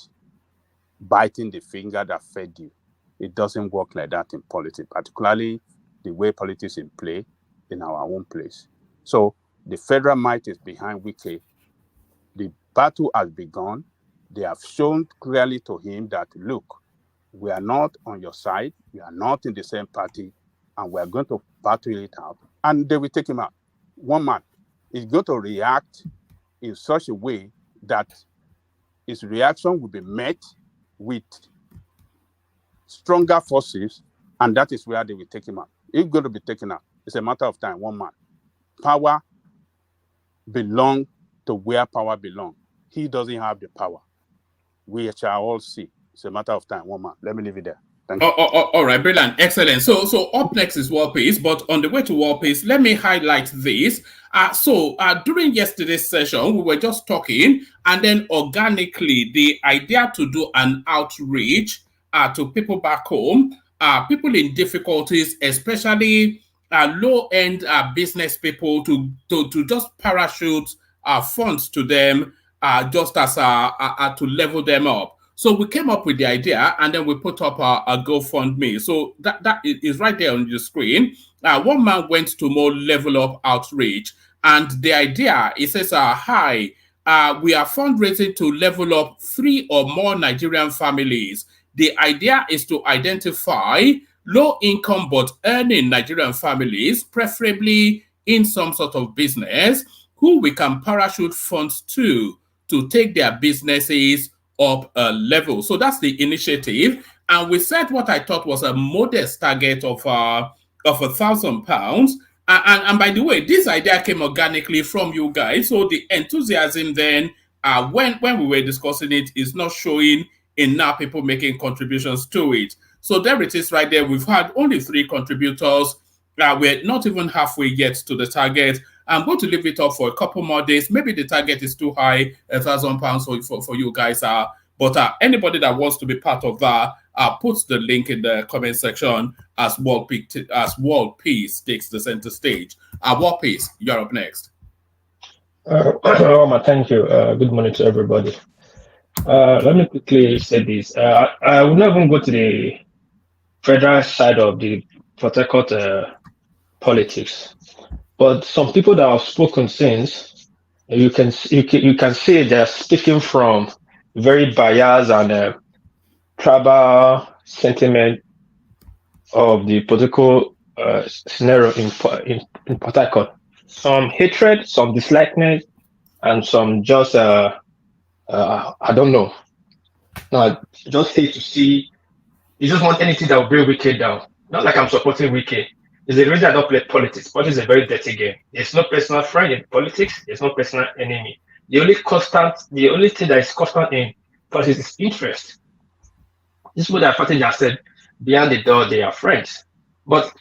biting the finger that fed you. It doesn't work like that in politics, particularly the way politics is played in our own place. So the federal might is behind Wike. The battle has begun. They have shown clearly to him that, look, we are not on your side. We are not in the same party, and we are going to battle it out. And they will take him out. One man is going to react in such a way that his reaction will be met with stronger forces, and that is where they will take him out. He's going to be taken out. It's a matter of time, one man. Power belongs to where power belongs. He doesn't have the power. We shall all see. It's a matter of time, one man. Let me leave it there. Thank you. All right, brilliant, excellent. So up next is World Peace, but on the way to World Peace, let me highlight this. During yesterday's session, we were just talking, and then organically, the idea to do an outreach to people back home, people in difficulties, especially low-end business people, to just parachute funds to them, just as to level them up. So we came up with the idea, and then we put up a GoFundMe. So that is right there on your screen. One man went to more level up outreach, and the idea, it says, hi, we are fundraising to level up 3 or more Nigerian families. The idea is to identify low-income but earning Nigerian families, preferably in some sort of business, who we can parachute funds to take their businesses up a level. So that's the initiative. And we set what I thought was a modest target of £1,000. And by the way, this idea came organically from you guys. So the enthusiasm then, when we were discussing it, is not showing in now people making contributions to it. So there it is right there. We've had only 3 contributors. We're not even halfway yet to the target. I'm going to leave it up for a couple more days. Maybe the target is too high, £1,000 for you guys. But anybody that wants to be part of that, put the link in the comment section as World Peace takes the center stage. World Peace, you're up next. Thank you. Good morning to everybody. Let me quickly say this. I will not even go to the federal side of the Port Harcourt politics, but some people that have spoken since, you can see they're speaking from very biased and tribal sentiment of the political scenario in Port Harcourt. Some hatred, some dislikeness, and some just I don't know. No, just hate to see. You just want anything that will bring Wike down. Not like I'm supporting Wike. It's a reason I don't play politics. Politics is a very dirty game. There's no personal friend in politics. There's no personal enemy. The only thing that is constant in politics is interest. This is what I thought I said. Behind the door, they are friends. But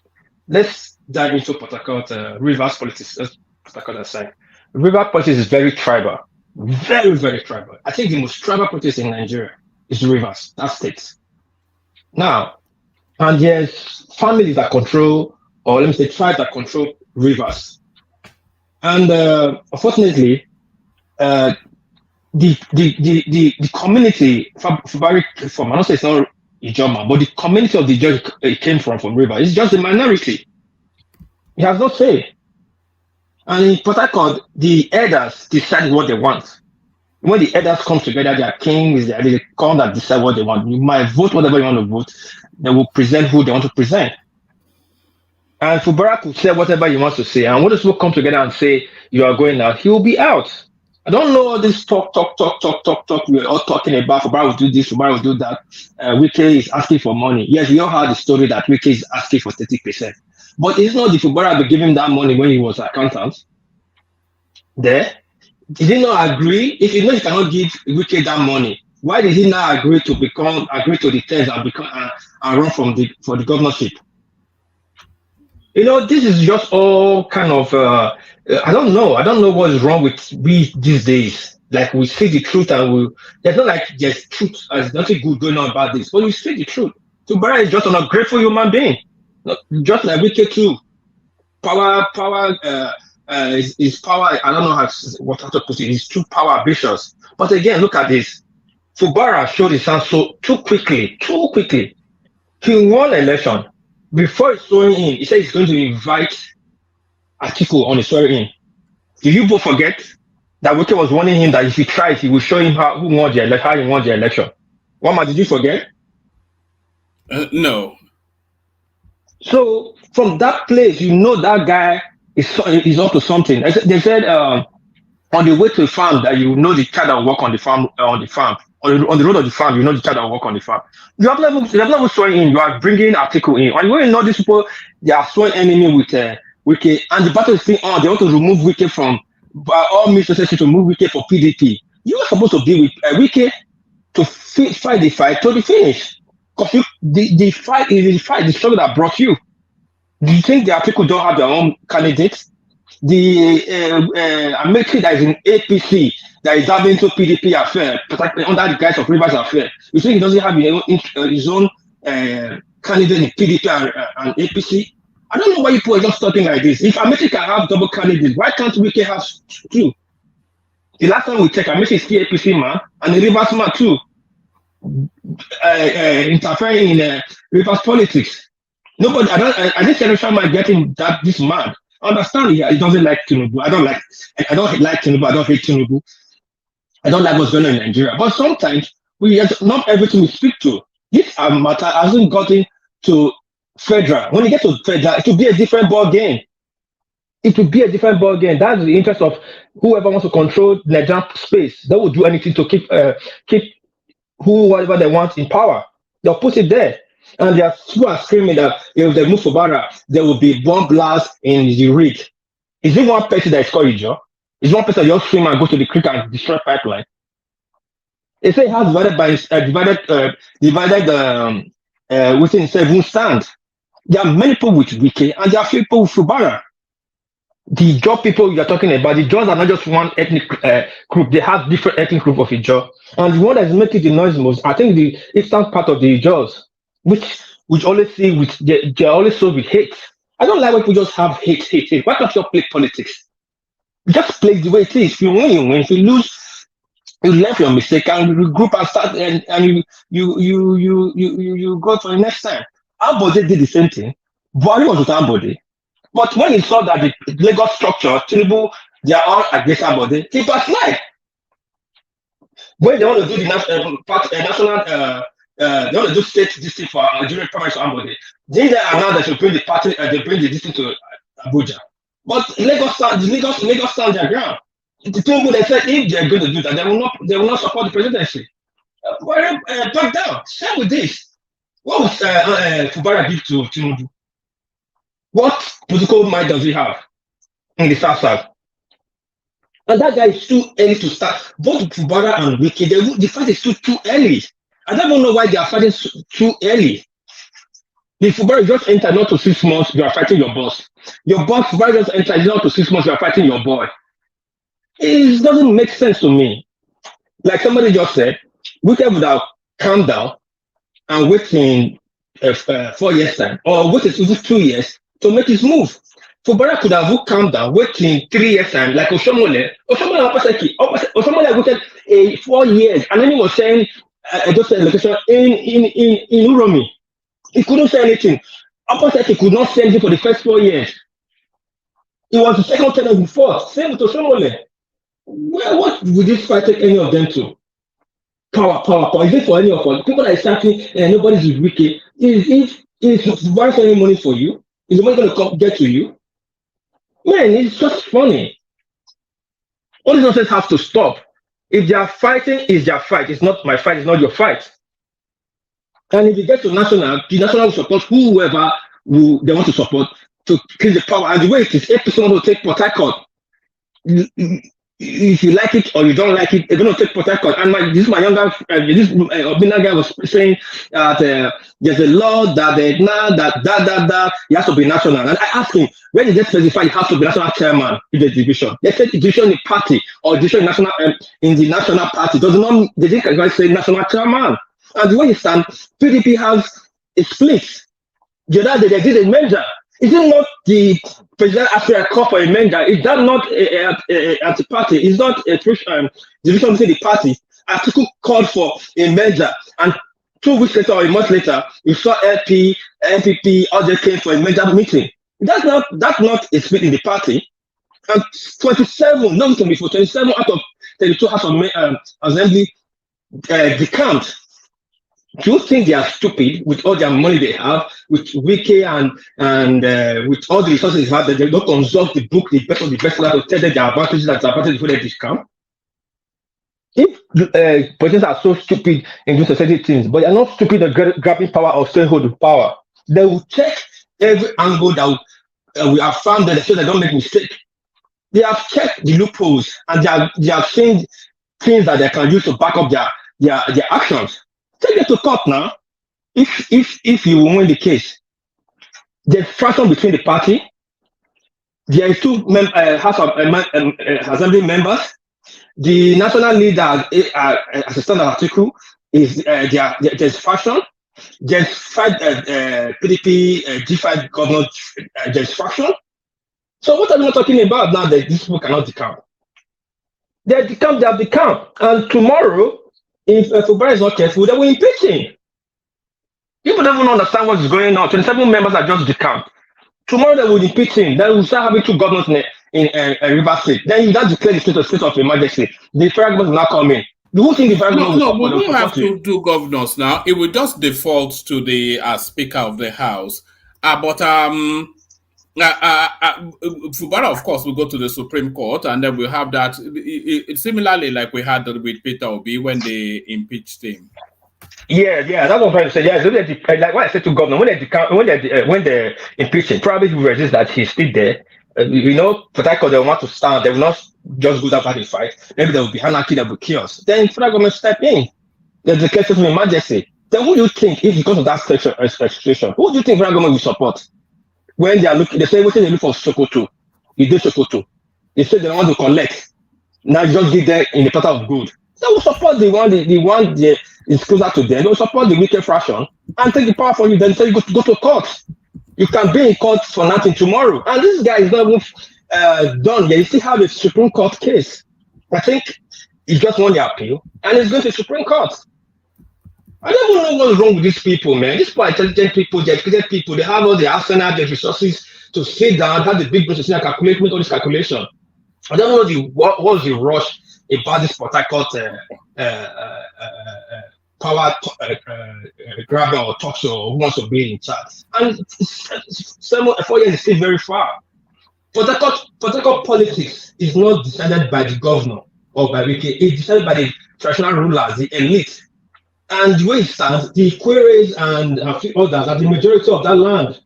let's dive into Port Harcourt, Rivers politics. Let's Port Harcourt aside. River politics is very tribal. Very, very tribal. I think the most tribal politics in Nigeria is Rivers, that state. Now, and there's families that control, or let me say tribes that control Rivers. And unfortunately, the community, Fubara'S Impeachment, I don't say it's not Ijoma, but the community of the Ijaw he came from River, it's just a minority. He has no say. And in Port Harcourt, the elders decide what they want. When the elders come together, they are kings, they come and decide what they want. You might vote whatever you want to vote. They will present who they want to present. And Fubara could say whatever he wants to say. And when those people come together and say, you are going out, he will be out. I don't know all this talk. We're all talking about Fubara will do this, Fubara will do that. Wike is asking for money. Yes, we all heard the story that Wike is asking for 30%. But it's not the Fubara to give him that money when he was accountant. There. Did he not agree? If you know he cannot give Wike that money, why did he not agree to the terms and run for the governorship? You know, this is just all kind of I don't know what is wrong with we these days. Like we see the truth and there's not like there's truth, there's nothing good going on about this, but we see the truth. Fubara is just an ungrateful human being, just like Wike too. Power. His power, I don't know how to put it, he's too power ambitious. But again, look at this. Fubara showed his hand so too quickly. He won an election. Before he's swearing in, he said he's going to invite Atiku on his swearing in. Did you both forget that Wike was warning him that if he tries, he will show him how he won the election? Wama, did you forget? No. So from that place, you know that guy is up to something. They said on the way to the farm that you know the child that will work on the farm. On the road of the farm, you know the child that will work on the farm. You have never sworn in. You are bringing Atiku in, and when you know these people, they are sworn enemy with Wike, and the battle is still on. They want to remove Wike from by all means necessary to remove Wike for PDP. You are supposed to be with Wike to fight the fight to the finish, because the fight is the struggle that brought you. Do you think the Atiku don't have their own candidates? The American that is in APC that is having into PDP affair, particularly under the guise of Rivers affair. You think he doesn't have his own candidate in PDP and APC? I don't know why people are just talking like this. If America can have double candidates, why can't Wike have two? The last time we checked, America is still APC man and the Rivers man too, interfering in Rivers politics. Nobody, I think Senator might get him this man. Understand, he doesn't like Tinubu. I don't like Tinubu. I don't hate Tinubu. I don't like what's going on in Nigeria. But sometimes not everything we speak to. This matter hasn't gotten to federal. When you get to federal, it will be a different ball game. That's the interest of whoever wants to control Nigerian space. They will do anything to keep whoever they want in power. They'll put it there. And they are screaming that if they move Fubara, there will be bomb blast in the rig. Is it one person that is called Ijaw? Is one person that just swim and go to the creek and destroy pipeline? They say it has divided within seven stands. There are many people with Wike and there are few people with Fubara. The Ijaw people you're talking about, the Ijaws are not just one ethnic group. They have different ethnic group of Ijaw. And the one that's making the noise most, I think the eastern part of the Ijaws, which always see they're always so with hate. I don't like when people just have hate. Why can't you play politics? Just play the way it is. If you win, you win. If you lose, you learn from your mistake and you regroup and start and you go for the next time. Ambode did the same thing. Buhari was with Ambode. But when he saw that the Lagos structure, Tinubu, they are all against Ambode, he backslide. When they want to do the national they want to do state district for during primaries for Ambode. They announced that they bring the party, they bring the district to Abuja. But Lagos stand their ground. The people they said if they're going to do that, they will not support the presidency. Back down. Same with this. What would Fubara give to Tinubu? What political mind does he have in the South? And that guy is too early to start. Both Fubara and Wike, the fight is too early. I don't even know why they are fighting too early. If Fubara just entered not to 6 months, you are fighting your boss. Your boss, Fubara just entered not to 6 months, you are fighting your boy. It doesn't make sense to me. Like somebody just said, Wike would have calmed down and wait in 4 years' time, or wait 2 years to make his move. Fubara could have calmed down, wait in 3 years' time, like Oshomole. Oshomole waited 4 years, and then he was saying just said location in Uromi. He couldn't say anything. Upper said he could not say anything for the first 4 years. It was the second time before. Same with Oshomole. Well, what would this fight take any of them to? Power. Is it for any of us? People that are starting and nobody's wicked. Is Fubara'S any money for you? Is the money going to come get to you? Man, it's just funny. All these nonsense has to stop. If they are fighting, it's their fight. It's not my fight. It's not your fight. And if you get to national, the national will support whoever they want to support to kill the power. And the way it is, if someone will take Port Harcourt, if you like it or you don't like it, they're going to take Port Harcourt. And this is my younger, this Obina guy was saying that there's a law that it has to be national. And I asked him, when did they specify it has to be national chairman in the division? They said division in the party or division in national in the national party. They didn't say national chairman. And the way it stands, PDP has a split. The other day they did a merger. Is it not the president after a call for a merger? Is that not a anti-party? Is not a division within the party? Article called for a merger, and 2 weeks later or a month later, you saw LP, NPP, all they came for a merger meeting. That's not a split in the party. And 27, no, it can be for 27 out of 32 House of Assembly decamped. Do you think they are stupid with all their money they have, with Wike and with all the resources they have, that they don't consult the book, the best of the best, to tell them their advantages and disadvantages before they discount? If politicians are so stupid in doing society things, but they are not stupid at grabbing power or staying hold of power, they will check every angle that we have found that so they don't make mistakes. They have checked the loopholes and they have seen things that they can use to back up their actions. Take it to court now. If you win the case, there's friction between the party. There is 2 House of Assembly members. The national leader, as a standard article, is there's faction. There's 5 PDP G5 governors. There's faction. So what are we talking about now that these people cannot decamp? They have decamped, and tomorrow, if Fubara'S is not careful, they will impeach him. People don't even understand what is going on. 27 members are just decamped. Tomorrow they will impeach him. Then we'll start having 2 governors in River State. Then you don't declare the state of emergency. The federal government will not come in. Do you think the federal government will we don't have to do governors now. It will just default to the Speaker of the House. Fubara, of course, will go to the Supreme Court, and then we'll have that. Similarly, like we had with Peter Obi when they impeached him. Yeah, that's what I'm trying to say. Yeah, so like what I said to governor, when they impeach him, probably he will resist that he's still there. Port Harcourt, they want to stand. They will not just go down for the fight. Maybe there will be anarchy, there will be chaos. Then federal government step in. There's a case of emergency. Then who do you think, if because of that situation, who do you think federal government will support? When they are looking, they say, what they look for Sokoto? You do Sokoto. They say they want to collect. Now you just give them in the platter of good. They will support the one that is closer to them. They will support the wicked fraction and take the power from you. Then say you go to court. You can be in court for nothing tomorrow. And this guy is not even done yet. You still have a Supreme Court case. I think he just won the appeal and he's going to the Supreme Court. I don't even know what's wrong with these people, man. These are intelligent people, they're educated people. They have all the arsenal, the resources to sit down, have the big brain to sit and calculate, make all this calculation. I don't know what was the rush about this Port Harcourt power grabber or talk show, or who wants to be in charge. And 4 years is still very far. Port Harcourt politics is not decided by the governor or by Wike. It's decided by the traditional rulers, the elite. And the way it stands, the queries and a few others are the majority of that land.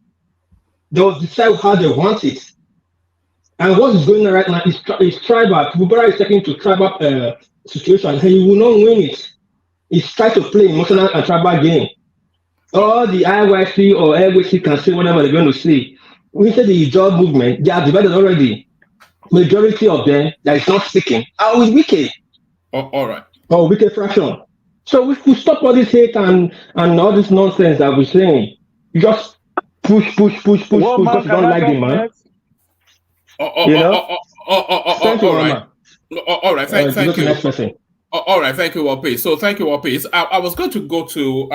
They will decide how they want it. And what is going on right now is tribal. Fubara'S is taking to tribal situation, and he will not win it. He's trying to play emotional and tribal game. All the IYC or LWC can say whatever they're going to say. We say the job movement, they are divided already. Majority of them that is not speaking are with Wike. All right. Or Wike fraction. So if we stop all this hate and all this nonsense that we're saying, you just push, because you don't like the man. All right. Thank you. All right, thank you, Wapis. So thank you, Wapis. I was going to go to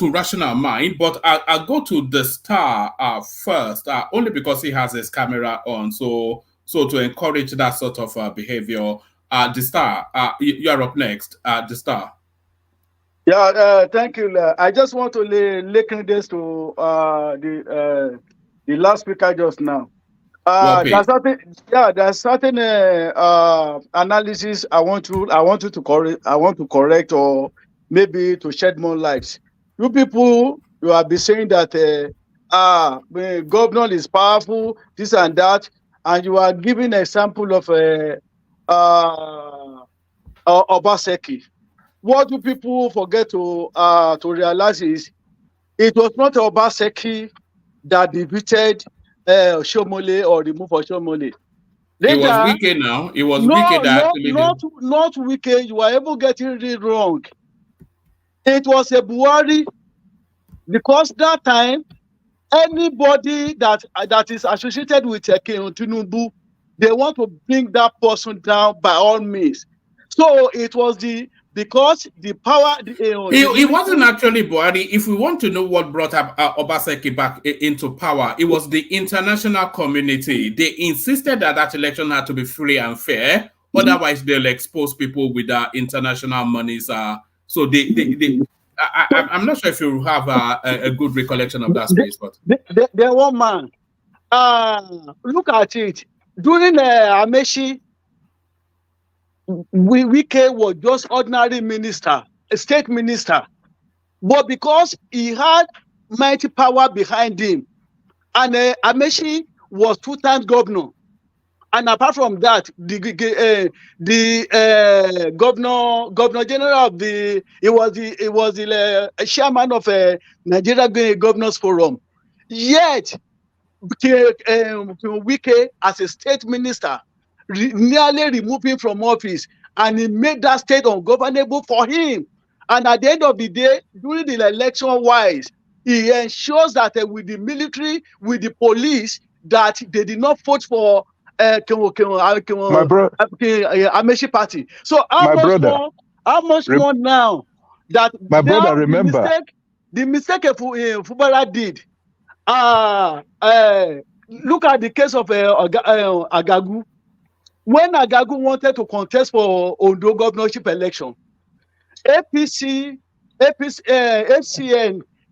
Rational Mind, but I'll go to the Star first, only because he has his camera on. So to encourage that sort of behavior, the Star, you're up next. The Star. Yeah, thank you. I just want to link this to the last speaker just now. There's certain analysis I want you to correct. I want to correct, or maybe to shed more light. You people, you have been saying that the governor is powerful, this and that, and you are giving an example of Obaseki. What do people forget to realize is it was not Obaseki that defeated Shomole or removed Shomole. It was Wike now. It was Wike that actually not Wike. You are able getting it wrong. It was a Buhari, because that time anybody that is associated with Tinubu, they want to bring that person down by all means. So it was because the power. It wasn't actually Buhari. If we want to know what brought up Obaseki back into power, it was the international community. They insisted that election had to be free and fair. Otherwise, they'll expose people with international monies. So I'm not sure if you have a good recollection of that space, but the one man. Look at it during Amechi. Wike was just ordinary minister, a state minister, but because he had mighty power behind him, and Amechi was 2 times governor, and apart from that, the governor general of the chairman of Nigeria Governors Forum. Yet Wike as a state minister nearly removed him from office, and he made that state ungovernable for him. And at the end of the day, during the election wise, he ensures that with the military, with the police, that they did not vote for Amechi party. So how much more now that my brother, remember the mistake Fubara did. Look at the case of Agagu. When Agagu wanted to contest for Ondo governorship election, FCN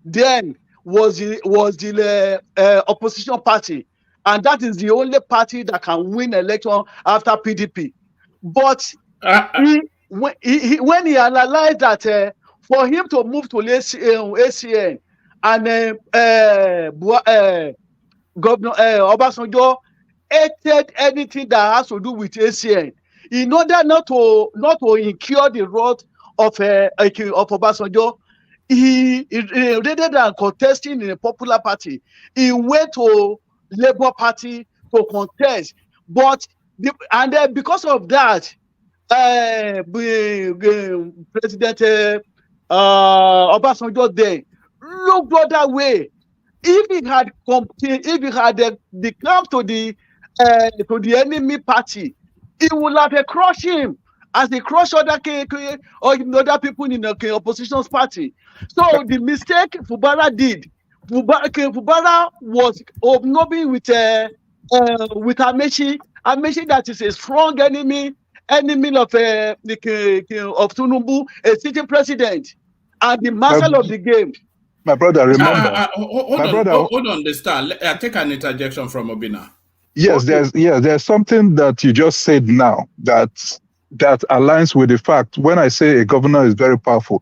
then was the opposition party, and that is the only party that can win election after PDP. But when he analyzed that for him to move to ACN and Governor Obasanjo hated anything that has to do with ACN, in order not to incur the wrath of Obasanjo, he rather than contesting in a popular party, he went to Labour Party to contest. But then because of that, President Obasanjo then looked the other way. If he had come to the enemy party, he would have crushed him as he crushed other people in the opposition party. So the mistake Fubara did, Fubara was hobnobbing with Amechi. Amechi, that is a strong enemy of Tinubu, a sitting president, and the master of the game. My brother, remember. Hold on, the Star. I'll take an interjection from Obina. Yes, there's something that you just said now that aligns with the fact when I say a governor is very powerful.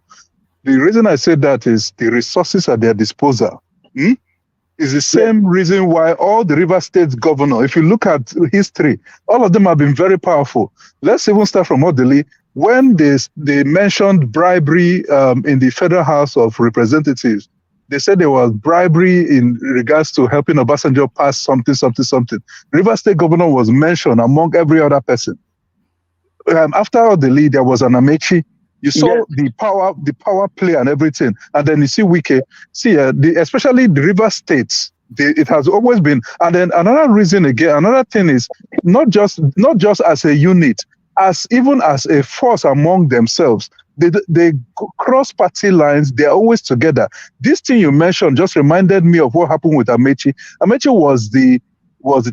The reason I say that is the resources at their disposal. Is the same reason why all the River State governors, if you look at history, all of them have been very powerful. Let's even start from Odili. When they mentioned bribery in the Federal House of Representatives, they said there was bribery in regards to helping Obasanjo pass something. River State governor was mentioned among every other person. After Odili, there was an Amechi. You saw the power play and everything, and then you see Wike. Especially the River States. It has always been. And then another reason again, another thing is not just as a unit. even as a force among themselves. They cross party lines. They're always together. This thing you mentioned just reminded me of what happened with Amechi. Amechi was the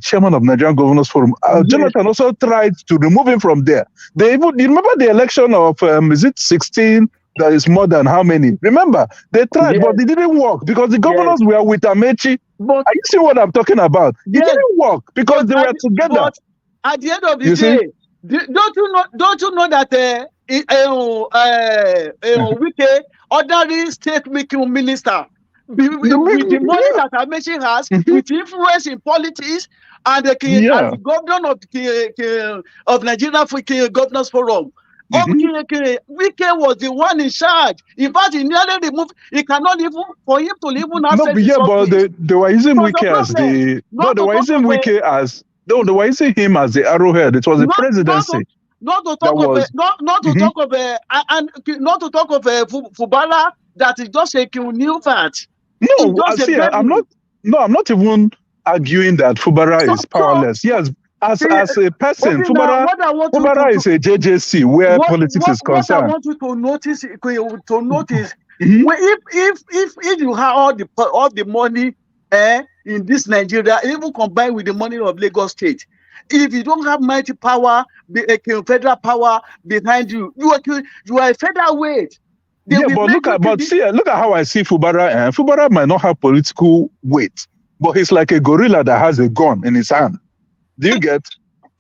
chairman of Nigerian Governors Forum. Jonathan also tried to remove him from there. They even, you remember the election of is it 16? That is more than how many? Remember, they tried, but it didn't work because the governors were with Amechi. Are you see what I'm talking about? It didn't work because they were together. But at the end of the day, don't you know that Wike, ordinary state-making minister, with the money that Amechi has, with influence in politics, and the governor of Nigeria Governors Forum. Wike was the one in charge. In fact, he nearly removed. He cannot even for him to even have. But they were using Wike as the. No, they were using Wike as. No, they were using him as the arrowhead. It was the presidency. Not to talk of Fubara that is just a new fact. No, I'm not even arguing that Fubara is powerless. Yes. As a person, Fubara is a JJC where politics is concerned. What I want you to notice, if you have all the money in this Nigeria, even combined with the money of Lagos State, if you don't have mighty power, federal power behind you, you are a featherweight. Look at how I see Fubara. Fubara might not have political weight, but he's like a gorilla that has a gun in his hand. Do you get?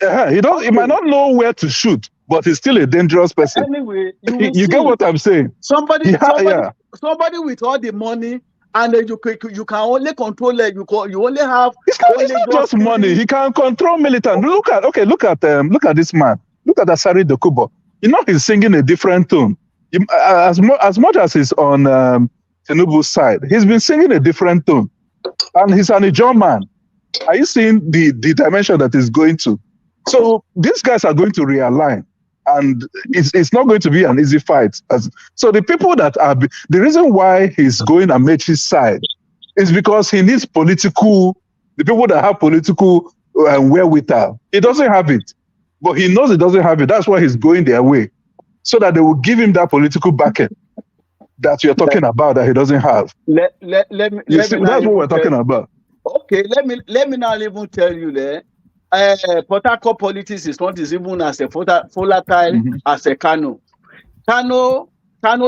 He might not know where to shoot, but he's still a dangerous person. Anyway, you get what I'm saying? Somebody with all the money, and you can only control it. You only have. It's not just money. He can control militant. Look at this man. Look at Asari Dokubo. You know he's singing a different tone. As much as he's on Tinubu's side, he's been singing a different tone, and he's an Ijaw man. Are you seeing the dimension that is going to? So these guys are going to realign, and it's not going to be an easy fight. So the people that are the reason why he's going Amechi's side is because he needs the people that have political wherewithal. He doesn't have it, but he knows he doesn't have it. That's why he's going their way, so that they will give him that political backing that you're talking about that he doesn't have. That's what we're talking about. Okay, let me now even tell you that Port Harcourt politics is not as even as a volatile as a Kano. Kano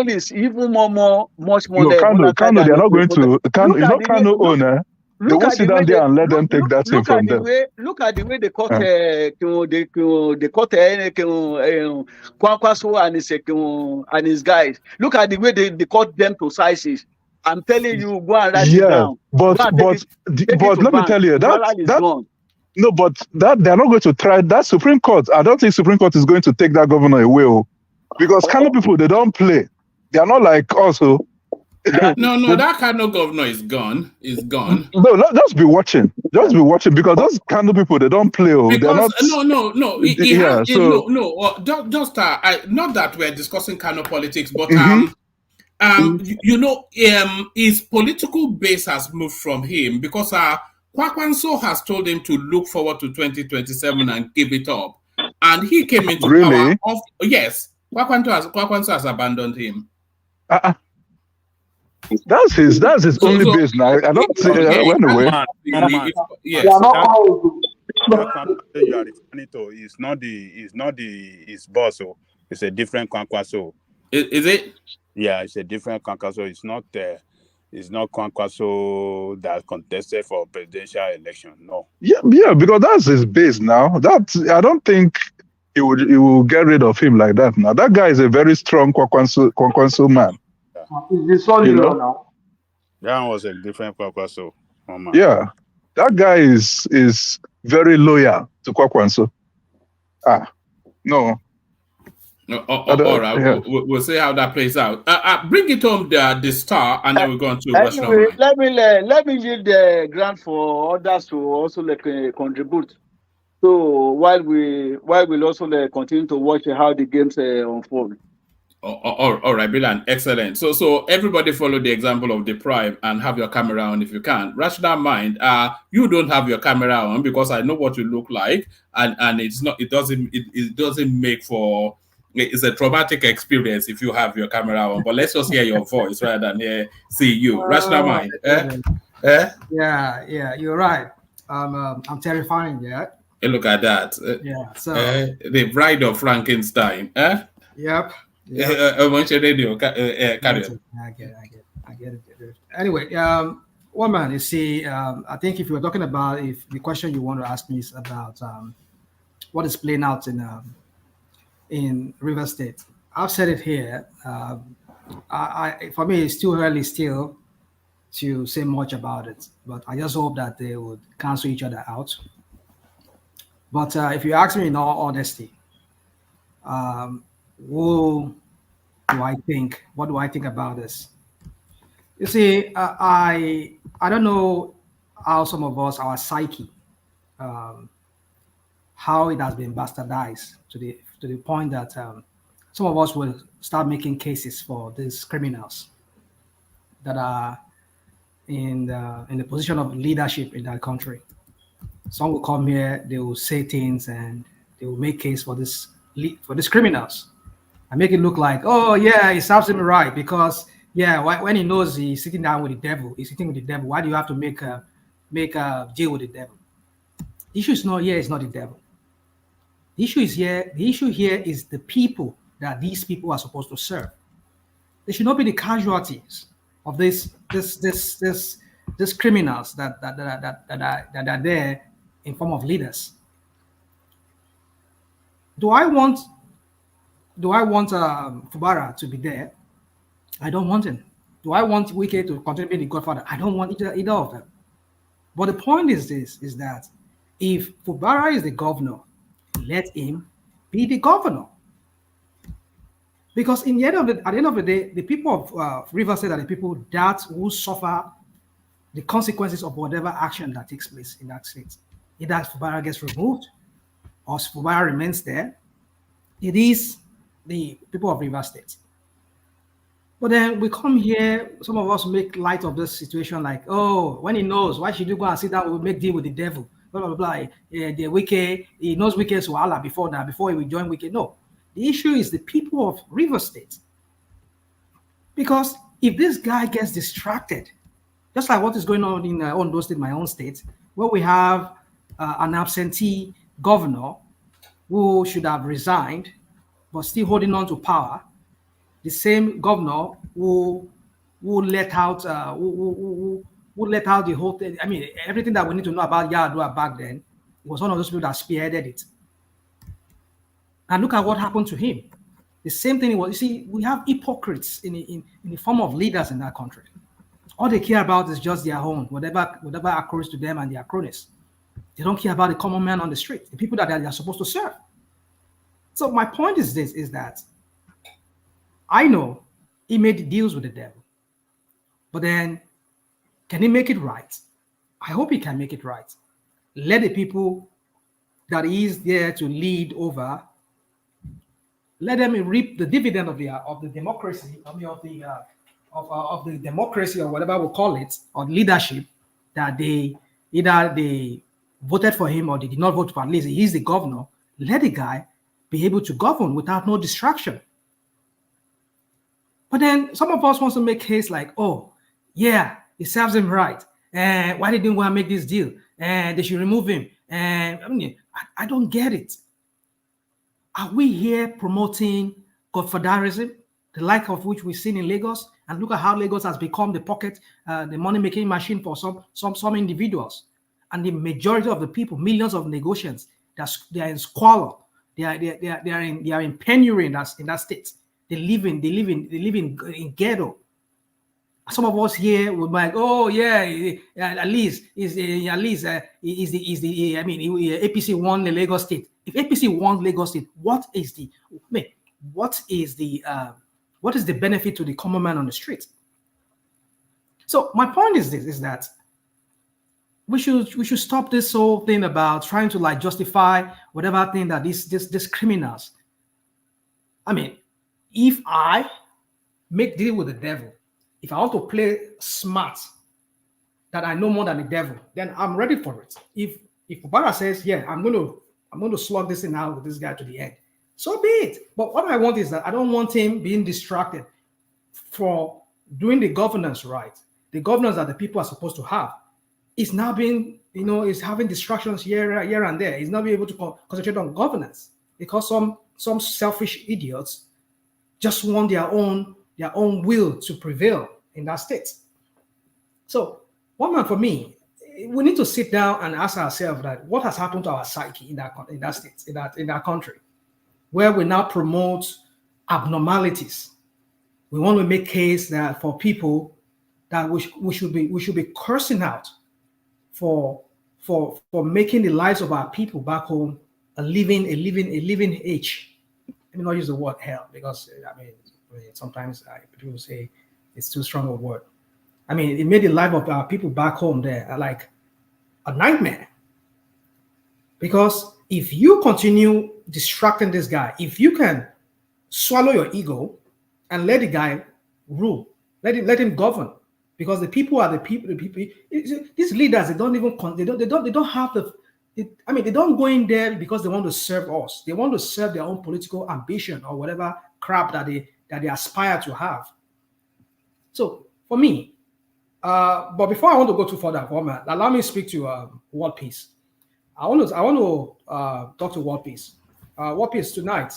is even much more. Kano, they are not going to. Kano owner. They won't sit down there and let them take that thing from them. Look at the way they cut Kwankwaso and his guys. Look at the way they cut them to sizes. I'm telling you, go and write it down. But let me tell you that no, but that they're not going to try that Supreme Court. I don't think Supreme Court is going to take that governor away, because Kano people, they don't play. They are not like us. No, that Kano governor is gone. No, just be watching. Just be watching, because those Kano people, they don't play. Because they're not. Not that we're discussing Kano politics, but his political base has moved from him, because Kwakwanso has told him to look forward to 2027 and give it up, and he came into power. Yes, Kwakwanso has abandoned him. That's his only base now. I don't see anyway. Yes. You are referring to is not his boss. So it's a different Kwankwaso. Is it? Yeah, it's a different Kwankwaso. It's not Kwankwaso that contested for presidential election. No. Yeah, because that's his base now. I don't think he will get rid of him like that now. That guy is a very strong Kwankwaso man. He's the now. That was a different Kwankwaso. Yeah, that guy is very loyal to Kwakwanso. No. All right, yeah. We'll see how that plays out. Bring it home, the star, and then we're going to anyway, let me leave the grant for others to also contribute. So while we'll also continue to watch how the games unfold. All right, Bilan, excellent. So everybody follow the example of the prime and have your camera on if you can. Rational mind, you don't have your camera on because I know what you look like, and it doesn't make for, it's a traumatic experience if you have your camera on. But let's just hear your voice rather than see you. Rational mind, Yeah, you're right. I'm terrifying. Yeah. Hey, look at that. Yeah. So the bride of Frankenstein. Yep. Carry on. I get it. Anyway, one man, you see, I think if you were talking about, if the question you want to ask me is about what is playing out in River State, I've said it here. For me, it's too early still to say much about it, but I just hope that they would cancel each other out. But if you ask me in all honesty, what do I think about this? You see, I don't know how some of us, our psyche, how it has been bastardized to the point that some of us will start making cases for these criminals that are in the position of leadership in that country. Some will come here, they will say things, and they will make case for these criminals. I make it look like, oh yeah, he serves him right because when he knows he's sitting down with the devil, he's sitting with the devil. Why do you have to make a deal with the devil? The issue is not here. It's not the devil. The issue is here. The issue here is the people that these people are supposed to serve. They should not be the casualties of these criminals that are there in form of leaders. Do I want Fubara to be there? I don't want him. Do I want Wike to continue being the godfather? I don't want either of them. But the point is that if Fubara is the governor, let him be the governor. Because at the end of the day, the people of River State are the people that will suffer the consequences of whatever action that takes place in that state. Either Fubara gets removed or Fubara remains there, it is the people of River State. But then we come here, some of us make light of this situation like, oh, when he knows, why should you go and sit down and make deal with the devil? Blah, blah, blah. The Wike, he knows Wike's Wahala before he will join Wike. No, the issue is the people of River State. Because if this guy gets distracted, just like what is going on in Ondo State, my own state, where we have an absentee governor who should have resigned, but still holding on to power, the same governor who let out the whole thing. I mean, everything that we need to know about Yadua back then, was one of those people that spearheaded it. And look at what happened to him. The same thing was, you see, we have hypocrites in the form of leaders in that country. All they care about is just their own, whatever occurs to them and their cronies. They don't care about the common man on the street, the people that they are supposed to serve. So my point is that I know he made deals with the devil, but then can he make it right? I hope he can make it right. Let the people that he is there to lead over, let them reap the dividend of the democracy, of the democracy or whatever we call it, or leadership, that they voted for him or they did not vote for. At least he is the governor. Let the guy be able to govern without no distraction. But then some of us want to make case like, oh, yeah, it serves him right. And why didn't want to make this deal? And they should remove him. And I mean, I don't get it. Are we here promoting godfatherism, the like of which we've seen in Lagos? And look at how Lagos has become the money-making machine for some individuals. And the majority of the people, millions of Lagosians, they are in squalor. They are in penury in that state. They live in ghetto. Some of us here would be like, oh yeah, at least APC won the Lagos State. If APC won Lagos State, what is the benefit to the common man on the street? So my point is that we should stop this whole thing about trying to like justify whatever thing that these criminals. I mean, if I make deal with the devil, if I want to play smart, that I know more than the devil, then I'm ready for it. If Fubara says, yeah, I'm going to slug this thing out with this guy to the end, so be it. But what I want is that I don't want him being distracted for doing the governance right. The governance that the people are supposed to have is now being, is having distractions here and there. He's not being able to concentrate on governance because some selfish idiots just want their own will to prevail in that state. So, one man, for me, we need to sit down and ask ourselves that what has happened to our psyche in that state, in that country, where we now promote abnormalities. We want to make case that for people that we should be cursing out for making the lives of our people back home a living age. Let me not use the word hell because sometimes people say it's too strong a word. I mean, it made the life of our people back home there like a nightmare. Because if you continue distracting this guy, if you can swallow your ego and let the guy rule, let him govern, because the people are the people. These leaders, they don't have they don't go in there because they want to serve us. They want to serve their own political ambition or whatever crap that they aspire to have. So for me, but before I want to go too further, allow me to speak to World Peace. I want to talk to World Peace. World Peace, tonight,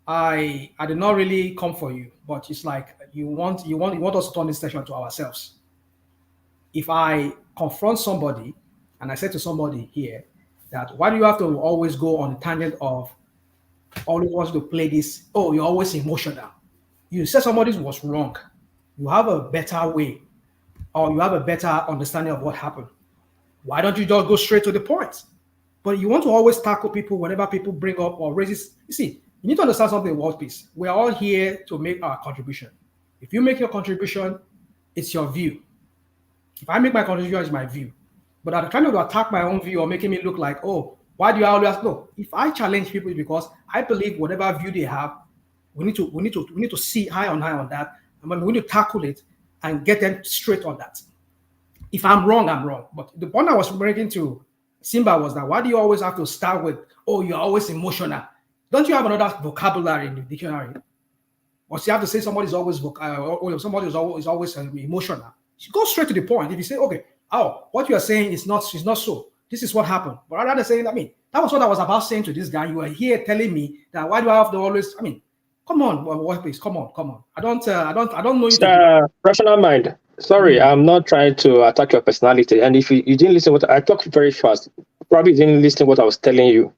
I did not really come for you, but it's like you want us to turn this session to ourselves. If I confront somebody and I say to somebody here that why do you have to always go on the tangent of always wants to play this? Oh, you're always emotional. You said somebody was wrong. You have a better way, or you have a better understanding of what happened. Why don't you just go straight to the point? But you want to always tackle people whenever people bring up or raises. You see, you need to understand something, World Peace. We are all here to make our contribution. If you make your contribution, it's your view. If I make my contribution, it's my view. But I'm trying to attack my own view or making me look like, oh, why do you always no? If I challenge people, it's because I believe whatever view they have, we need to see high on that, and we need to tackle it and get them straight on that. If I'm wrong, I'm wrong. But the point I was bringing to Simba was that why do you always have to start with, oh, you're always emotional? Don't you have another vocabulary in the dictionary? Or you have to say somebody's always somebody is always emotional. You go straight to the point. If you say, okay, what you are saying is not so. This is what happened. But rather than saying, that was what I was about saying to this guy. You are here telling me that why do I have to always? Come on, World Peace. Come on. I don't know you. Rational mind. Sorry, I'm not trying to attack your personality. And if you didn't listen what I talked very fast, probably didn't listen to what I was telling you.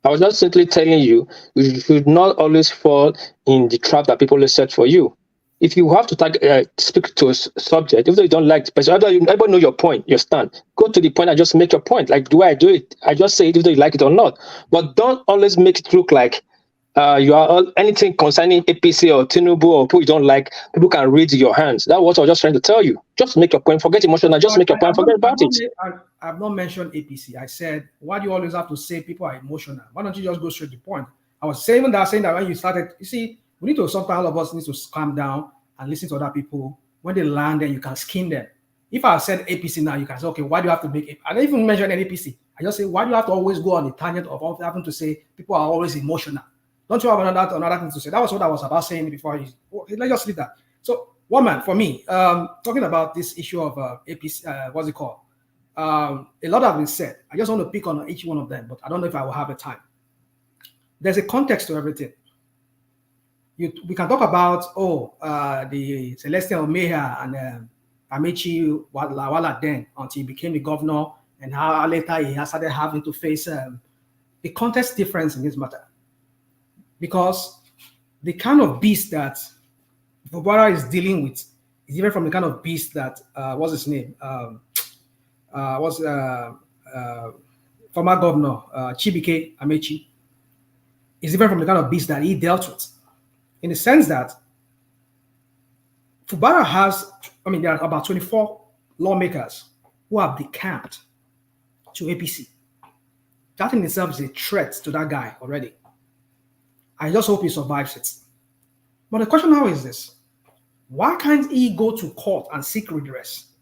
I was just simply telling you should not always fall in the trap that people set for you. If you have to speak to a subject, even though you don't like the person, everybody know your point, your stand. Go to the point and just make your point. Like, do I do it? I just say it, even though you like it or not. But don't always make it look like you are anything concerning APC or Tinubu or who you don't like, people can read your hands. That's what I was just trying to tell you. Just make your point, forget emotional, just make your point, forget about it. I've not mentioned APC. I said, why do you always have to say people are emotional? Why don't you just go straight to the point? I was saying that when you started, you see, we need to, sometimes all of us need to calm down and listen to other people. When they land, then you can skin them. If I said APC now, you can say, okay, why do you have to make it? I don't even mention any APC. I just say, why do you have to always go on the tangent of having to say people are always emotional? Don't you have another thing to say? That was what I was about saying before. Okay, let's just leave that. So, one man, for me, talking about this issue of APC, what's it called? A lot have been said. I just want to pick on each one of them, but I don't know if I will have the time. There's a context to everything. We can talk about, the Celestial Omeha and Amechi Wala then until he became the governor, and how later he has started having to face the context difference in this matter. Because the kind of beast that Fubara is dealing with is different from the kind of beast that, what's his name? Former governor Chibike Amechi is different from the kind of beast that he dealt with. In the sense that Fubara has, there are about 24 lawmakers who have decamped to APC. That in itself is a threat to that guy already. I just hope he survives it. But the question now is this: why can't he go to court and seek redress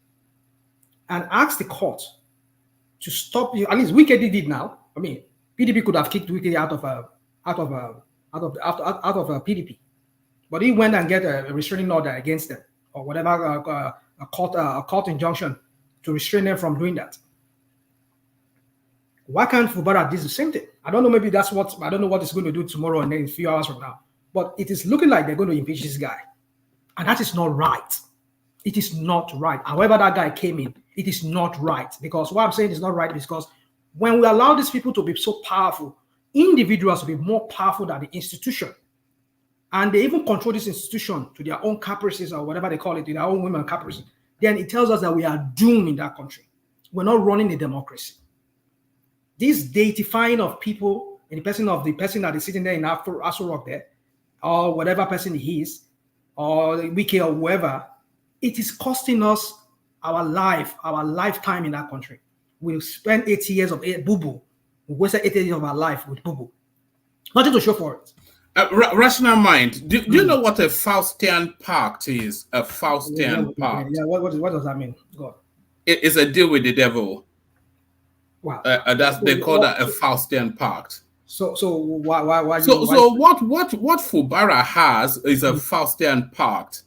and ask the court to stop you? At least Wike did it now. I mean, PDP could have kicked Wike out of PDP, but he went and get a restraining order against them or whatever a court injunction to restrain them from doing that. Why can't Fubara do the same thing? I don't know. Maybe that's what I don't know what it's going to do tomorrow and then in a few hours from now. But it is looking like they're going to impeach this guy, and that is not right. It is not right. However, that guy came in, it is not right. Because what I'm saying is not right because when we allow these people to be so powerful, individuals will be more powerful than the institution. And they even control this institution to their own caprices or whatever they call it, to their own women caprices. Then it tells us that we are doomed in that country. We're not running a democracy. This deifying of people in the person that is sitting there in Aso Rock there, or whatever person he is, or Wike or whoever, it is costing us our lifetime in that country. We spent 80 years of boo-boo. We wasted 80 years of our life with boo-boo. Nothing to show for it. Rational mind. Do you know what a Faustian pact is? A Faustian pact. Yeah, what does that mean? God. It is a deal with the devil. Wow. They call that a Faustian pact. So why? So what Fubara has is a Faustian pact,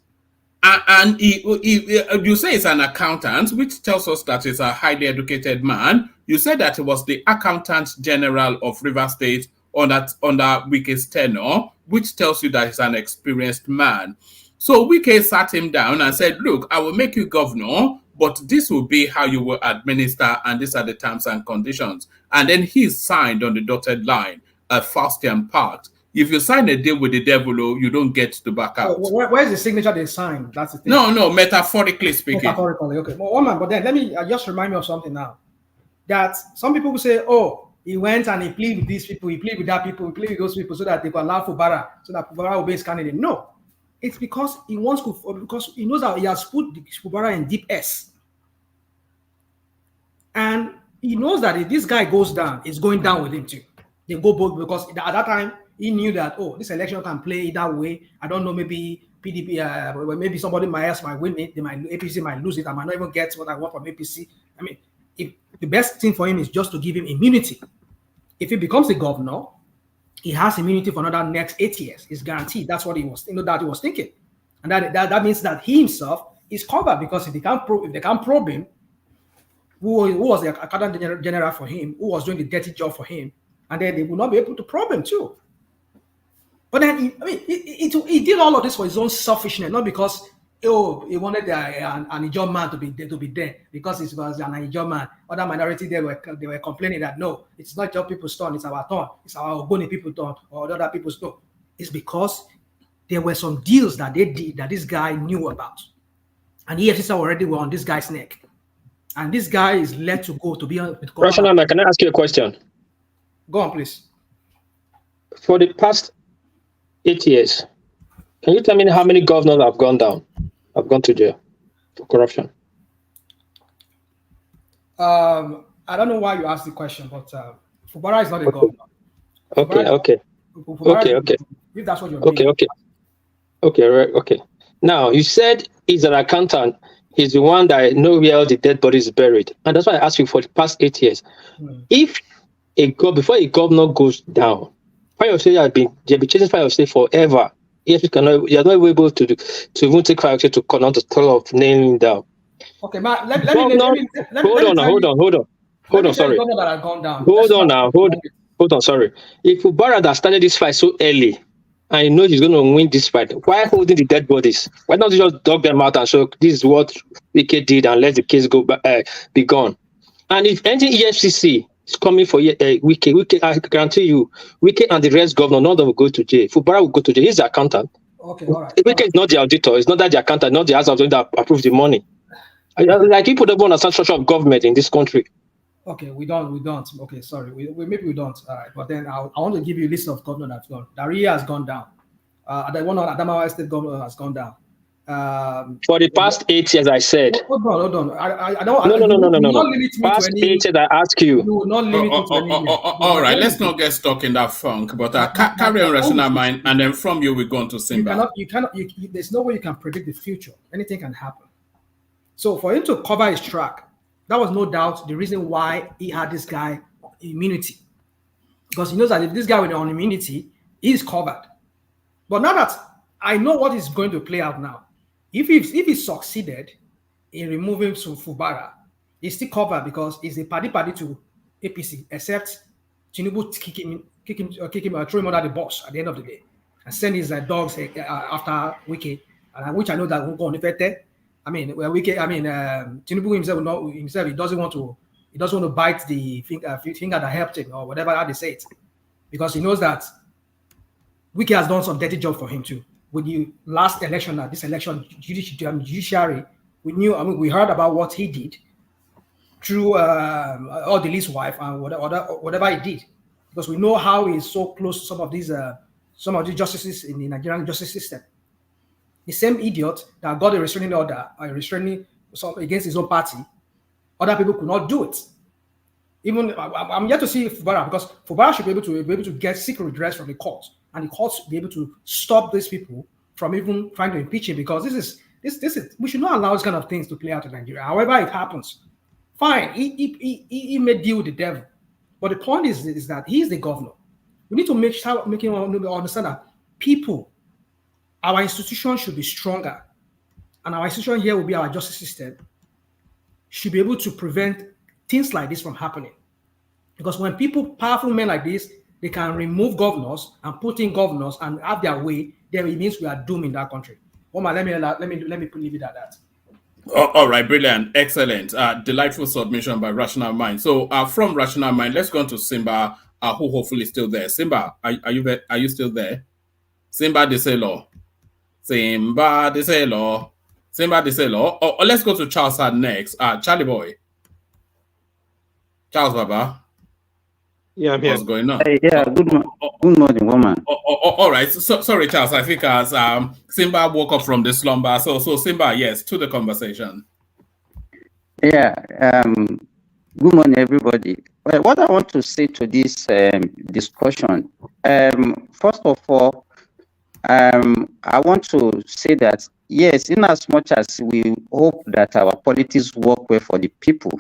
and you say it's an accountant, which tells us that he's a highly educated man. You said that he was the accountant general of Rivers State under Wike's tenure, which tells you that he's an experienced man. So Wike sat him down and said, "Look, I will make you governor, but this will be how you will administer, and these are the terms and conditions." And then he signed on the dotted line a Faustian pact. If you sign a deal with the devil, you don't get to back out. Where's the signature they signed? That's the thing. No, metaphorically speaking. Metaphorically, okay. Well, man, but then let me just remind me of something now. That some people will say, "Oh, he went and he pleaded with these people, he pleaded with that people, he pleaded with those people, so that they could allow Fubara, so that Fubara will be his candidate." No, it's because he wants to, because he knows that he has put Fubara in deep S, and he knows that if this guy goes down, it's going down with him too. They go both, because at that time he knew that, oh, this election can play either way. I don't know, maybe PDP, maybe somebody might win it, APC might lose it, I might not even get what I want from APC. I mean, if the best thing for him is just to give him immunity. If he becomes the governor, he has immunity for another next 8 years. It's guaranteed. That's what he was thinking, and that means that he himself is covered, because if they can't probe him, who was the accountant general for him, who was doing the dirty job for him, and then they will not be able to probe him too. But then he did all of this for his own selfishness, not because he wanted an Ijaw man to be there, because it was an Ijaw man. Other minority they were complaining that no, it's not just people's turn, it's our turn, it's our Ogoni people's turn, or other people's turn. It's because there were some deals that they did that this guy knew about, and EFCC already were on this guy's neck, and this guy is let to go to be on. Rational, can I ask you a question? Go on, please. For the past 8 years, can you tell me how many governors have gone to jail for corruption? I don't know why you asked the question, but Fubara is not a governor. Okay. If that's what you're doing. Okay. Now, you said he's an accountant. He's the one that knows where all the dead bodies is buried. And that's why I asked you for the past 8 years. If before a governor goes down, fire state they've been chasing fire state forever. You're not able to even take fire state to connect the toll of nailing down. Okay, but let me hold on. Sorry. Hold on. Sorry. If Fubara that started this fight so early, and he knows he's going to win this fight, why holding the dead bodies? Why not just dog them out and show this is what Wike did and let the case be gone? And if any EFCC is coming for Wike, I guarantee you, Wike and the rest governor, none of them will go to jail. Fubara will go to jail. He's the accountant. Okay, all right. Wike is not the auditor. It's not that the accountant, not the house of that approves the money. Like people don't understand structure of government in this country. Okay, we don't. Okay, sorry. Maybe we don't. All right, but then I want to give you a list of governors that's gone. Daria has gone down. The one on Adamawa State governor has gone down. For the past 8 years, I said. Hold on. I don't. No. You will not limit me Past to any. 8 years, I ask you. You will not limit me to any. All right, let's not get stuck in that funk. But carry on, rational mind, and then from you we go on to Simba. You cannot. There's no way you can predict the future. Anything can happen. So for him to cover his track, that was no doubt the reason why he had this guy immunity, because he knows that if this guy with on immunity, he's covered. But now that I know what is going to play out now, if he succeeded in removing Fubara, he's still covered because he's a party to APC, except Tinubu kick him, throw him under the bus at the end of the day, and send his dogs after Wike, which I know that won't go on effect. Tinubu himself, he doesn't want to bite the finger that helped him, or whatever how they say it, because he knows that Wike has done some dirty job for him too. With the last election, this election, judiciary, we heard about what he did through Odili's wife and whatever he did, because we know how he's so close to some of these justices in the Nigerian justice system. The same idiot that got a restraining order, against his own party, other people could not do it. Even I'm yet to see Fubara, because Fubara should be able to get seek redress from the courts, and the courts be able to stop these people from even trying to impeach him, because this is we should not allow this kind of things to play out in Nigeria. However it happens, fine. He may deal with the devil, but the point is that he is the governor. We need to make him understand that our institution should be stronger, and our institution here will be our justice system, should be able to prevent things like this from happening. Because when powerful men like this, they can remove governors and put in governors and have their way, then it means we are doomed in that country. Oma, let me leave it at that. All right, brilliant, excellent, delightful submission by Rational Mind. So from Rational Mind, let's go on to Simba, who hopefully is still there. Simba, are you there? Are you still there? Simba de Selo. Simba de Selo. Simba de Selo. Or let's go to Charles next. Charlie boy. Charles Baba. Yeah, I'm here. What's going on? Good morning, woman. All right. So, sorry, Charles. I think as Simba woke up from the slumber. So Simba, yes, to the conversation. Yeah. Good morning, everybody. Well, what I want to say to this discussion, first of all, I want to say that yes, in as much as we hope that our politics work well for the people,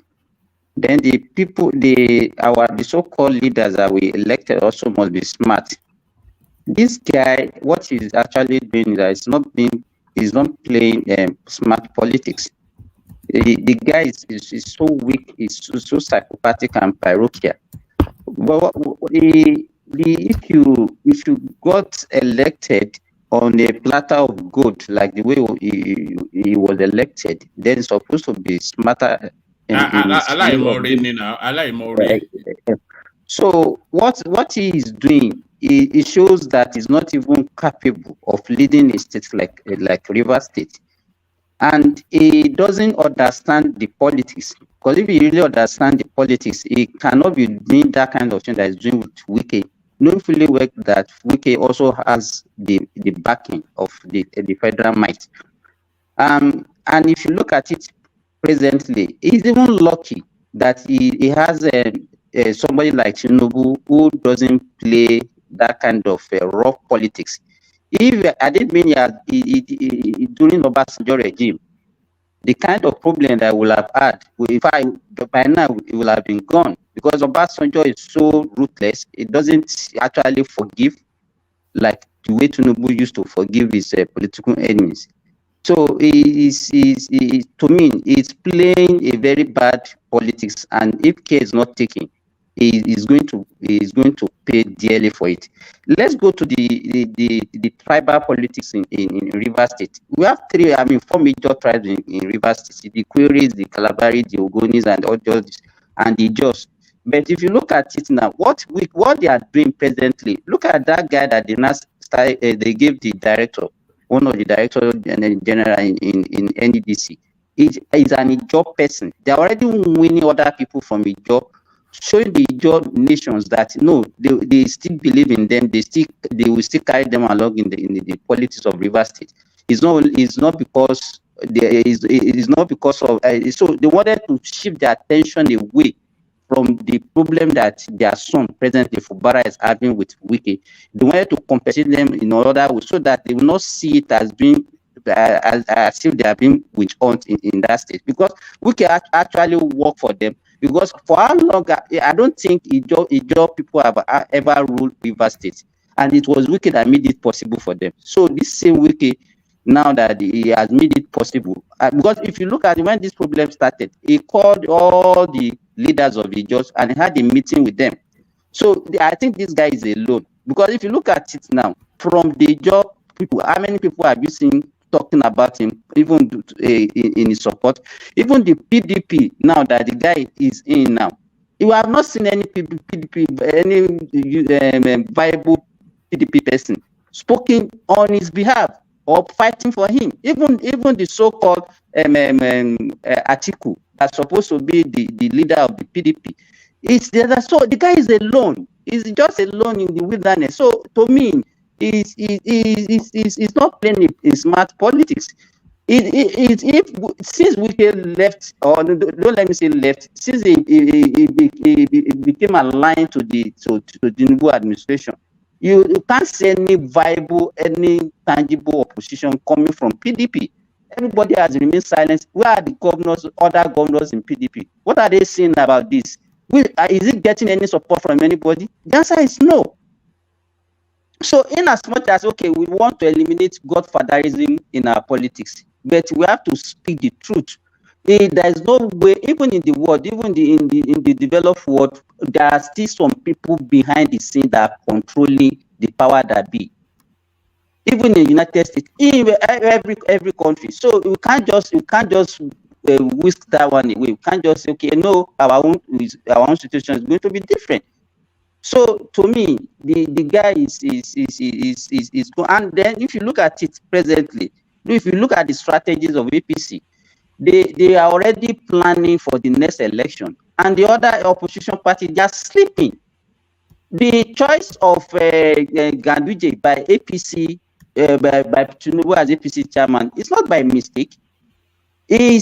then the people, the so-called leaders that we elected also must be smart. This guy, what he's actually doing is that he's not playing smart politics. The guy is so weak, he's so psychopathic and parochial. But if you got elected on a platter of gold, like the way he was elected, then it's supposed to be smarter. I like Maureen now. I like Maureen. So what he is doing, it shows that he's not even capable of leading a state like River State, and he doesn't understand the politics. Because if he really understands the politics, he cannot be doing that kind of thing that he's doing with Wike. Knowing fully well that Wike also has the backing of the federal might. And if you look at it presently, he's even lucky that he has somebody like Tinubu who doesn't play that kind of rough politics. If I didn't mean during Obasanjo regime, the kind of problem that we'll have had, by now it will have been gone, because Obasanjo is so ruthless. It doesn't actually forgive like the way Tinubu used to forgive his political enemies. So to me, he's playing a very bad politics, and if care is not taken, he is going to pay dearly for it. Let's go to the tribal politics in River State. We have four major tribes in River State: the Queries, the Kalabari, the Ogonis, and all those, and the Jos. But if you look at it now, what they are doing presently, look at that guy that they gave the director, one of the directors general in NDDC. He's an Ijaw person. They're already winning other people from Ijaw, showing the Ijaw nations that no, they still believe in them. They will still carry them along in the politics of River State. It's not because it is not because of so they wanted to shift their attention away from the problem that their son presently Fubara is having with Wike. They wanted to compensate them in other ways so that they will not see it as being as if they are being witch hunt in that state, because Wike actually work for them. Because for how long I don't think Ijaw people have ever ruled Rivers State, and it was Wike that made it possible for them. So this same Wike, now that he has made it possible, because if you look at when this problem started, he called all the leaders of the Ijaws and he had a meeting with them. So I think this guy is alone, because if you look at it now, from the Ijaw people, how many people have you seen talking about him, even in his support? Even the PDP now that the guy is in now, you have not seen any PDP, any viable PDP person speaking on his behalf or fighting for him. Even the so-called Atiku that's supposed to be the leader of the PDP, it's the other. So the guy is alone. He's just alone in the wilderness. So to me, he's not playing a smart politics. Since Wike left, or don't let me say left, since he became aligned to the Tinubu administration, you can't see any viable, any tangible opposition coming from PDP. Everybody has remained silent. Where are the governors, other governors in PDP? What are they saying about this? Is it getting any support from anybody? The answer is no. So in as much as, okay, we want to eliminate godfatherism in our politics, but we have to speak the truth. There is no way, even in the world, even in the developed world, there are still some people behind the scene that are controlling the power that be. Even in the United States, in every country. So we can't just whisk that one away. We can't just say, okay, no, our own situation is going to be different. So to me, the guy is good. And then if you look at it presently, if you look at the strategies of APC, they are already planning for the next election, and the other opposition party just sleeping. The choice of Ganduje by APC, by Tinubu as APC chairman, is not by mistake. They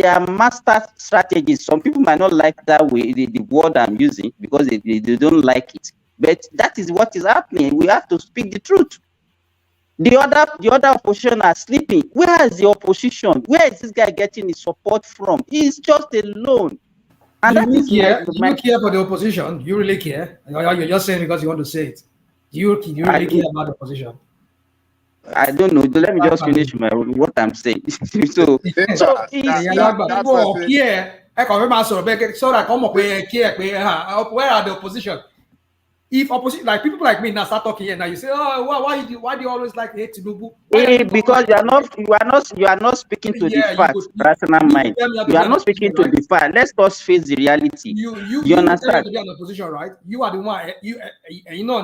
are master strategies. Some people might not like that way, the word I'm using, because they don't like it. But that is what is happening. We have to speak the truth. The other opposition are sleeping. Where is the opposition? Where is this guy getting his support from? He's just alone. And do you care for the opposition? Do you really care? Or you're just saying because you want to say it? Do you really care about the opposition? I don't know. Let me just finish what I'm saying. so where are the opposition? If opposition, like people like me now start talking here now, you say, oh, why do you always like hate Tinubu? Because you are not speaking to the facts, rational mind. You are not speaking to the fact. Let's just face the reality. You understand? To be an opposition, right? You are the one. You know,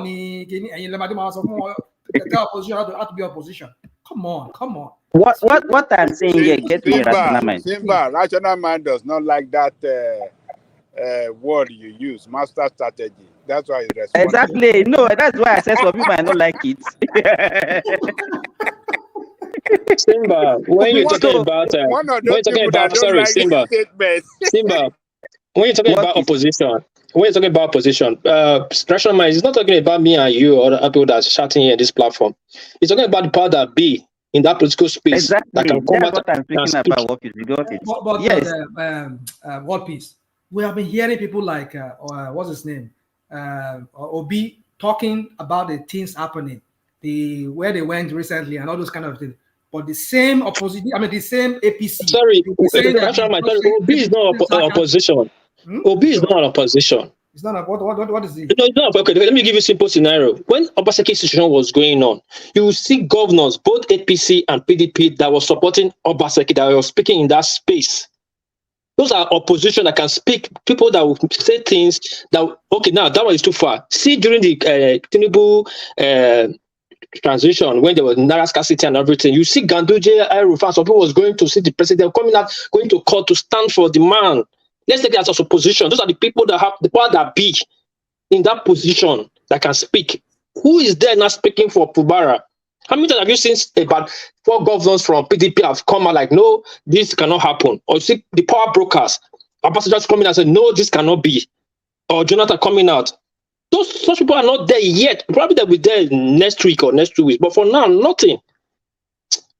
the opposition have to be opposition. Come on. What I'm saying here, get me rational mind. Simba, rational mind does not like that word you use, master strategy. That's why you respond. Exactly. No, that's why I said some people might not like it. Simba, when you're talking about Simba, when you're talking about opposition, rational mind is not talking about me and you or the people that's shouting here in this platform. It's talking about the power that be in that political space. Exactly. That can that's what I'm speaking about. What is but yes. What piece? We have been hearing people like what's his name, Obi, talking about the things happening, where they went recently and all those kind of things. But the same opposition, the same APC. Sorry, Obi is not opposition. Obi is not an opposition. It's not what is it? No, it's not. Okay, let me give you a simple scenario. When Obaseki situation was going on, you will see governors, both APC and PDP, that were supporting Obaseki, that were speaking in that space. Those are opposition that can speak, people that will say things that, okay, now that one is too far. See, during the Tinubu transition, when there was naira scarcity and everything, you see Ganduje, Rufus, some people was going to see the president coming out, going to court to stand for the man. Let's take that as opposition. Those are the people that have the power that be in that position that can speak. Who is there now speaking for Fubara? How many times have you seen about 4 governors from PDP have come out like, no, this cannot happen? Or you see the power brokers, ambassadors coming out and say, no, this cannot be. Or Jonathan coming out. Such people are not there yet. Probably they'll be there next week or next 2 weeks. But for now, nothing.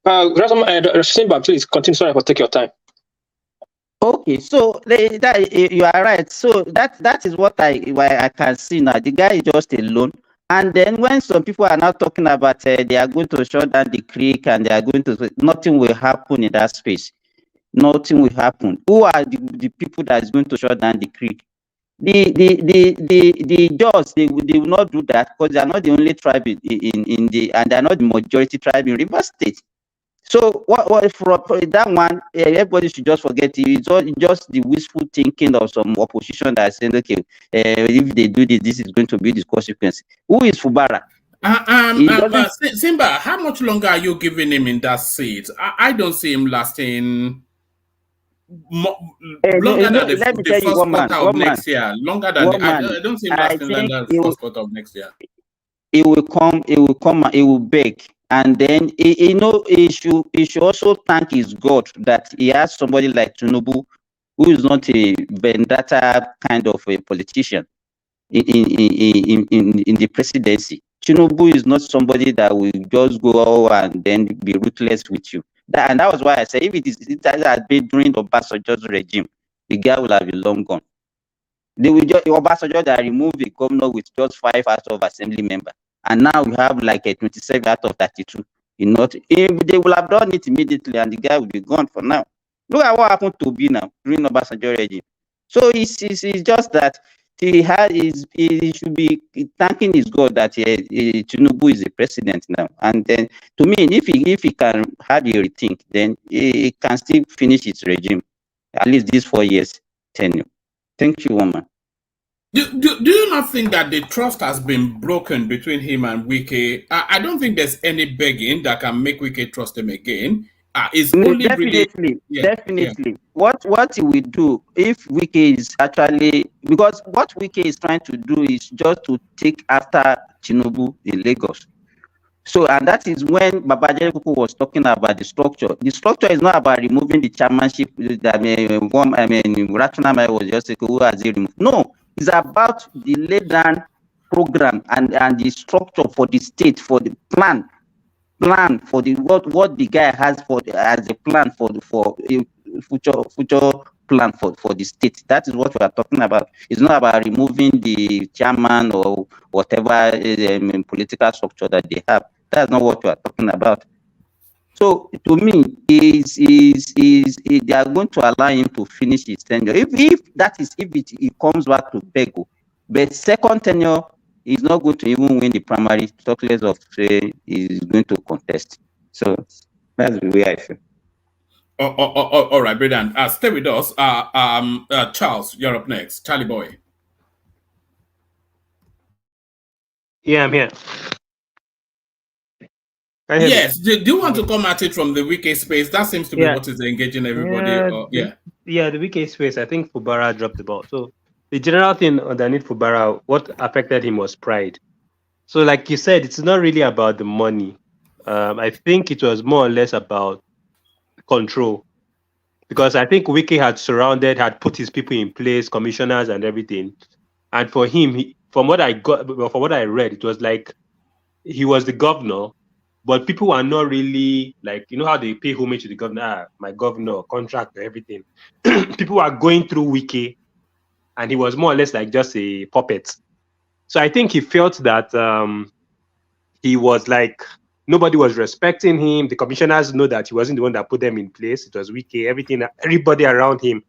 Simba, please continue. Sorry for taking your time. Okay, so you are right. So that is what I can see now. The guy is just alone. And then when some people are now talking about they are going to shut down the creek and they are going to, nothing will happen in that space. Nothing will happen. Who are the people that is going to shut down the creek? The Jaws, they will not do that because they are not the only tribe and they are not the majority tribe in Rivers State. So what for that one, everybody should just forget it. It's just the wishful thinking of some opposition that is saying, okay, if they do this, this is going to be the consequence. Who is Fubara? Simba, how much longer are you giving him in that seat? I don't see him lasting longer than the first quarter of next year. Longer than I don't see him lasting than the first quarter of next year. It will come, it will beg. And then he should also thank his God that he has somebody like Tinubu, who is not a vendetta kind of a politician in the presidency. Tinubu is not somebody that will just go and then be ruthless with you. And that was why I said if it had been during Obasanjo's regime, the guy will have been long gone. They will just Obasanjo that remove a governor with just 5 House of Assembly members. And now we have like a 27 out of 32. If they will have done it immediately and the guy will be gone for now. Look at what happened to be now during Obasanjo regime. So it's just that he should be thanking his God that Tinubu is the president now. And then to me, if he can have a rethink, then he can still finish his regime. At least these 4 years tenure. Thank you, woman. Do you not think that the trust has been broken between him and Wike? I don't think there's any begging that can make Wike trust him again. It's only definitely. Yeah. What he will do if Wike is actually, because what Wike is trying to do is just to take after Tinubu in Lagos. So, and that is when Babajide Kuku was talking about the structure. The structure is not about removing the chairmanship. Ratuna was just like, who has it removed? No. It's about the laid down program and the structure for the state, for the plan for the what the guy has as a plan for a future plan for the state. That is what we are talking about. It's not about removing the chairman or whatever political structure that they have. That's not what we are talking about. So to me, they are going to allow him to finish his tenure. If it comes back to Pego, but second tenure is not going to even win the primary, talk less of say he's going to contest. So that's the way I feel. All right, brilliant. Stay with us. Charles, you're up next. Charlie boy. Yeah, I'm here. Yes. Do you want to come at it from the Wike space? That seems to be what is engaging everybody. The Wike space. I think Fubara dropped the ball. So the general thing underneath Fubara, what affected him was pride. So like you said, it's not really about the money. I think it was more or less about control. Because I think Wike had put his people in place, commissioners and everything. And for him, from what I read, it was like he was the governor, but people are not really like, you know how they pay homage to the governor, my governor, contract, everything. People are going through Wike, and he was more or less like just a puppet. So I think he felt that he was like, nobody was respecting him. The commissioners know that he wasn't the one that put them in place. It was Wike. Everybody around him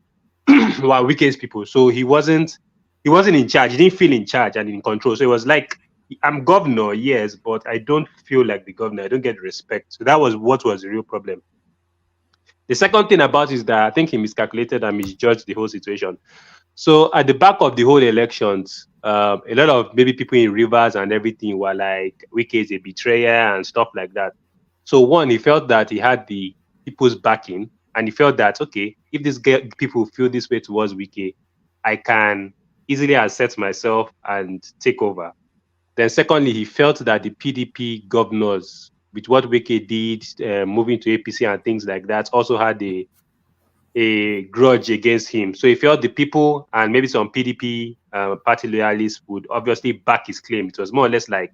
were Wike's people. So he wasn't in charge. He didn't feel in charge and in control. So it was like, I'm governor, yes, but I don't feel like the governor. I don't get respect. So that was what was the real problem. The second thing about it is that I think he miscalculated and misjudged the whole situation. So at the back of the whole elections, a lot of maybe people in Rivers and everything were like, Wike is a betrayer and stuff like that. So one, he felt that he had the people's backing, and he felt that, okay, if these people feel this way towards Wike, I can easily assert myself and take over. Then secondly, he felt that the PDP governors with what Wike did, moving to APC and things like that, also had a grudge against him. So he felt the people and maybe some PDP party loyalists would obviously back his claim. It was more or less like,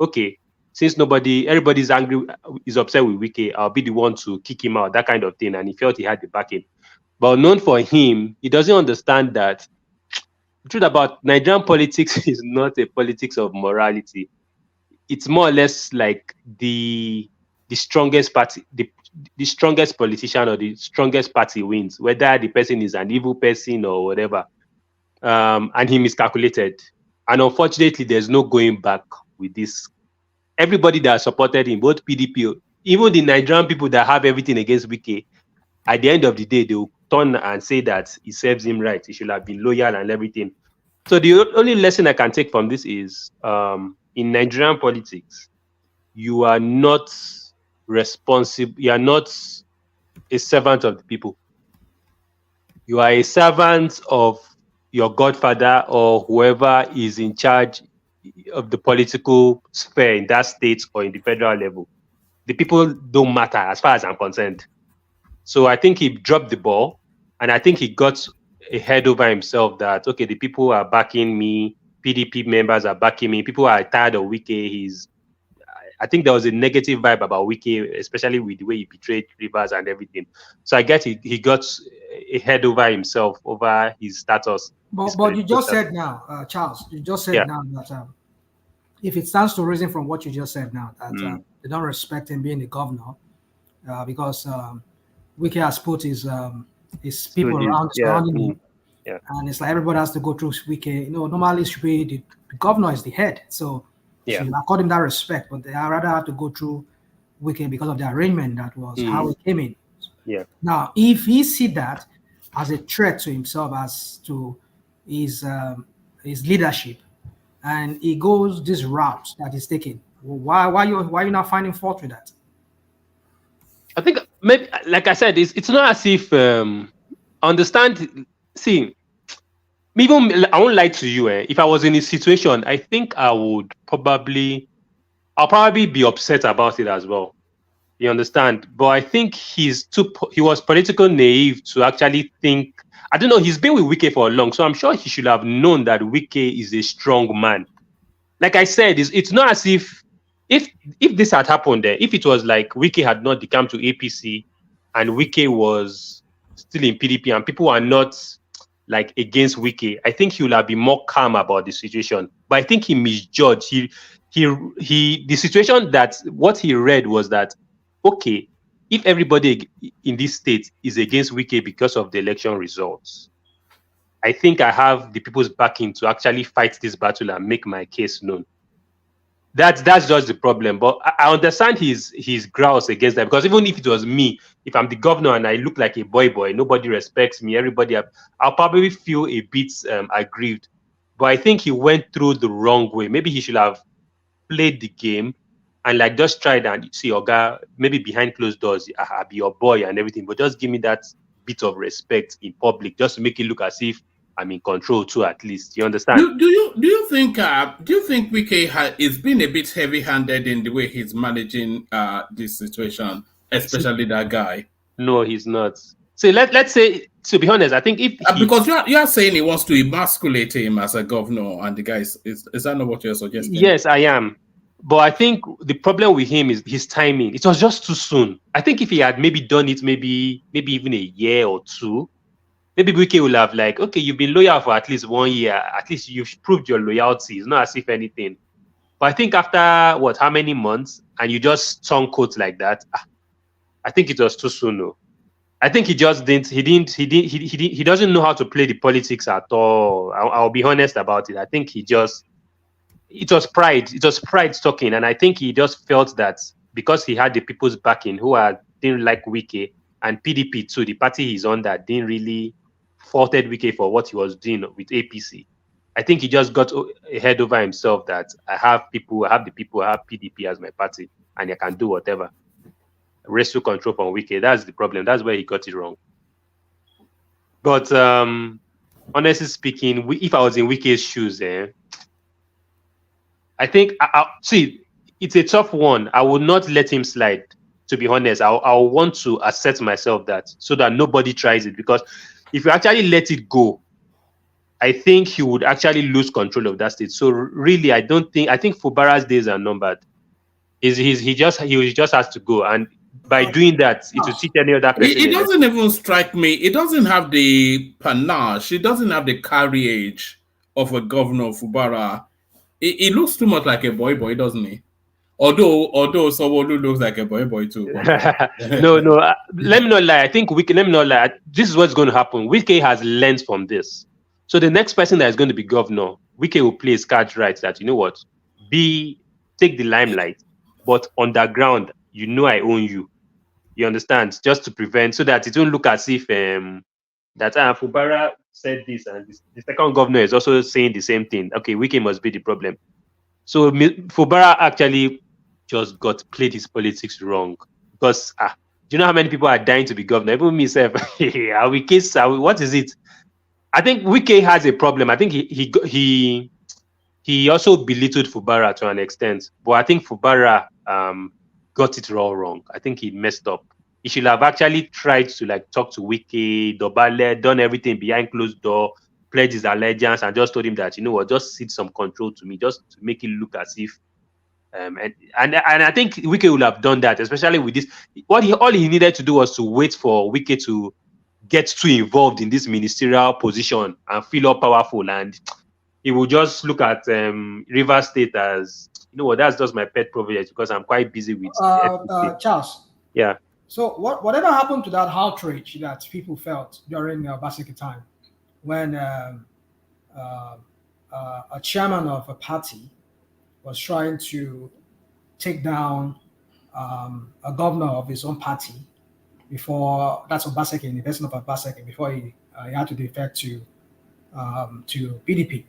okay, since everybody's angry, is upset with Wike, I'll be the one to kick him out, that kind of thing. And he felt he had the backing. But known for him, he doesn't understand that the truth about Nigerian politics is not a politics of morality. It's more or less like the strongest party, the strongest politician or the strongest party wins, whether the person is an evil person or whatever. And he miscalculated. And unfortunately, there's no going back with this. Everybody that supported him, both PDP, even the Nigerian people that have everything against Wike, at the end of the day, they will turn and say that he serves him right. He should have been loyal and everything. So the only lesson I can take from this is in Nigerian politics, you are not responsible. You are not a servant of the people. You are a servant of your godfather or whoever is in charge of the political sphere in that state or in the federal level. The people don't matter as far as I'm concerned. So I think he dropped the ball, and I think he got a head over himself that, okay, the people are backing me, PDP members are backing me, people are tired of Wike. I think there was a negative vibe about Wike, especially with the way he betrayed Rivers and everything. So I guess he got a head over himself, over his status. But you just said now, Charles, you just said now that if it stands to reason from what you just said now, that they don't respect him being the governor because Wike has put his people surrounding him. Yeah. And it's like everybody has to go through Wike. You know, normally it should be the governor is the head. So you should accord him that respect, but they rather have to go through Wike because of the arrangement that was how he came in. Yeah. Now, if he see that as a threat to himself, as to his leadership, and he goes this route that he's taking, why you not finding fault with that? I think maybe, like I said, it's not as if understand. See, even I won't lie to you. If I was in his situation, I think I'll probably be upset about it as well. You understand? But I think he was politically naive to actually think. I don't know. He's been with Wike for long, so I'm sure he should have known that Wike is a strong man. Like I said, it's not as if this had happened there, if it was like Wike had not come to APC and Wike was still in PDP and people are not like against Wike, I think he would have been more calm about the situation. But I think he misjudged. The situation that what he read was that, okay, if everybody in this state is against Wike because of the election results, I think I have the people's backing to actually fight this battle and make my case known. That's just the problem. But I understand his grouse against that, because even if it was me, if I'm the governor and I look like a boy, nobody respects me, I'll probably feel a bit aggrieved. But I think he went through the wrong way. Maybe he should have played the game and like just tried and see, Oga, maybe behind closed doors, I'll be your boy and everything, but just give me that bit of respect in public, just to make it look as if I'm in control too, at least. You understand? Do you think Wike is being a bit heavy-handed in the way he's managing this situation, especially that guy? No, he's not. So let's say, to be honest, I think if because you are saying he wants to emasculate him as a governor, and the guy is that not what you're suggesting? Yes, I am. But I think the problem with him is his timing. It was just too soon. I think if he had maybe done it maybe even a year or two, maybe Wike will have like, okay, you've been loyal for at least 1 year. At least you've proved your loyalty. It's not as if anything. But I think after how many months, and you just turn coat like that, I think it was too soon. No, I think he just didn't. He doesn't know how to play the politics at all. I'll be honest about it. I think it was pride. It was pride talking, and I think he just felt that because he had the people's backing who didn't like Wike, and PDP too, the party he's on, that didn't really faulted Wike for what he was doing with APC. I think he just got a head over himself that I have the people, I have PDP as my party, and I can do whatever. Wrestle control from Wike. That's the problem. That's where he got it wrong. But honestly speaking, if I was in Wike's shoes, I think see, it's a tough one. I would not let him slide. To be honest, I'll want to assert myself that so that nobody tries it, because if you actually let it go, I think he would actually lose control of that state. So really, I think Fubara'S days are numbered. He just has to go, and by doing that, it will teach any other person. It doesn't even strike me. It doesn't have the panache. It doesn't have the carriage of a governor of Fubara. It looks too much like a boy, doesn't it? Although Sanwo-Olu looks like a boy too. No, let me not lie. I think Wike. Let me not lie. This is what's going to happen. Wike has learned from this. So the next person that is going to be governor, Wike will play his cards right. That, you know what, take the limelight, but underground, I own you. You understand? Just to prevent, so that it won't look as if that Fubara said this, and the second governor is also saying the same thing. Okay, Wike must be the problem. So Fubara actually just played his politics wrong, because do you know how many people are dying to be governor? Even myself, what is it? I think Wike has a problem. I think he also belittled Fubara to an extent, but I think Fubara got it all wrong. I think he messed up. He should have actually tried to talk to Wike, Dobale, done everything behind closed door, pledged his allegiance, and just told him that, you know what, just cede some control to me, just to make it look as if. And I think Wike would have done that, especially with this. All he needed to do was to wait for Wike to get too involved in this ministerial position and feel all powerful, and he will just look at Rivers State as, you know what, that's just my pet project, because I'm quite busy with Charles. Yeah. So whatever happened to that outrage that people felt during Obaseki time, when a chairman of a party was trying to take down a governor of his own party before, that's Obaseki, in the person of Obaseki, before he had to defect to PDP.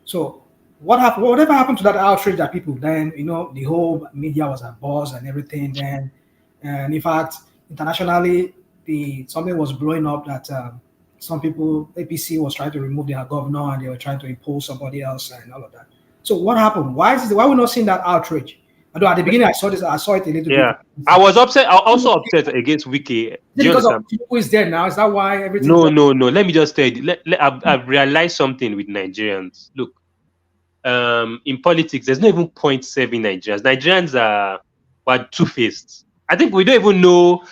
So whatever happened to that outrage that people then, the whole media was at buzz and everything then. And in fact, internationally, something was blowing up that some people, APC was trying to remove their governor and they were trying to impose somebody else and all of that. So what happened? Why are we not seeing that outrage? Although at the beginning I saw it a little bit. Yeah, I was upset. I also upset against Wike. Because of who is there now? Is that why everything? No. Let me just tell you. I've realized something with Nigerians. Look, in politics, there's no even point saving Nigerians. Nigerians are two-faced. I think we don't even know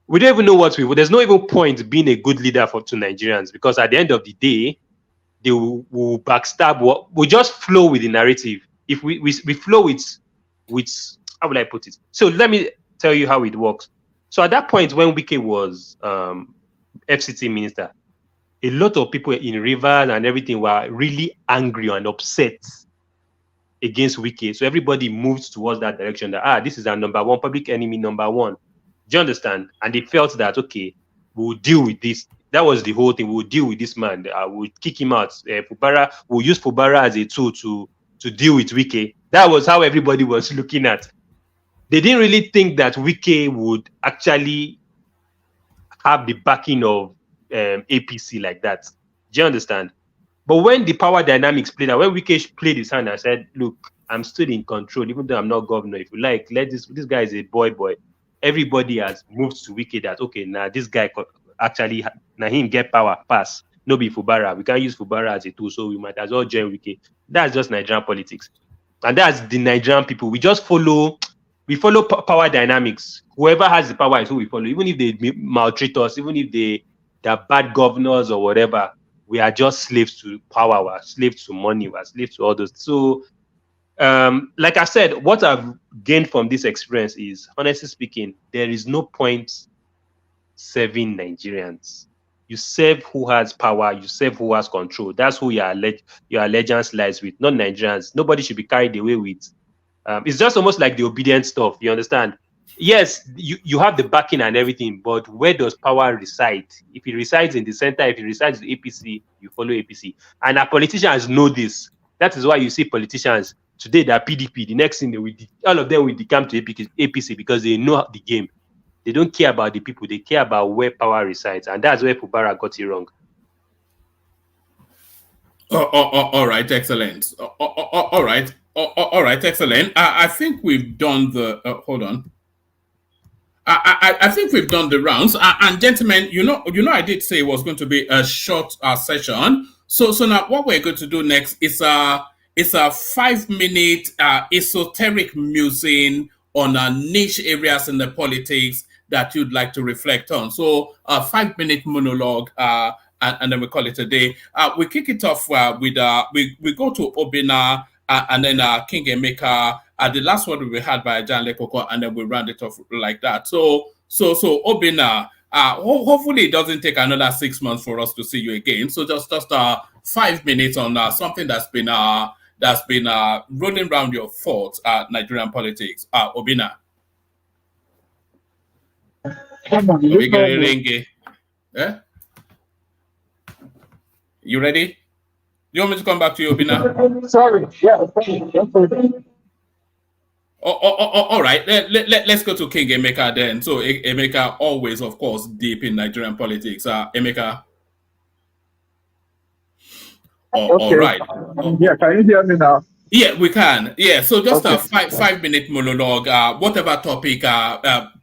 what we. There's no even point being a good leader to Nigerians, because at the end of the day, they will backstab. We just flow with the narrative. If we flow with how will I put it? So let me tell you how it works. So at that point, when Wike was FCT minister, a lot of people in Rivers and everything were really angry and upset against Wike. So everybody moved towards that direction, that this is our number one public enemy, number one. Do you understand? And they felt that, okay, we'll deal with this. That was the whole thing. We'll deal with this man. We'll kick him out. We'll use Fubara as a tool to deal with Wike. That was how everybody was looking at. They didn't really think that Wike would actually have the backing of APC like that. Do you understand? But when the power dynamics played out, when Wike played his hand and said, look, I'm still in control, even though I'm not governor. If you like, let this guy is a boy. Everybody has moved to Wike that, okay, now this guy actually, now him get power, pass. No be Fubara. We can't use Fubara as a tool, so we might as well join Wike. That's just Nigerian politics. And that's the Nigerian people. We just follow power dynamics. Whoever has the power is who we follow. Even if they maltreat us, even if they're bad governors or whatever, we are just slaves to power, we're slaves to money, we're slaves to all those. So, like I said, what I've gained from this experience is, honestly speaking, there is no point serving Nigerians. You serve who has power, you serve who has control. That's who your allegiance lies with, not Nigerians. Nobody should be carried away with. It's just almost like the obedient stuff, you understand? Yes, you have the backing and everything, but where does power reside? If it resides in the center, if it resides in APC, you follow APC. And our politicians know this. That is why you see politicians today that are PDP, the next thing all of them will decamp to APC because they know the game. They don't care about the people, they care about where power resides. And that's where Fubara got it wrong. All right, excellent. All right. All right, excellent. I think we've done the. Hold on. I think we've done the rounds. And gentlemen, I did say it was going to be a short session. So now what we're going to do next is a 5 minute esoteric musing on niche areas in the politics that you'd like to reflect on. So a 5 minute monologue, and then we call it a day. We kick it off with we go to Obina, and then King Emeka. The last one we had by John Lekoko, and then we round it off like that. So Obina, hopefully it doesn't take another 6 months for us to see you again. So just 5 minutes on something that's been rolling around your thoughts, Nigerian politics. Obina. Yeah? You ready? You want me to come back to you, Obina? Sorry. Yeah. All right. Let's go to King Emeka then. So Emeka always, of course, deep in Nigerian politics. Emeka. Okay. All right. Yeah, can you hear me now? Yeah, we can. Yeah, so just a 5 minute monologue, whatever topic,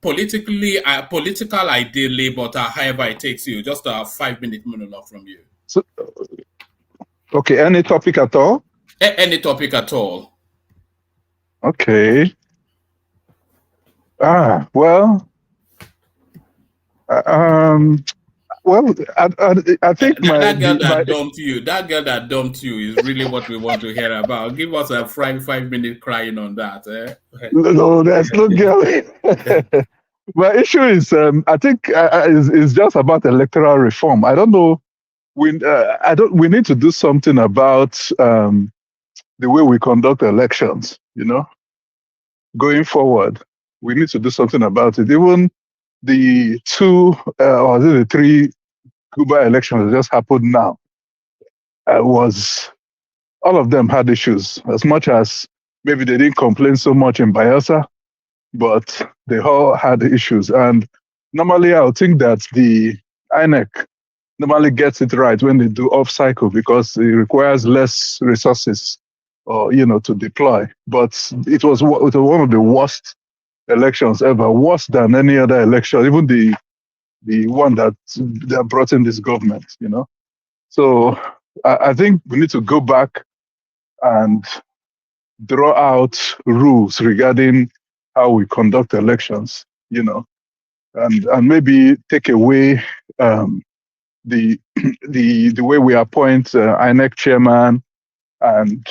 political ideally, but however it takes you, just a 5 minute monologue from you. So, okay, any topic at all? Any topic at all. Okay. Well, I think that girl that dumped you is really what we want to hear about. Give us a 5 minute crying on that. No, there's no girl. My issue is, I think, is just about electoral reform. I don't know. We need to do something about the way we conduct elections. Going forward, we need to do something about it. Even the 2 or the 3 Cuba elections that just happened now, all of them had issues. As much as maybe they didn't complain so much in Bayelsa, but they all had issues. And normally I would think that the INEC normally gets it right when they do off cycle because it requires less resources to deploy. But it was one of the worst elections ever, worse than any other election, even the one that brought in this government, So I think we need to go back and draw out rules regarding how we conduct elections, and maybe take away the way we appoint INEC chairman, and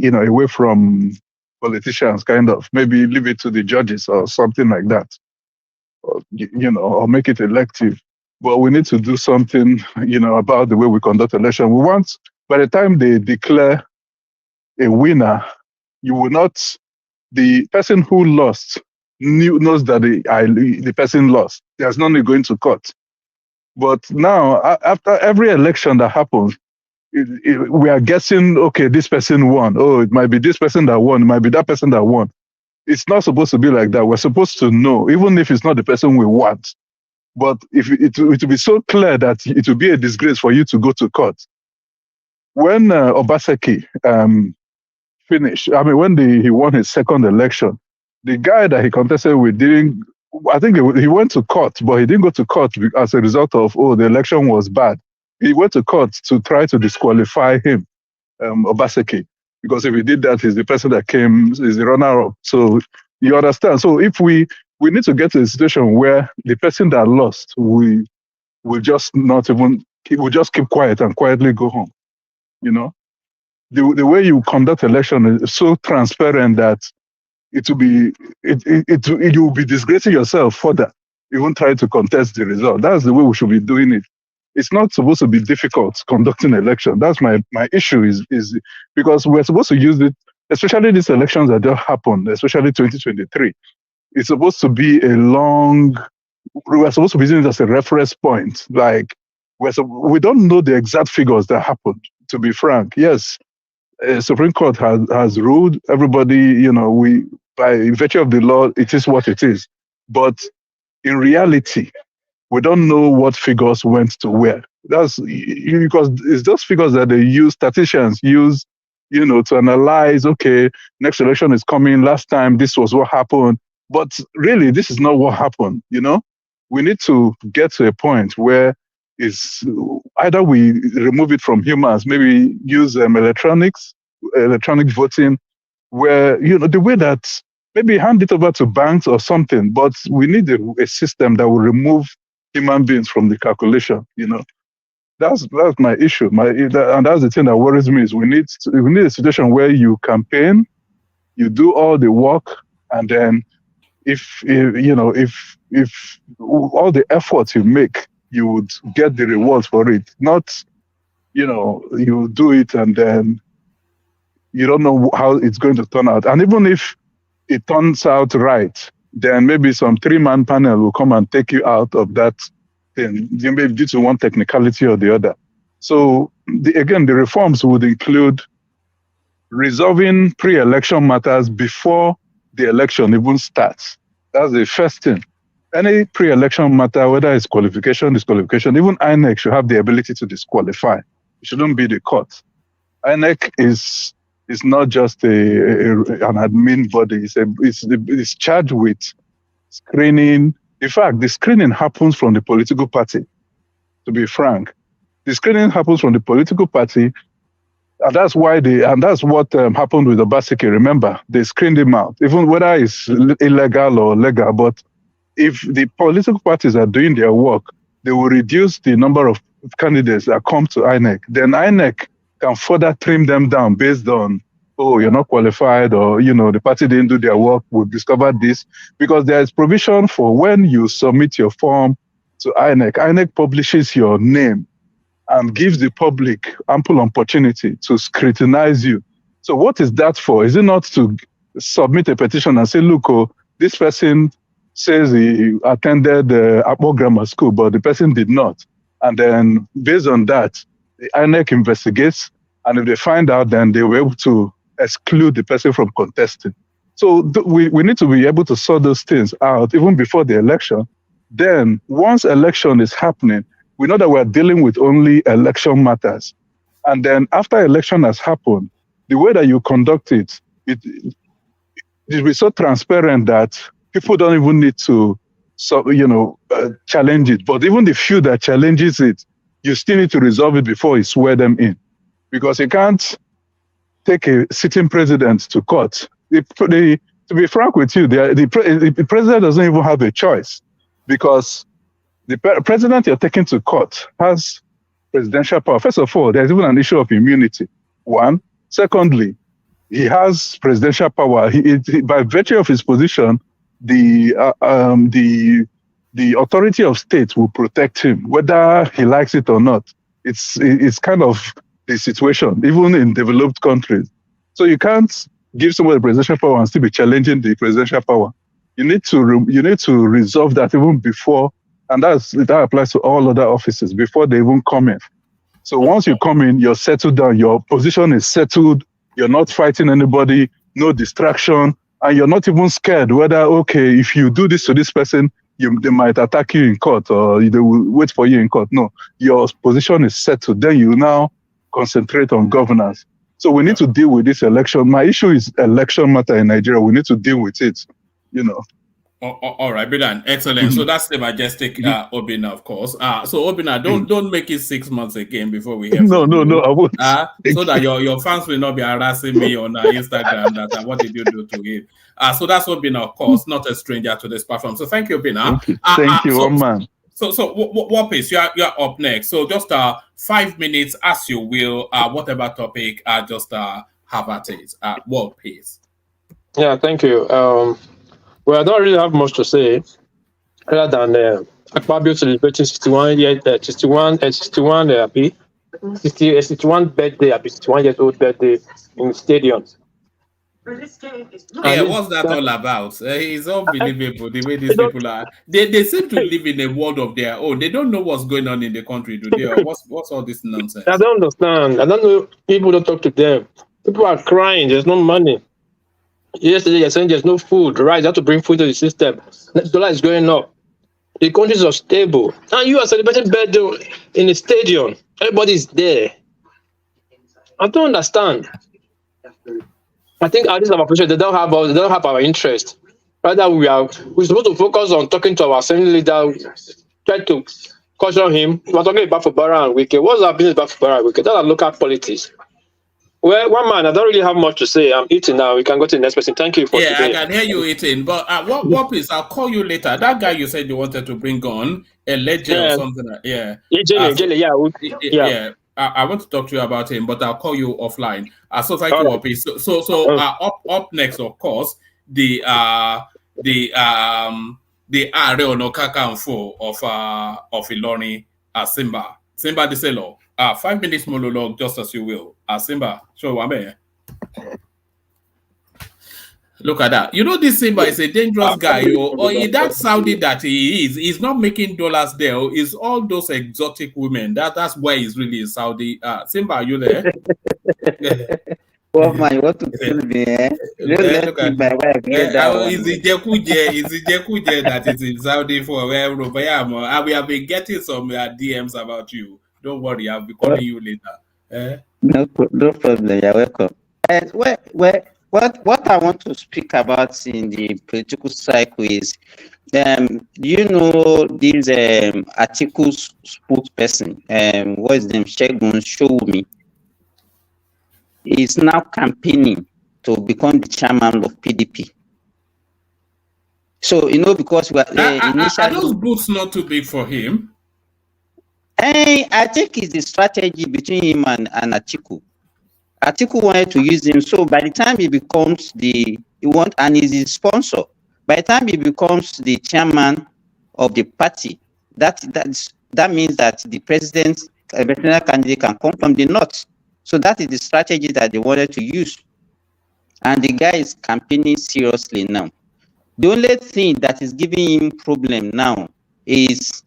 away from politicians, kind of maybe leave it to the judges or something like that, or make it elective. But we need to do something, about the way we conduct election. We want, by the time they declare a winner, you will not, the person who lost knows that the person lost. There's no need going to court. But now, after every election that happens, we are guessing, okay, this person won. Oh, it might be this person that won. It might be that person that won. It's not supposed to be like that. We're supposed to know, even if it's not the person we want. But if it will be so clear that it will be a disgrace for you to go to court. When Obaseki finished, when he won his second election, the guy that he contested with I think he went to court, but he didn't go to court as a result of, the election was bad. He went to court to try to disqualify him, Obaseki, because if he did that, he's the person that is the runner-up. So you understand. So if we need to get to a situation where the person that lost, we will just keep quiet and quietly go home. The way you conduct election is so transparent that you'll be disgracing yourself further. You won't try to contest the result. That's the way we should be doing it. It's not supposed to be difficult conducting election. That's my issue is because we're supposed to use it, especially these elections that just happened, especially 2023. It's supposed to be we're supposed to be using it as a reference point. Like, we don't know the exact figures that happened, to be frank. Yes, Supreme Court has ruled. Everybody, by virtue of the law, it is what it is. But in reality, we don't know what figures went to where. That's because it's those figures that statisticians use, to analyze, okay, next election is coming. Last time, this was what happened. But really, this is not what happened, We need to get to a point where it's either we remove it from humans, maybe use electronic voting, where, the way that maybe hand it over to banks or something, but we need a system that will remove human beings from the calculation, That's my issue. And that's the thing that worries me is we need a situation where you campaign, you do all the work, and then if all the efforts you make, you would get the rewards for it. Not, you do it and then you don't know how it's going to turn out. And even if it turns out right, then maybe some 3-man panel will come and take you out of that thing, maybe due to one technicality or the other. So again, the reforms would include resolving pre-election matters before the election even starts. That's the first thing. Any pre-election matter, whether it's qualification, disqualification, even INEC should have the ability to disqualify. It shouldn't be the court. INEC is not just an admin body. It's charged with screening. In fact, the screening happens from the political party, to be frank. The screening happens from the political party, and that's what happened with Obaseki. Remember, they screened him out, even whether it's illegal or legal. But if the political parties are doing their work, they will reduce the number of candidates that come to INEC. Then INEC can further trim them down based on, you're not qualified, or, the party didn't do their work. We've discovered this. Because there is provision for when you submit your form to INEC, INEC publishes your name and gives the public ample opportunity to scrutinize you. So what is that for? Is it not to submit a petition and say, look, this person says he attended Akpo Grammar School, but the person did not. And then based on that, the INEC investigates, and if they find out, then they were able to exclude the person from contesting. So we need to be able to sort those things out even before the election. Then once election is happening, we know that we're dealing with only election matters. And then after election has happened, the way that you conduct it will be so transparent that people don't even need to challenge it. But even the few that challenges it, you still need to resolve it before you swear them in. Because you can't take a sitting president to court. To be frank with you, the president doesn't even have a choice, because the president you're taking to court has presidential power. First of all, there's even an issue of immunity. One. Secondly, he has presidential power. By virtue of his position, the authority of state will protect him, whether he likes it or not. It's kind of the situation, even in developed countries. So you can't give someone the presidential power and still be challenging the presidential power. You need to resolve that even before, and that applies to all other offices, before they even come in. So once you come in, you're settled down, your position is settled, you're not fighting anybody, no distraction, and you're not even scared whether, if you do this to this person, they might attack you in court, or they will wait for you in court. No, your position is settled. Then you now concentrate on governance. So we need to deal with this election. My issue is election matter in Nigeria. We need to deal with it, All right, Bidan, excellent. So that's the majestic Obina, of course. So Obina, don't make it 6 months again before we hear from you. No, I won't. So that your fans will not be harassing me on Instagram that what did you do to him? So that's Obina, of course, not a stranger to this platform. So thank you, Obina. Thank you, man. So Wapis, you're up next. So just 5 minutes, as you will, whatever topic, just have at it. Wapis. Yeah, thank you. Well, I don't really have much to say other than Akpabio celebrating 61 birthday, 61 years old birthday in the stadium. Yeah, what's that all about? It's unbelievable the way these people are. They seem to live in a world of their own. They don't know what's going on in the country, do they? Or what's all this nonsense? I don't understand. I don't know. People don't talk to them. People are crying. There's no money. Yesterday, you're saying there's no food. Right? You have to bring food to the system. The dollar is going up. The countries are stable. And you are celebrating birthday in a stadium. Everybody's there. I don't understand. I think at this operation they don't have our interest. Rather, we're supposed to focus on talking to our assembly leader, try to caution him. We're talking about Fubara and Wike. What's our business about Fubara and Wike? That's our local politics. Well, one man, I don't really have much to say. I'm eating now. We can go to the next person. Thank you for today. I can hear you eating. But what please? I'll call you later. That guy you said you wanted to bring on, a legend or something. Yeah. I want to talk to you about him, but I'll call you offline. So thank you, Opi. So up next, of course, the Are Onokakankwo of Ilori, Simba Diselo. 5 minutes monologue, just as you will. Simba, show one. Look at that. You know, this Simba is a dangerous guy. Or that Saudi that he is, he's not making dollars there. It's all those exotic women. That's where he's really in Saudi. Simba, are you there? Oh my, what to kill me, eh? Look at my wife. Is the Jekuje that is in Saudi for where we have been getting some DMs about you. Don't worry, I'll be calling you later. No problem. You're welcome. What I want to speak about in the political cycle is, you know, this articles spokesperson, what is his name, Segun Showumi, is now campaigning to become the chairman of PDP. So, you know, because we are those boots not too big for him? I think it's the strategy between him and Atiku. Atiku wanted to use him, so by the time he becomes and he's his sponsor, by the time he becomes the chairman of the party, that means that the presidential candidate can come from the north. So that is the strategy that they wanted to use. And the guy is campaigning seriously now. The only thing that is giving him problem now is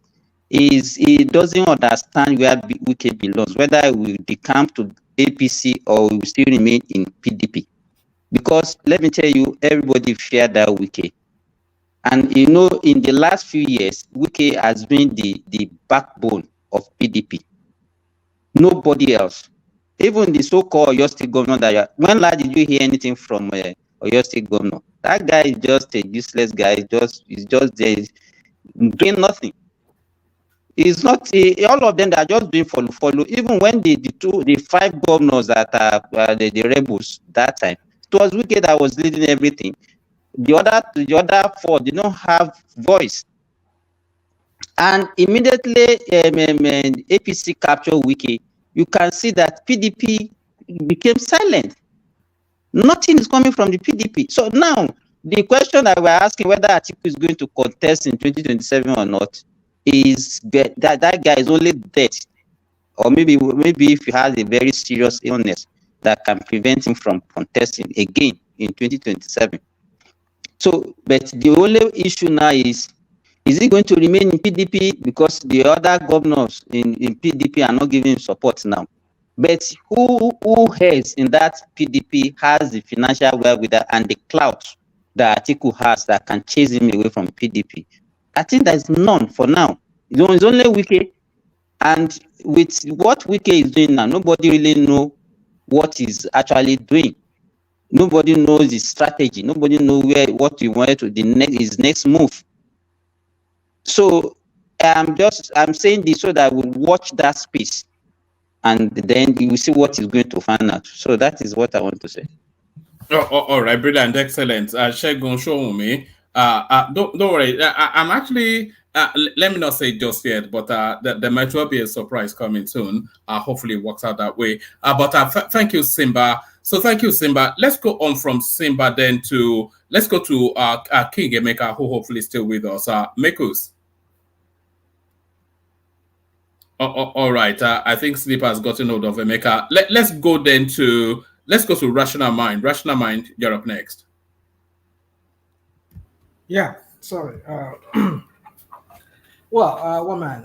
he doesn't understand where Wike belongs, whether he will decamp to APC or he will still remain in PDP. Because let me tell you, everybody feared that Wike. And you know, in the last few years, Wike has been the backbone of PDP. Nobody else. Even the so-called Oyo State governor when last did you hear anything from Oyo State governor? That guy is just a useless guy. He's just there doing nothing. It's not all of them that are just doing follow. Even when the 5 governors that are the rebels that time, it was Wike that was leading everything. The other 4 did not have voice. And immediately APC captured Wike, you can see that PDP became silent. Nothing is coming from the PDP. So now the question that we're asking whether Atiku is going to contest in 2027 or not is that guy is only dead, or maybe if he has a very serious illness that can prevent him from contesting again in 2027. So, but the only issue now is he going to remain in PDP because the other governors in PDP are not giving him support now? But who has in that PDP has the financial wherewithal and the clout that Atiku has that can chase him away from PDP? I think there's none for now. It's only Wike. And with what Wike is doing now, nobody really knows what he's actually doing. Nobody knows his strategy. Nobody knows what he wanted to his next move. So I'm saying this so that we'll watch that space, and then you will see what is going to find out. So that is what I want to say. All right, brilliant, excellent. Segun Showumi. Don't worry. I'm actually. Let me not say just yet, but there might well be a surprise coming soon. Hopefully, it works out that way. But thank you, Simba. So thank you, Simba. Let's go on from Simba then let's go to King Emeka, who hopefully is still with us. Mekus. All right. I think Sleep has gotten hold of Emeka. Let's go to Rational Mind. Rational Mind, you're up next. Yeah, sorry. Well, woman,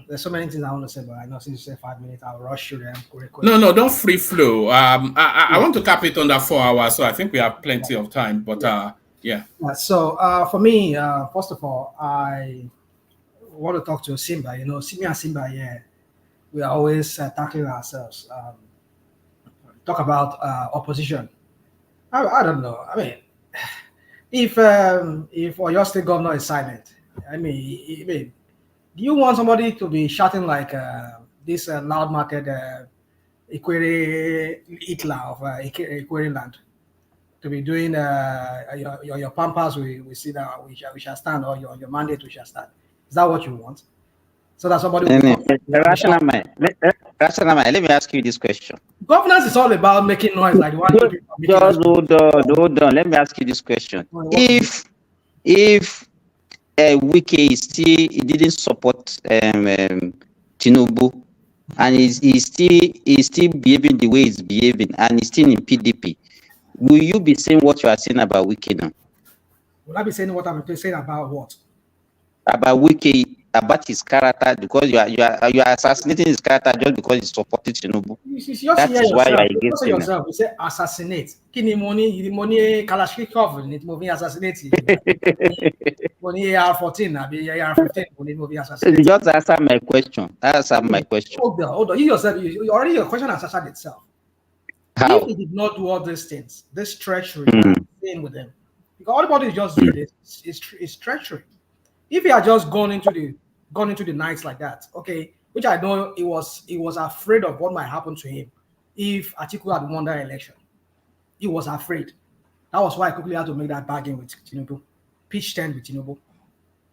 there's so many things I want to say, but I know since you said 5 minutes, I'll rush through them quick. No, don't free flow. I want to cap it under 4 hours, so I think we have plenty of time. But yeah. So for me, first of all, I want to talk to Simba. Me and Simba, we are always tackling ourselves. talk about opposition. I don't know. I mean, if your state governor is silent, I mean, do you want somebody to be shouting like this loud-mouthed Ikwere Hitler of Ikwere land, to be doing your pampas? We see that we shall stand, or your mandate we shall stand. Is that what you want? So that somebody will rational mind. Let me ask you this question. Governance is all about making noise, like the one you people are making. Just hold on. Let me ask you this question. If Wike is still, he didn't support Tinubu, and he's still behaving the way he's behaving, and he's still in PDP, will you be saying what you are saying about Wike now? Will I be saying what I'm saying about what? About Wike, about his character, because you are assassinating his character just because he supported Tinubu. That is why you are against him. Yourself, you say assassinate. Kini money Kalashnikov need moving assassinate. Money AR-14, AR-15 moving assassinate. Just answer my question. Answer my question. Hold on. You yourself, you already, your question has answered itself. How? If he did not do all these things, this treachery, thing with them, because everybody is just doing this, it's treachery. If he had just gone into the nights like that, okay, which I know he was afraid of what might happen to him if Atiku had won that election. He was afraid. That was why I quickly had to make that bargain with Tinubu, pitch tent with Tinubu.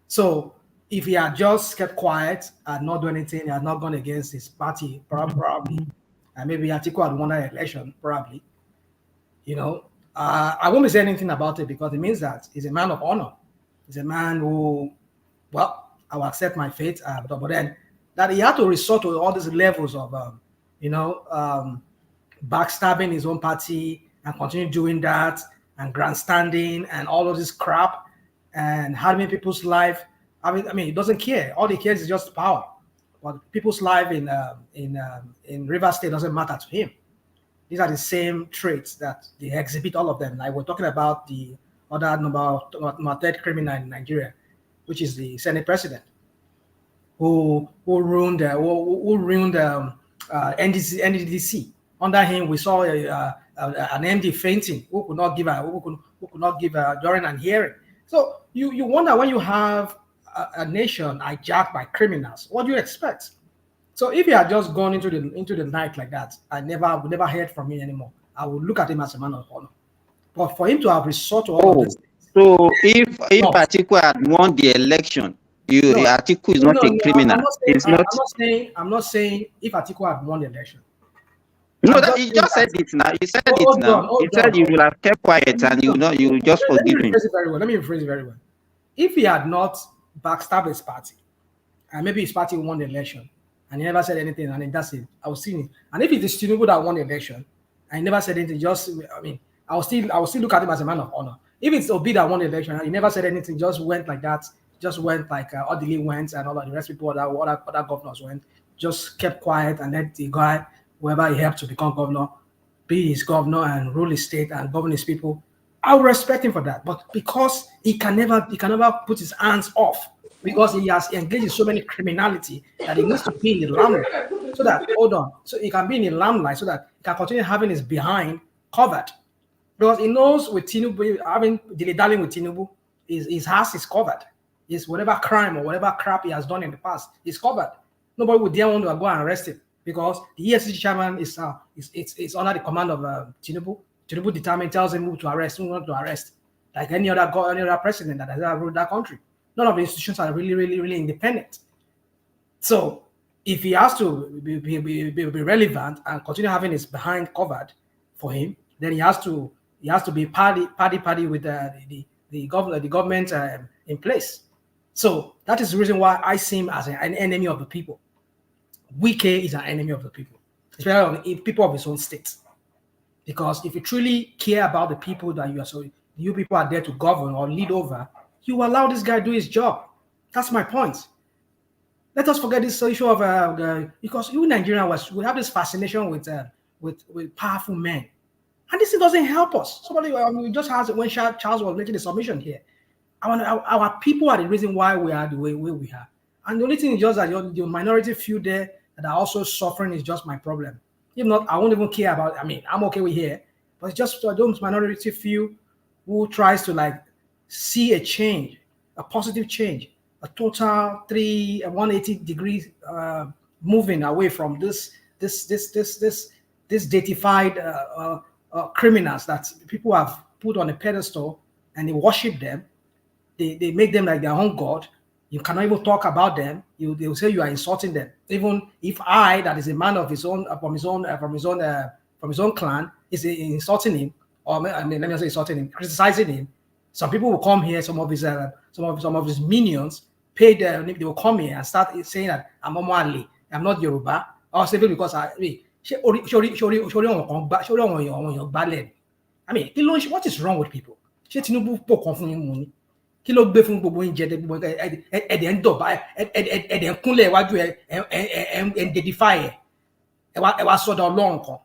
So if he had just kept quiet and not do anything, he had not gone against his party, probably, and maybe Atiku had won that election, probably, I won't be saying anything about it, because it means that he's a man of honor. He's a man who, well, I will accept my fate, but then that he had to resort to all these levels of, backstabbing his own party and continue doing that and grandstanding and all of this crap and harming people's life. I mean, he doesn't care. All he cares is just power. But people's life in Rivers State doesn't matter to him. These are the same traits that they exhibit, all of them. Like we're talking about the other number third criminal in Nigeria, which is the Senate president, who ruined NDDC. Under him, we saw an MD fainting who could not give during an hearing. So you wonder, when you have a nation hijacked by criminals, what do you expect? So if he had just gone into the night like that, I would never heard from him anymore. I would look at him as a man of honor. But for him to have resort to all of this. So if Atiku had won the election, Atiku is not a criminal. I'm not saying if Atiku had won the election. No, he just said it now. He said it now. He said you will have kept quiet and you will just forgive him. Let me rephrase it very well. If he had not backstabbed his party, and maybe his party won the election, and he never said anything, and that's it, I was seeing it. And if it is Tinubu that won the election, and he never said anything, I will still look at him as a man of honor. If it's Obi that won the election and he never said anything, just went like that, just went like Odili went, and all of the rest of people, other governors went, just kept quiet and let the guy, whoever he helped to become governor, be his governor and rule his state and govern his people, I would respect him for that. But because he can never put his hands off, because he has engaged in so many criminality that he needs to be in the limelight, so he can be in the limelight so that he can continue having his behind covered. Because he knows with Tinubu, having dilly-dallying with Tinubu, his house is covered. His whatever crime or whatever crap he has done in the past is covered. Nobody would dare want to go and arrest him, because the EFCC chairman is under the command of Tinubu. Tinubu tells him who to arrest, who not to arrest, like any other president that has ever ruled that country. None of the institutions are really, really, really independent. So if he has to be relevant and continue having his behind covered for him, then he has to be party with the government in place. So that is the reason why I see him as an enemy of the people. Wike is an enemy of the people, especially people of his own state. Because if you truly care about the people that you people are there to govern or lead over, you allow this guy to do his job. That's my point. Let us forget this issue of because you in Nigeria we have this fascination with powerful men, and this doesn't help us. Somebody just has when Charles was making the submission here. Our people are the reason why we are the way we are, and the only thing is just that your minority few there that are also suffering is just my problem. If not, I won't even care about. I mean, I'm okay with here, but it's just those minority few who tries to like see a change, a positive change, a total 180 degrees moving away from this deified criminals that people have put on a pedestal and they worship them. They make them like their own god. You cannot even talk about them. They will say you are insulting them. Even if I, that is a man of his own, from his own clan, is insulting him, or I mean, let me say insulting him, criticizing him. Some people will come here. Some of his minions paid. They will come here and start saying that I'm Omali, I'm not Yoruba, or simply because I mean, I mean, what is wrong with people? Kí ló gbé fún gbogbo oúnjẹ ẹ̀dẹ̀ ń dọ̀bá ẹ̀dẹ̀ ń kúnlẹ̀ iwájú ẹ̀ ń dedify ẹ̀ wá sọ́dọ̀ ọlọ́run kan.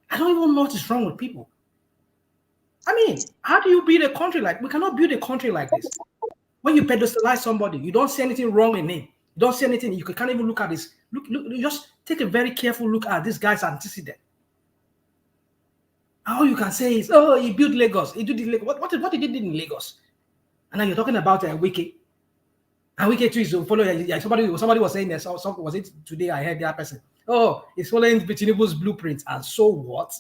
I don't even know what is wrong with people. I mean, how do you build a country like, we cannot build a country like this. When you pedestalize somebody, you don't see anything wrong in him. You don't see anything, you can't even look at this. Look, you just take a very careful look at this guy's antecedent. All you can say is, oh, he built Lagos. He did Lagos. What did he do in Lagos? And now you're talking about Wike. And Wike too is following. Somebody was saying that. Was it today? I heard that person. Oh, he's following Tinubu's blueprint. And so what?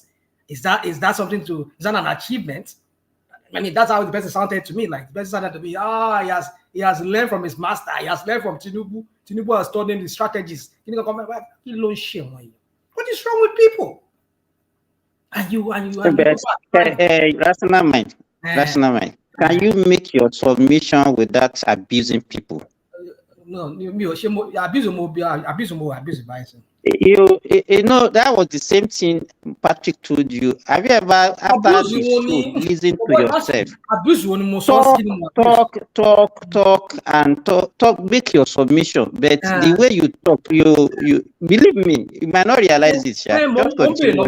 Is that something to? Is that an achievement? I mean, that's how the person sounded to me. Like the person sounded to me. He has learned from his master. He has learned from Tinubu. Tinubu has told him the strategies. What is wrong with people? Rational mind. Rational mind. Can you make your submission without abusing people? No, abuse. You know, that was the same thing Patrick told you. Have you ever, after the show, listen to yourself? Talk, make your submission. But the way you talk, you believe me, you might not realize it. Just continue.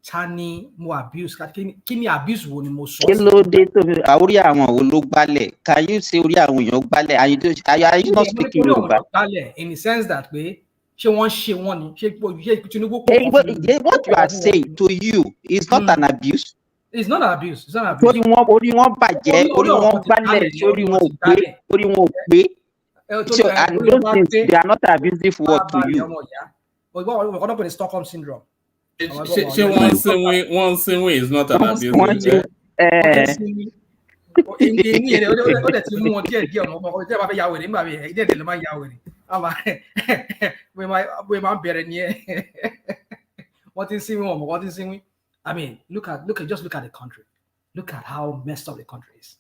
Tani mo abuse kini abuse wo ni mo sọ. Kí ló dé tó orí àwọn wo ló gbálẹ̀? Can you say orí àwọn èèyàn gbálẹ̀? Are you not speaking Yoruba? In the sense that way, what you are saying to you is not an abuse. It's not an abuse. It's not an abuse. Orí wọn bàjẹ́, orí wọn gbálẹ̀, orí wọn ò gbé. So and those things, they are not abusive word to you. We're going up with the Stockholm syndrome. One thing is not an abuse. I mean, look at the country. Look at how messed up the country is.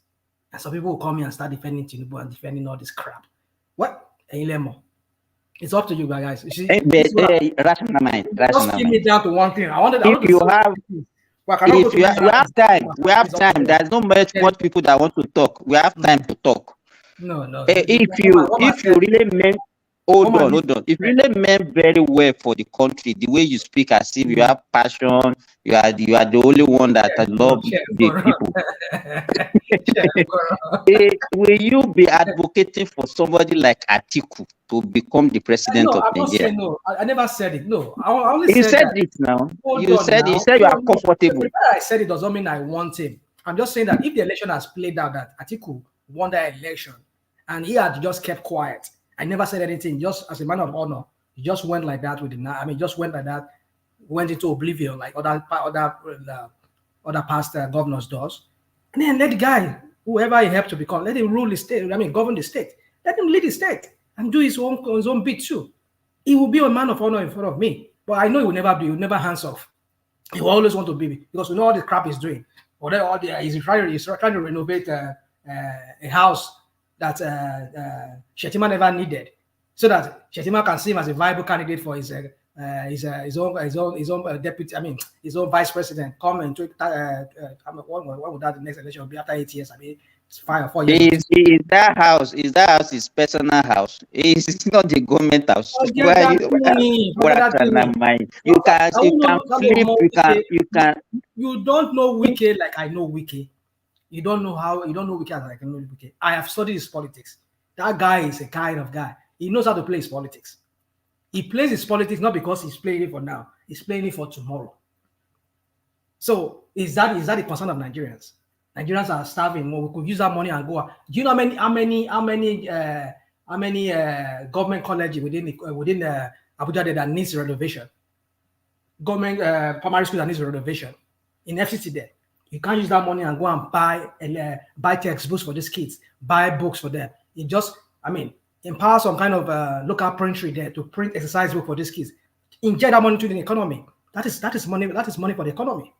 And some people will come here and start defending Tinubu and defending all this crap. What? It's up to you guys. You see, rational mind. Just give me down to one thing. We have time. There's no much people that want to talk. We have time to talk. No. If you really meant, hold on. If you really meant very well for the country, the way you speak as if you have passion, you are the only one that love the people. Will you be advocating for somebody like Atiku to become the president of Nigeria? No, I never said it. No, I only you said it now. You said you are comfortable. I said it doesn't mean I want him. I'm just saying that if the election has played out that Atiku won that election and he had just kept quiet, I never said anything. Just as a man of honor, he just went like that with him. I mean, just went like that, went into oblivion like other past governors does, and then let the guy, whoever he helped to become, let him rule the state. I mean, govern the state. Let him lead the state and do his own bit too. He will be a man of honor in front of me, but I know he will never be. He will never hands off. He will always want to be, because we know all the crap he's doing. He's trying to renovate a house that Shettima never needed, so that Shettima can see him as a viable candidate for his own deputy. I mean, his own vice president. Come and take what would that the next election will be after 8 years? I mean, it's 5 or 4 years. Is that house his personal house? It's not the government house. You don't know Wike like I know Wike. You don't know Wike like I know Wike. I have studied his politics. That guy is a kind of guy. He knows how to play his politics. He plays his politics not because he's playing it for now. He's playing it for tomorrow. So is that the concern of Nigerians? Nigerians are starving. Well, we could use that money and go. Do you know how many government colleges within Abuja that needs renovation? Government primary school that needs renovation in FCT there. You can't use that money and go and buy textbooks for these kids, buy books for them. It just, empower some kind of local printry there to print exercise book for these kids. Inject that money to the economy. That is money. That is money for the economy.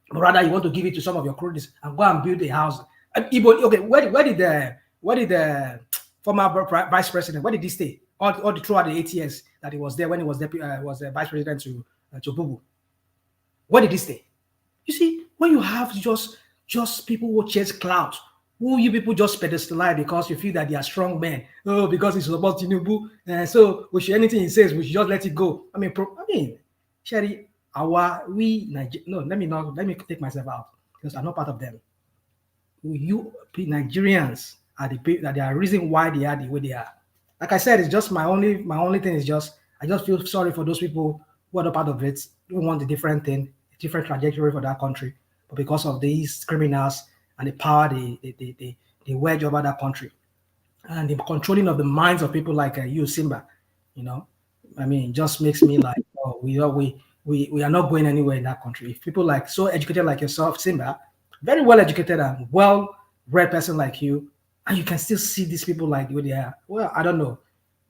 But rather, you want to give it to some of your cronies and go and build a house. Okay, where did the former vice president, where did he stay? All throughout the 8 years that he was there when he was the vice president to Bubu. Where did he stay? You see, when you have just people who chase clout, who you people just pedestalize because you feel that they are strong men. Oh, because it's about Tinubu, so anything he says, we should just let it go. Sherry, let me take myself out because I'm not part of them. You Nigerians are the reason why they are the way they are. Like I said, it's just my only thing is just I just feel sorry for those people who are not part of it, who want a different thing, a different trajectory for that country, but because of these criminals and the power they wedge over that country and the controlling of the minds of people like you, Simba, it just makes me like, oh, we are not going anywhere in that country. If people like so educated like yourself, Simba, very well educated and well-read person like you, and you can still see these people like the way they are. Well, I don't know.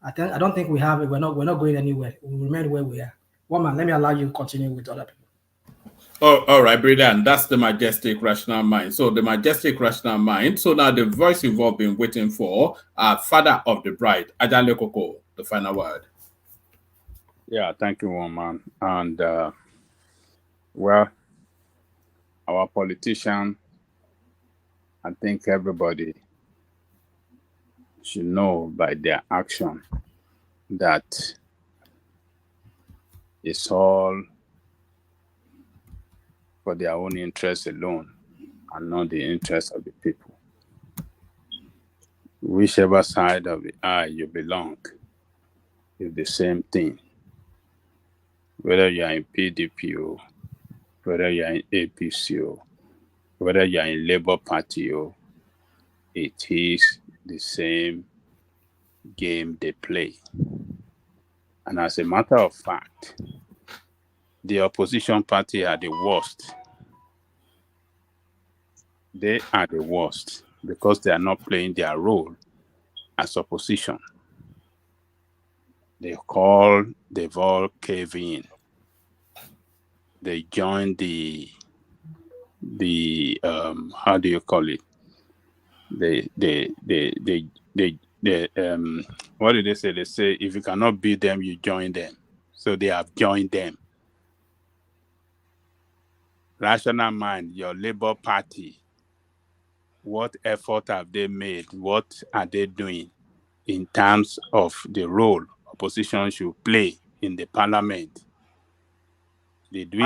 I don't think we have it. We're not going anywhere. We remain where we are. One man, let me allow you to continue with other people. Oh, all right, brilliant. That's the majestic rational mind. So the majestic rational mind. So now the voice you've all been waiting for, father of the bride, Ajale Koko, the final word. Yeah, thank you, woman. And well, our politician, I think everybody should know by their action that it's all for their own interest alone and not the interest of the people. Whichever side of the aisle you belong is the same thing. Whether you are in PDP or whether you are in APC or whether you are in Labour Party or it is the same game they play. And as a matter of fact, the opposition party are the worst. They are the worst because they are not playing their role as opposition. They've all caved in. They joined the how do you call it? What did they say? They say if you cannot beat them, you join them. So they have joined them. Rational mind, your Labour Party, what effort have they made? What are they doing in terms of the role opposition should play in the parliament? They do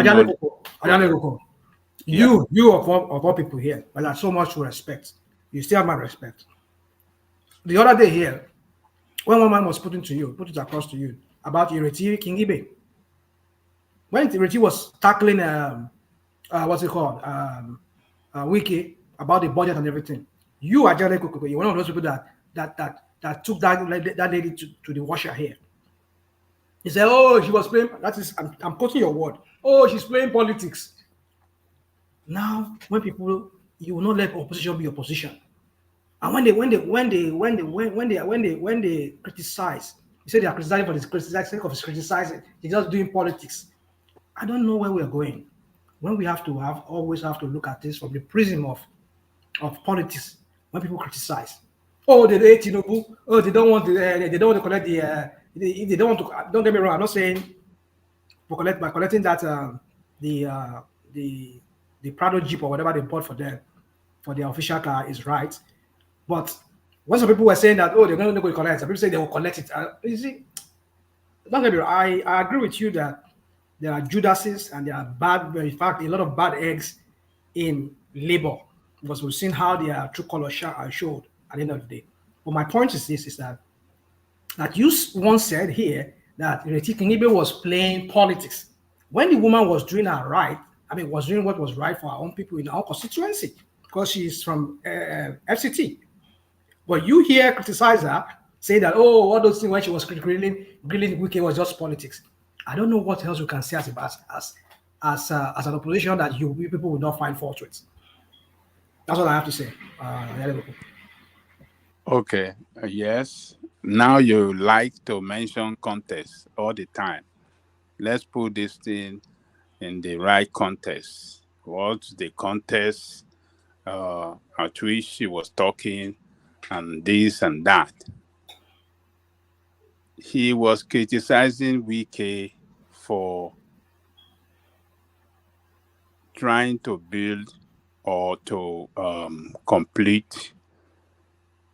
You of all people here, well, I have so much respect. You still have my respect. The other day here, when one man was put it across to you about Ireti King Ibe. When Ireti was tackling what's it called? Wike about the budget and everything. You are Jale Koko. You're one of those people that took that lady to the washer here. He said, "Oh, she was playing." I'm quoting your word. Oh, she's playing politics. Now, when you will not let opposition be opposition, and when they criticize, you say they are criticizing for this criticizing of criticizing. They're just doing politics. I don't know where we are going. When we always have to look at this from the prism of politics. When people criticize, oh, they hate Tinubu. Oh, they don't want to collect the. They don't want to. Don't get me wrong. I'm not saying by collecting that the Prado Jeep or whatever they bought for them for their official car is right. But when some people were saying that, oh, they're not going to collect it, some people say they will collect it. You see, don't get me wrong. I agree with you that there are Judases and there are bad, in fact, a lot of bad eggs in labor because we've seen how their true color showed at the end of the day. But my point is this: is that you once said here that Reti Kingibe was playing politics. When the woman was doing her right, was doing what was right for our own people in our constituency, because she's from FCT. But you here criticize her, say that, oh, all those things when she was grilling Wike was just politics. I don't know what else you can say as an opposition that you people will not find fault with. That's what I have to say. Okay, yes. Now you like to mention context all the time. Let's put this thing in the right context. What's the context at which she was talking and this and that? He was criticizing Wike for trying to build or to complete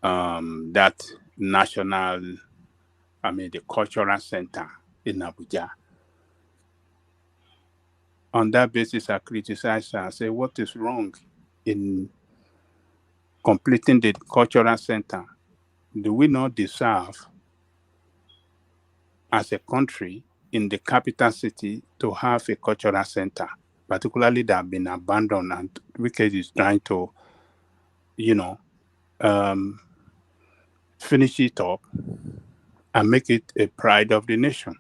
that national, the cultural center in Abuja. On that basis, I criticized her. I said, what is wrong in completing the cultural center? Do we not deserve, as a country in the capital city, to have a cultural center, particularly that have been abandoned, and Wike is trying to, finish it up and make it a pride of the nation?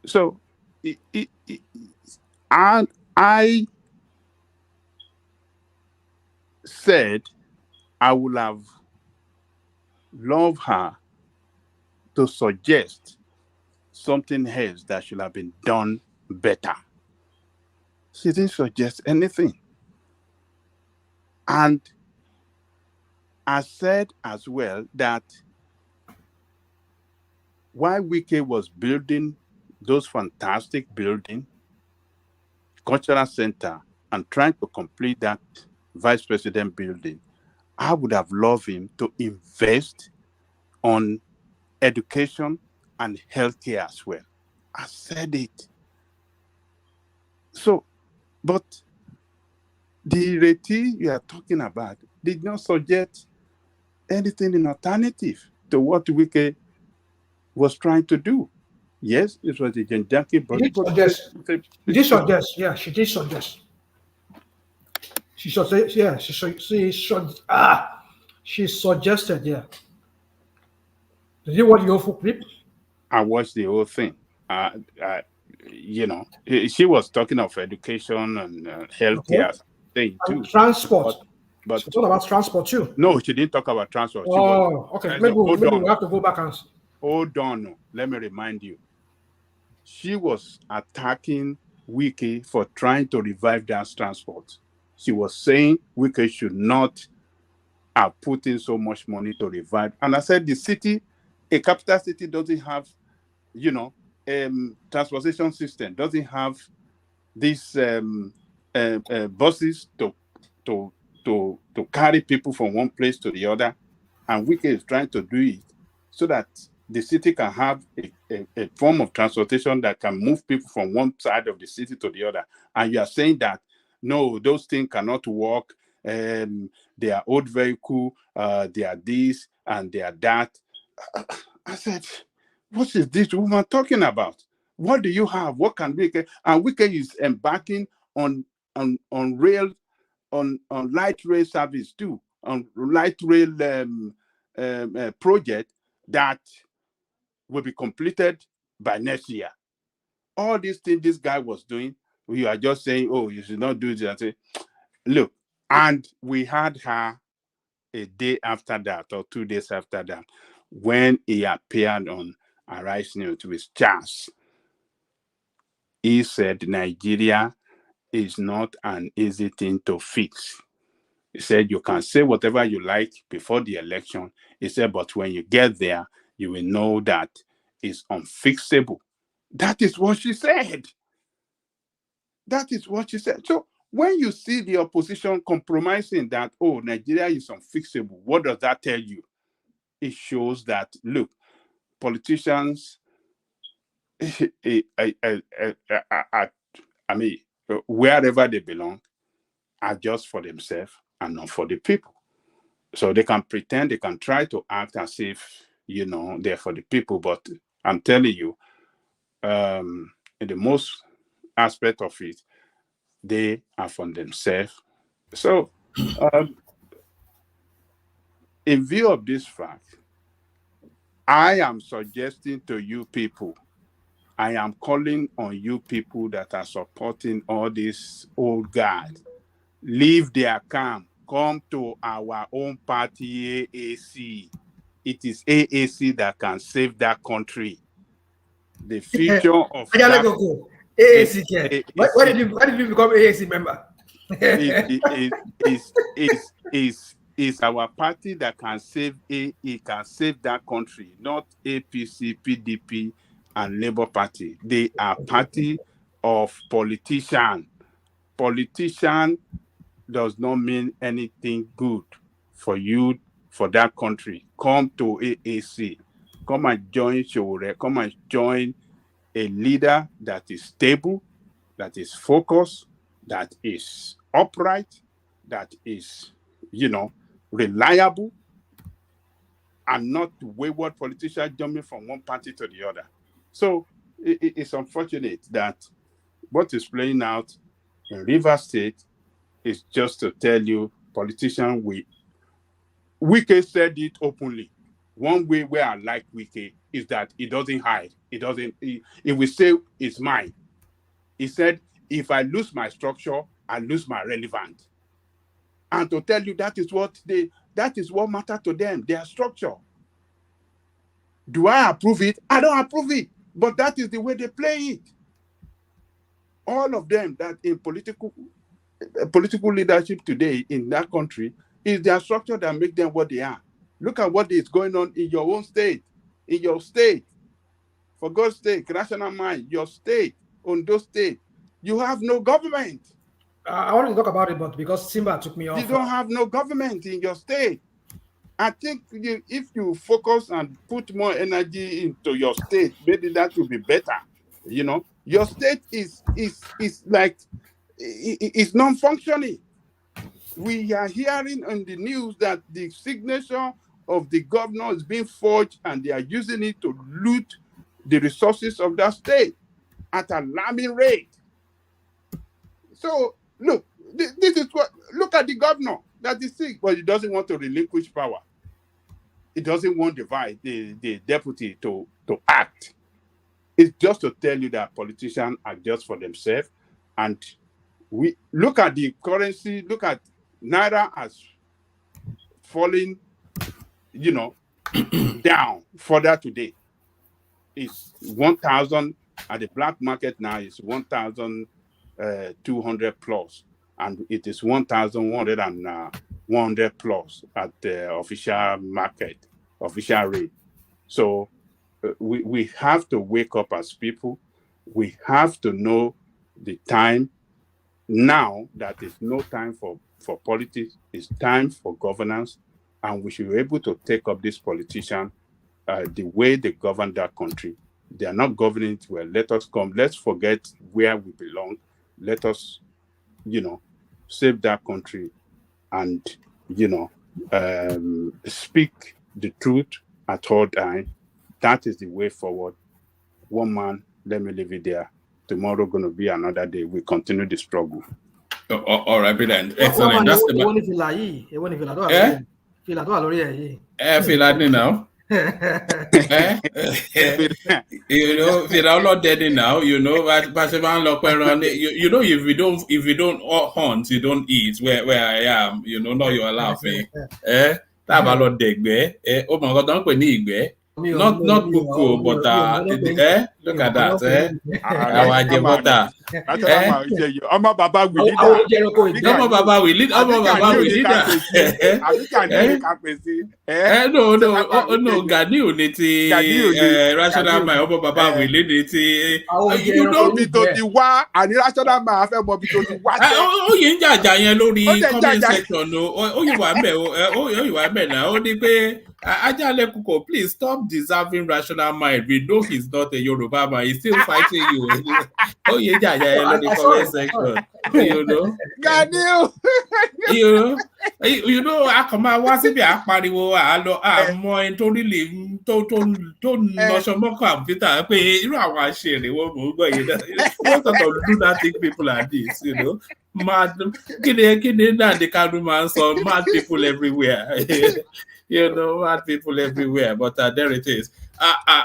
So, I said I would have loved her to suggest something else that should have been done better. She didn't suggest anything. And I said as well that while Wike was building those fantastic buildings, cultural center, and trying to complete that vice president building, I would have loved him to invest on education and healthcare as well. I said it. So, but the Reti you are talking about did not suggest anything in alternative to what Wike was trying to do. Yes, it was a junkie, but She did suggest. Yeah, she did suggest. She suggested. Yeah, she suggested. Yeah. Did you watch the whole clip? I watched the whole thing. She was talking of education and healthcare thing too. Transport. But she talked about transport too. No, she didn't talk about transport. Okay. Maybe we have to go back and. Hold on. Let me remind you. She was attacking Wike for trying to revive that transport. She was saying Wike should not have put in so much money to revive. And I said the city, a capital city, doesn't have, transportation system, doesn't have these buses to carry people from one place to the other. And Wike is trying to do it so that the city can have a form of transportation that can move people from one side of the city to the other. And you are saying that, no, those things cannot work. They are old vehicle, they are this and they are that. I said, what is this woman talking about? What do you have? What can Wike? And Wike is embarking on rail, on light rail service too, on light rail project that will be completed by next year. All these things this guy was doing, we are just saying, oh, you should not do this. I say, look, and we had her a day after that or 2 days after that when he appeared on Arise News with Charles. He said Nigeria is not an easy thing to fix. He said you can say whatever you like before the election. He said, but when you get there, you will know that it's unfixable. That is what she said. That is what she said. So when you see the opposition compromising that, oh, Nigeria is unfixable, what does that tell you? It shows that, look, politicians, wherever they belong, are just for themselves and not for the people. So they can pretend, they can try to act as if, they're for the people, but I'm telling you, in the most aspect of it, they are from themselves. So, in view of this fact, I am suggesting to you people, I am calling on you people that are supporting all these old guys, leave their camp, come to our own party, AAC. It is AAC that can save that country. The future of that AAC. Why did you become AAC member? is our party that can save can save that country, not APC, PDP, and Labour Party. They are party of politician. Politician does not mean anything good for you, for that country. Come to AAC. Come and join Shore. Come and join a leader that is stable, that is focused, that is upright, that is, reliable, and not wayward politicians jumping from one party to the other. So it's unfortunate that what is playing out in Rivers State is just to tell you, politicians, Wike said it openly. One way where I like Wike is that he doesn't hide. He will say it's mine. He said, if I lose my structure, I lose my relevance. And to tell you that is what matters to them, their structure. Do I approve it? I don't approve it. But that is the way they play it. All of them that in political leadership today in that country is their structure that make them what they are. Look at what is going on in your own state, in your state. For God's sake, rational mind, your state, Ondo State, you have no government. I want to talk about it, but because Simba took me off. You don't have no government in your state. I think if you focus and put more energy into your state, maybe that will be better. Your state is like, it's non-functioning. We are hearing on the news that the signature of the governor is being forged and they are using it to loot the resources of that state at an alarming rate. So, look, this is look at the governor that is sick, but he doesn't want to relinquish power. He doesn't want the deputy to act. It's just to tell you that politicians are just for themselves. And we look at the currency, look at Naira as falling, down further today. It's 1,000 at the black market now is 1,200 plus, and it is 1,100 plus at the official market, official rate. So we have to wake up as people. We have to know the time now that is no time for politics. It's time for governance, and we should be able to take up this politician the way they govern that country. They are not governing it well. Let us come. Let's forget where we belong. Let us, save that country and, speak the truth at all times. That is the way forward. One man, let me leave it there. Tomorrow going to be another day. We continue the struggle. All right, then. Excellent. That's the now. We're not dead now. If you don't hunt, you don't eat. Where I am, now you're laughing. Not buku, but look at that. No, Gani unity, rational my Baba will lead it. You know, and rational my affair, but because you watch. Oh, you enjoy Giant Lodi comment section. Oh, you are now. Ajale, please stop deserving rational mind. We know he's not a Yoruba man. He's still fighting you. Oh, yeah, in the comment section. You know, I come out once if I party, I'm more into really to notion more computer. You know, I want to share the one what sort of lunatic people are these, you know? Mad, they can't do man, so mad people everywhere. You know, mad people everywhere. But there it is.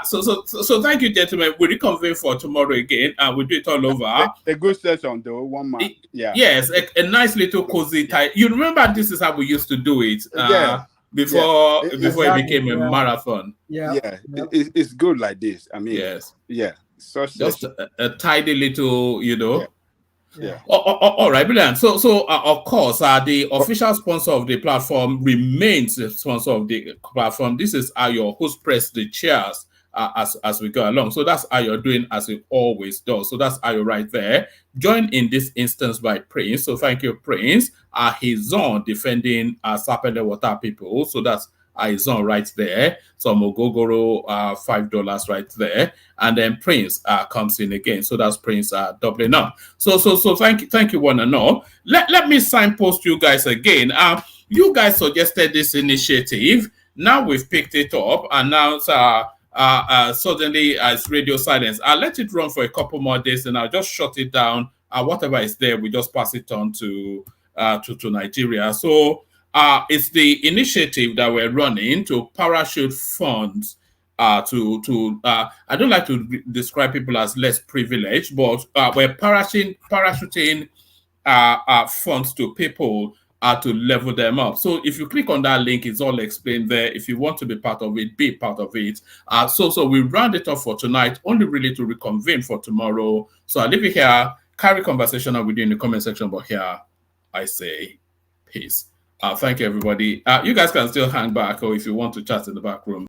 So thank you, gentlemen. We'll reconvene for tomorrow again, and we'll do it all over. A good session, though. One man. Yeah. Yes, a nice little cozy tie. You remember this is how we used to do it before it became a marathon. It's good like this. I mean, yeah. Just a tidy little, you know. Yeah. All right, brilliant. So of course, the official sponsor of the platform remains the sponsor of the platform. This is how your host press the chairs as we go along. So that's how you're doing, as it always does. So that's how you're right there. Joined in this instance by Prince. So thank you, Prince. He's on defending Sapele Water people. So that's is on right there. So Mogogoro, $5 right there, and then Prince comes in again. So that's Prince doubling up. So thank you one and all. Let me signpost you guys again. You guys suggested this initiative. Now we've picked it up, and now suddenly it's radio silence. I'll let it run for a couple more days, and I'll just shut it down. Whatever is there, we just pass it on to Nigeria. So. It's the initiative that we're running to parachute funds I don't like to describe people as less privileged, but we're parachuting funds to people to level them up. So if you click on that link, it's all explained there. If you want to be part of it, be part of it. So we round it off for tonight, only really to reconvene for tomorrow. So I'll leave it here, carry conversation with you in the comment section, but here I say peace. Thank you, everybody. You guys can still hang back, or if you want to chat in the back room.